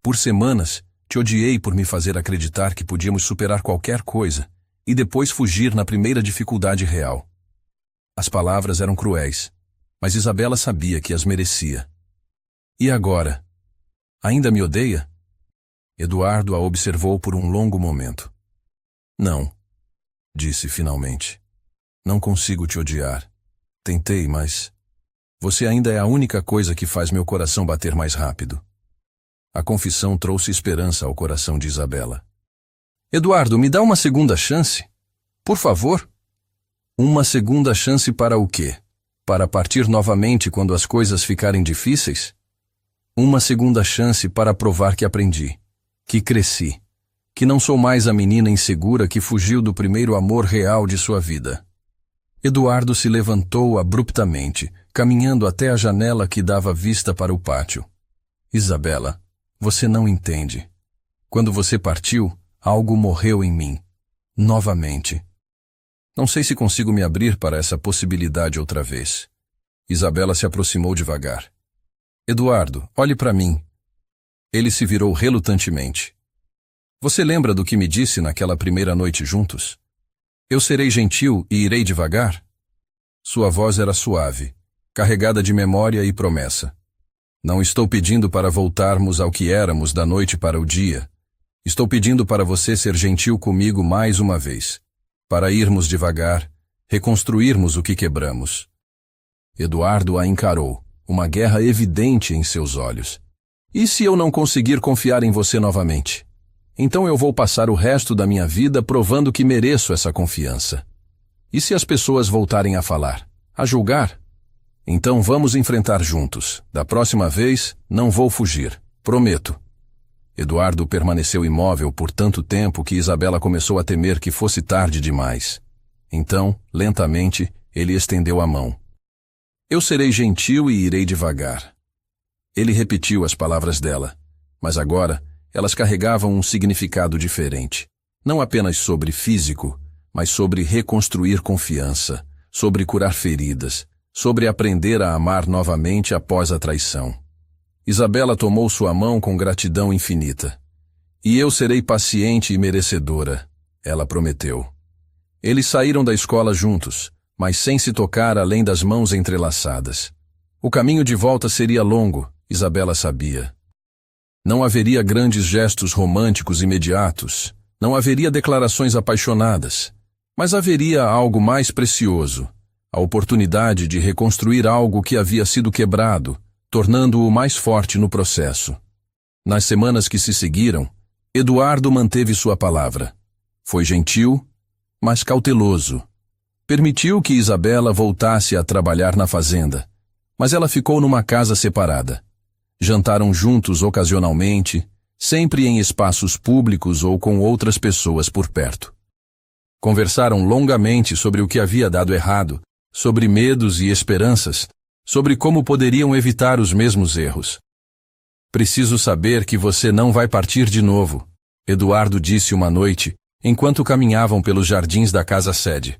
Por semanas, te odiei por me fazer acreditar que podíamos superar qualquer coisa e depois fugir na primeira dificuldade real. As palavras eram cruéis, mas Isabela sabia que as merecia. E agora? Ainda me odeia? Eduardo a observou por um longo momento. Não, disse finalmente. Não consigo te odiar. Tentei, mas... Você ainda é a única coisa que faz meu coração bater mais rápido. A confissão trouxe esperança ao coração de Isabela. Eduardo, me dá uma segunda chance? Por favor? Uma segunda chance para o quê? Para partir novamente quando as coisas ficarem difíceis? Uma segunda chance para provar que aprendi, que cresci, que não sou mais a menina insegura que fugiu do primeiro amor real de sua vida. Eduardo se levantou abruptamente, caminhando até a janela que dava vista para o pátio. Isabela, você não entende. Quando você partiu, algo morreu em mim. Novamente. Não sei se consigo me abrir para essa possibilidade outra vez. Isabela se aproximou devagar. Eduardo, olhe para mim. Ele se virou relutantemente. Você lembra do que me disse naquela primeira noite juntos? Eu serei gentil e irei devagar? Sua voz era suave, carregada de memória e promessa. Não estou pedindo para voltarmos ao que éramos da noite para o dia. Estou pedindo para você ser gentil comigo mais uma vez, para irmos devagar, reconstruirmos o que quebramos. Eduardo a encarou, uma guerra evidente em seus olhos. E se eu não conseguir confiar em você novamente? Então eu vou passar o resto da minha vida provando que mereço essa confiança. E se as pessoas voltarem a falar, a julgar? Então vamos enfrentar juntos. Da próxima vez, não vou fugir. Prometo. Eduardo permaneceu imóvel por tanto tempo que Isabela começou a temer que fosse tarde demais. Então, lentamente, ele estendeu a mão. Eu serei gentil e irei devagar. Ele repetiu as palavras dela, mas agora elas carregavam um significado diferente. Não apenas sobre físico, mas sobre reconstruir confiança, sobre curar feridas, sobre aprender a amar novamente após a traição. Isabela tomou sua mão com gratidão infinita. E eu serei paciente e merecedora, ela prometeu. Eles saíram da escola juntos, mas sem se tocar além das mãos entrelaçadas. O caminho de volta seria longo, Isabela sabia. Não haveria grandes gestos românticos imediatos, não haveria declarações apaixonadas, mas haveria algo mais precioso, a oportunidade de reconstruir algo que havia sido quebrado, tornando-o mais forte no processo. Nas semanas que se seguiram, Eduardo manteve sua palavra. Foi gentil, mas cauteloso. Permitiu que Isabela voltasse a trabalhar na fazenda, mas ela ficou numa casa separada. Jantaram juntos ocasionalmente, sempre em espaços públicos ou com outras pessoas por perto. Conversaram longamente sobre o que havia dado errado, sobre medos e esperanças, sobre como poderiam evitar os mesmos erros. Preciso saber que você não vai partir de novo, Eduardo disse uma noite, enquanto caminhavam pelos jardins da casa-sede.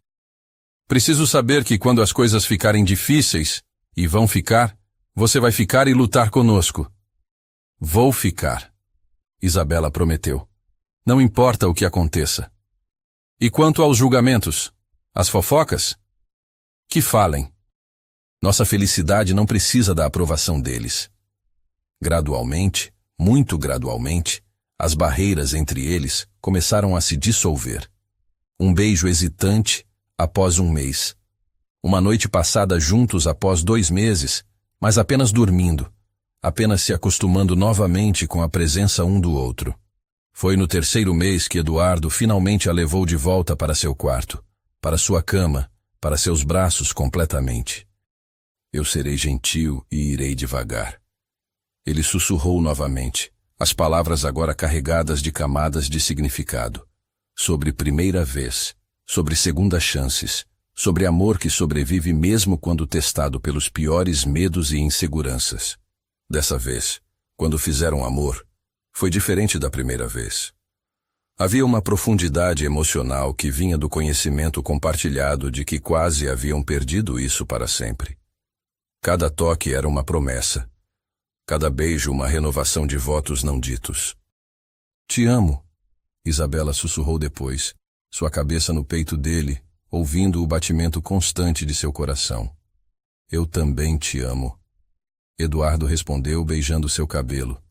Preciso saber que quando as coisas ficarem difíceis, e vão ficar, você vai ficar e lutar conosco. Vou ficar, Isabela prometeu. Não importa o que aconteça. E quanto aos julgamentos? As fofocas? Que falem. Nossa felicidade não precisa da aprovação deles. Gradualmente, muito gradualmente, as barreiras entre eles começaram a se dissolver. Um beijo hesitante após um mês. Uma noite passada juntos após 2 meses, mas apenas dormindo, apenas se acostumando novamente com a presença um do outro. Foi no 3º mês que Eduardo finalmente a levou de volta para seu quarto, para sua cama, para seus braços completamente. Eu serei gentil e irei devagar. Ele sussurrou novamente, as palavras agora carregadas de camadas de significado. Sobre primeira vez, sobre segundas chances, sobre amor que sobrevive mesmo quando testado pelos piores medos e inseguranças. Dessa vez, quando fizeram amor, foi diferente da primeira vez. Havia uma profundidade emocional que vinha do conhecimento compartilhado de que quase haviam perdido isso para sempre. Cada toque era uma promessa. Cada beijo uma renovação de votos não ditos. Te amo, Isabela sussurrou depois, sua cabeça no peito dele, ouvindo o batimento constante de seu coração. Eu também te amo. Eduardo respondeu beijando seu cabelo.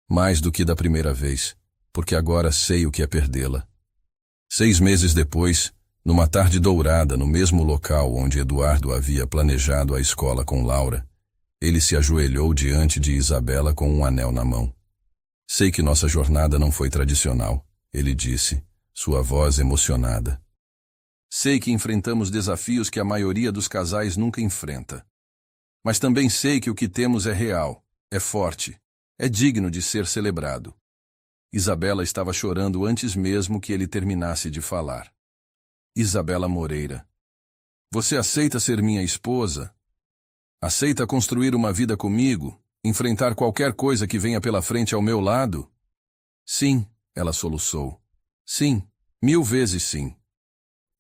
Mais do que da primeira vez, porque agora sei o que é perdê-la. 6 meses depois, numa tarde dourada no mesmo local onde Eduardo havia planejado a escola com Laura, ele se ajoelhou diante de Isabela com um anel na mão. Sei que nossa jornada não foi tradicional, ele disse, sua voz emocionada. Sei que enfrentamos desafios que a maioria dos casais nunca enfrenta. Mas também sei que o que temos é real, é forte, é digno de ser celebrado. Isabela estava chorando antes mesmo que ele terminasse de falar. Isabela Moreira. Você aceita ser minha esposa? Aceita construir uma vida comigo? Enfrentar qualquer coisa que venha pela frente ao meu lado? Sim, ela soluçou. Sim, 1000 vezes sim.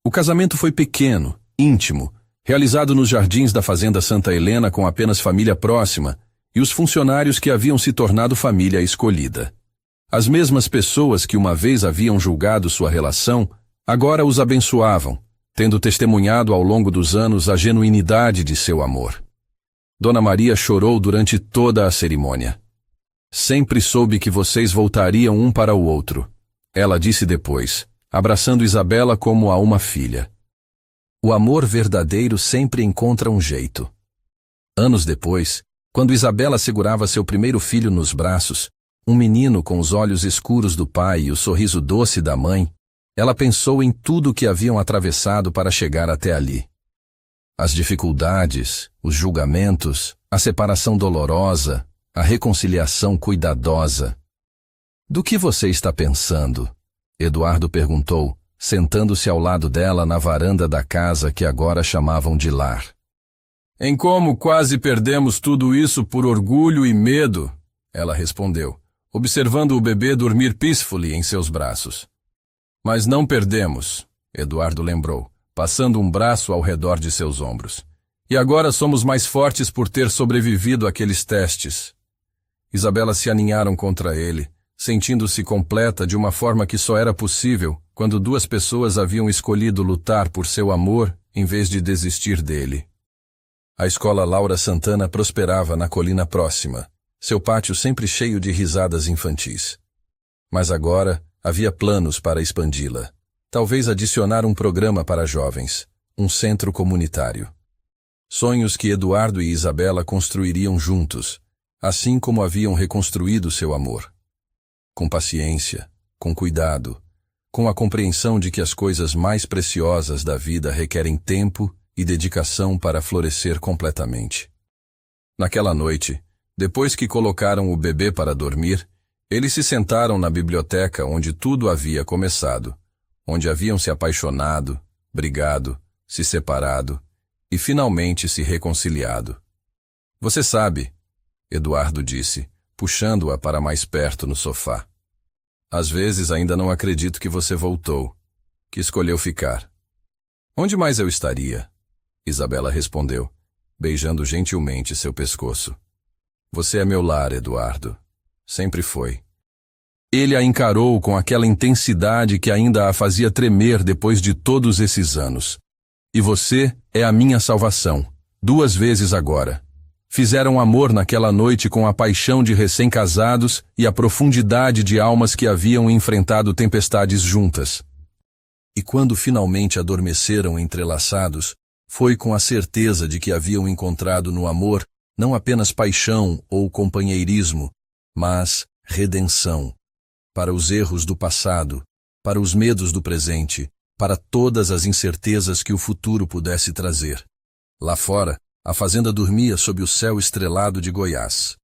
O casamento foi pequeno, íntimo, realizado nos jardins da Fazenda Santa Helena com apenas família próxima e os funcionários que haviam se tornado família escolhida. As mesmas pessoas que uma vez haviam julgado sua relação, agora os abençoavam, tendo testemunhado ao longo dos anos a genuinidade de seu amor. Dona Maria chorou durante toda a cerimônia. Sempre soube que vocês voltariam um para o outro, ela disse depois, abraçando Isabela como a uma filha. O amor verdadeiro sempre encontra um jeito. Anos depois, quando Isabela segurava seu primeiro filho nos braços, um menino com os olhos escuros do pai e o sorriso doce da mãe, ela pensou em tudo o que haviam atravessado para chegar até ali. As dificuldades, os julgamentos, a separação dolorosa, a reconciliação cuidadosa. Do que você está pensando? Eduardo perguntou, sentando-se ao lado dela na varanda da casa que agora chamavam de lar. Em como quase perdemos tudo isso por orgulho e medo, ela respondeu, observando o bebê dormir peacefully em seus braços. Mas não perdemos, Eduardo lembrou, passando um braço ao redor de seus ombros. E agora somos mais fortes por ter sobrevivido àqueles testes. Isabela se aninharam contra ele, sentindo-se completa de uma forma que só era possível quando 2 pessoas haviam escolhido lutar por seu amor em vez de desistir dele. A escola Laura Santana prosperava na colina próxima, seu pátio sempre cheio de risadas infantis. Mas agora havia planos para expandi-la. Talvez adicionar um programa para jovens, um centro comunitário. Sonhos que Eduardo e Isabela construiriam juntos, assim como haviam reconstruído seu amor. Com paciência, com cuidado, com a compreensão de que as coisas mais preciosas da vida requerem tempo e dedicação para florescer completamente. Naquela noite, depois que colocaram o bebê para dormir, eles se sentaram na biblioteca onde tudo havia começado, onde haviam se apaixonado, brigado, se separado e finalmente se reconciliado. Você sabe, Eduardo disse, puxando-a para mais perto no sofá. Às vezes ainda não acredito que você voltou, que escolheu ficar. Onde mais eu estaria? Isabela respondeu, beijando gentilmente seu pescoço. Você é meu lar, Eduardo. Sempre foi. Ele a encarou com aquela intensidade que ainda a fazia tremer depois de todos esses anos. E você é a minha salvação, 2 vezes agora. Fizeram amor naquela noite com a paixão de recém-casados e a profundidade de almas que haviam enfrentado tempestades juntas. E quando finalmente adormeceram entrelaçados, foi com a certeza de que haviam encontrado no amor não apenas paixão ou companheirismo, mas redenção. Para os erros do passado, para os medos do presente, para todas as incertezas que o futuro pudesse trazer. Lá fora, a fazenda dormia sob o céu estrelado de Goiás.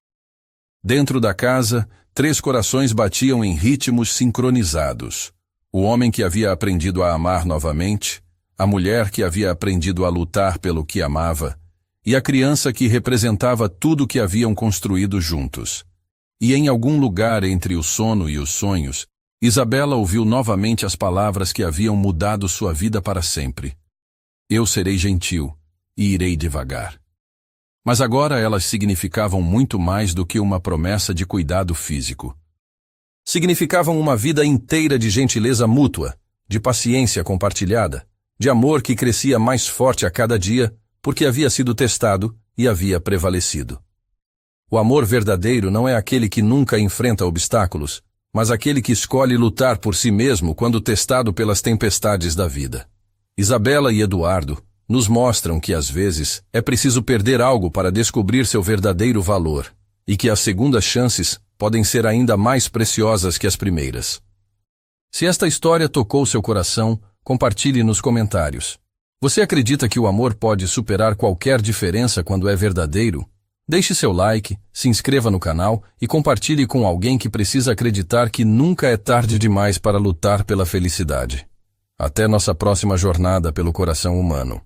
Dentro da casa, 3 corações batiam em ritmos sincronizados. O homem que havia aprendido a amar novamente, a mulher que havia aprendido a lutar pelo que amava, e a criança que representava tudo o que haviam construído juntos. E em algum lugar entre o sono e os sonhos, Isabela ouviu novamente as palavras que haviam mudado sua vida para sempre. Eu serei gentil e irei devagar. Mas agora elas significavam muito mais do que uma promessa de cuidado físico. Significavam uma vida inteira de gentileza mútua, de paciência compartilhada, de amor que crescia mais forte a cada dia, porque havia sido testado e havia prevalecido. O amor verdadeiro não é aquele que nunca enfrenta obstáculos, mas aquele que escolhe lutar por si mesmo quando testado pelas tempestades da vida. Isabela e Eduardo nos mostram que às vezes é preciso perder algo para descobrir seu verdadeiro valor, e que as segundas chances podem ser ainda mais preciosas que as primeiras. Se esta história tocou seu coração, compartilhe nos comentários. Você acredita que o amor pode superar qualquer diferença quando é verdadeiro? Deixe seu like, se inscreva no canal e compartilhe com alguém que precisa acreditar que nunca é tarde demais para lutar pela felicidade. Até nossa próxima jornada pelo coração humano.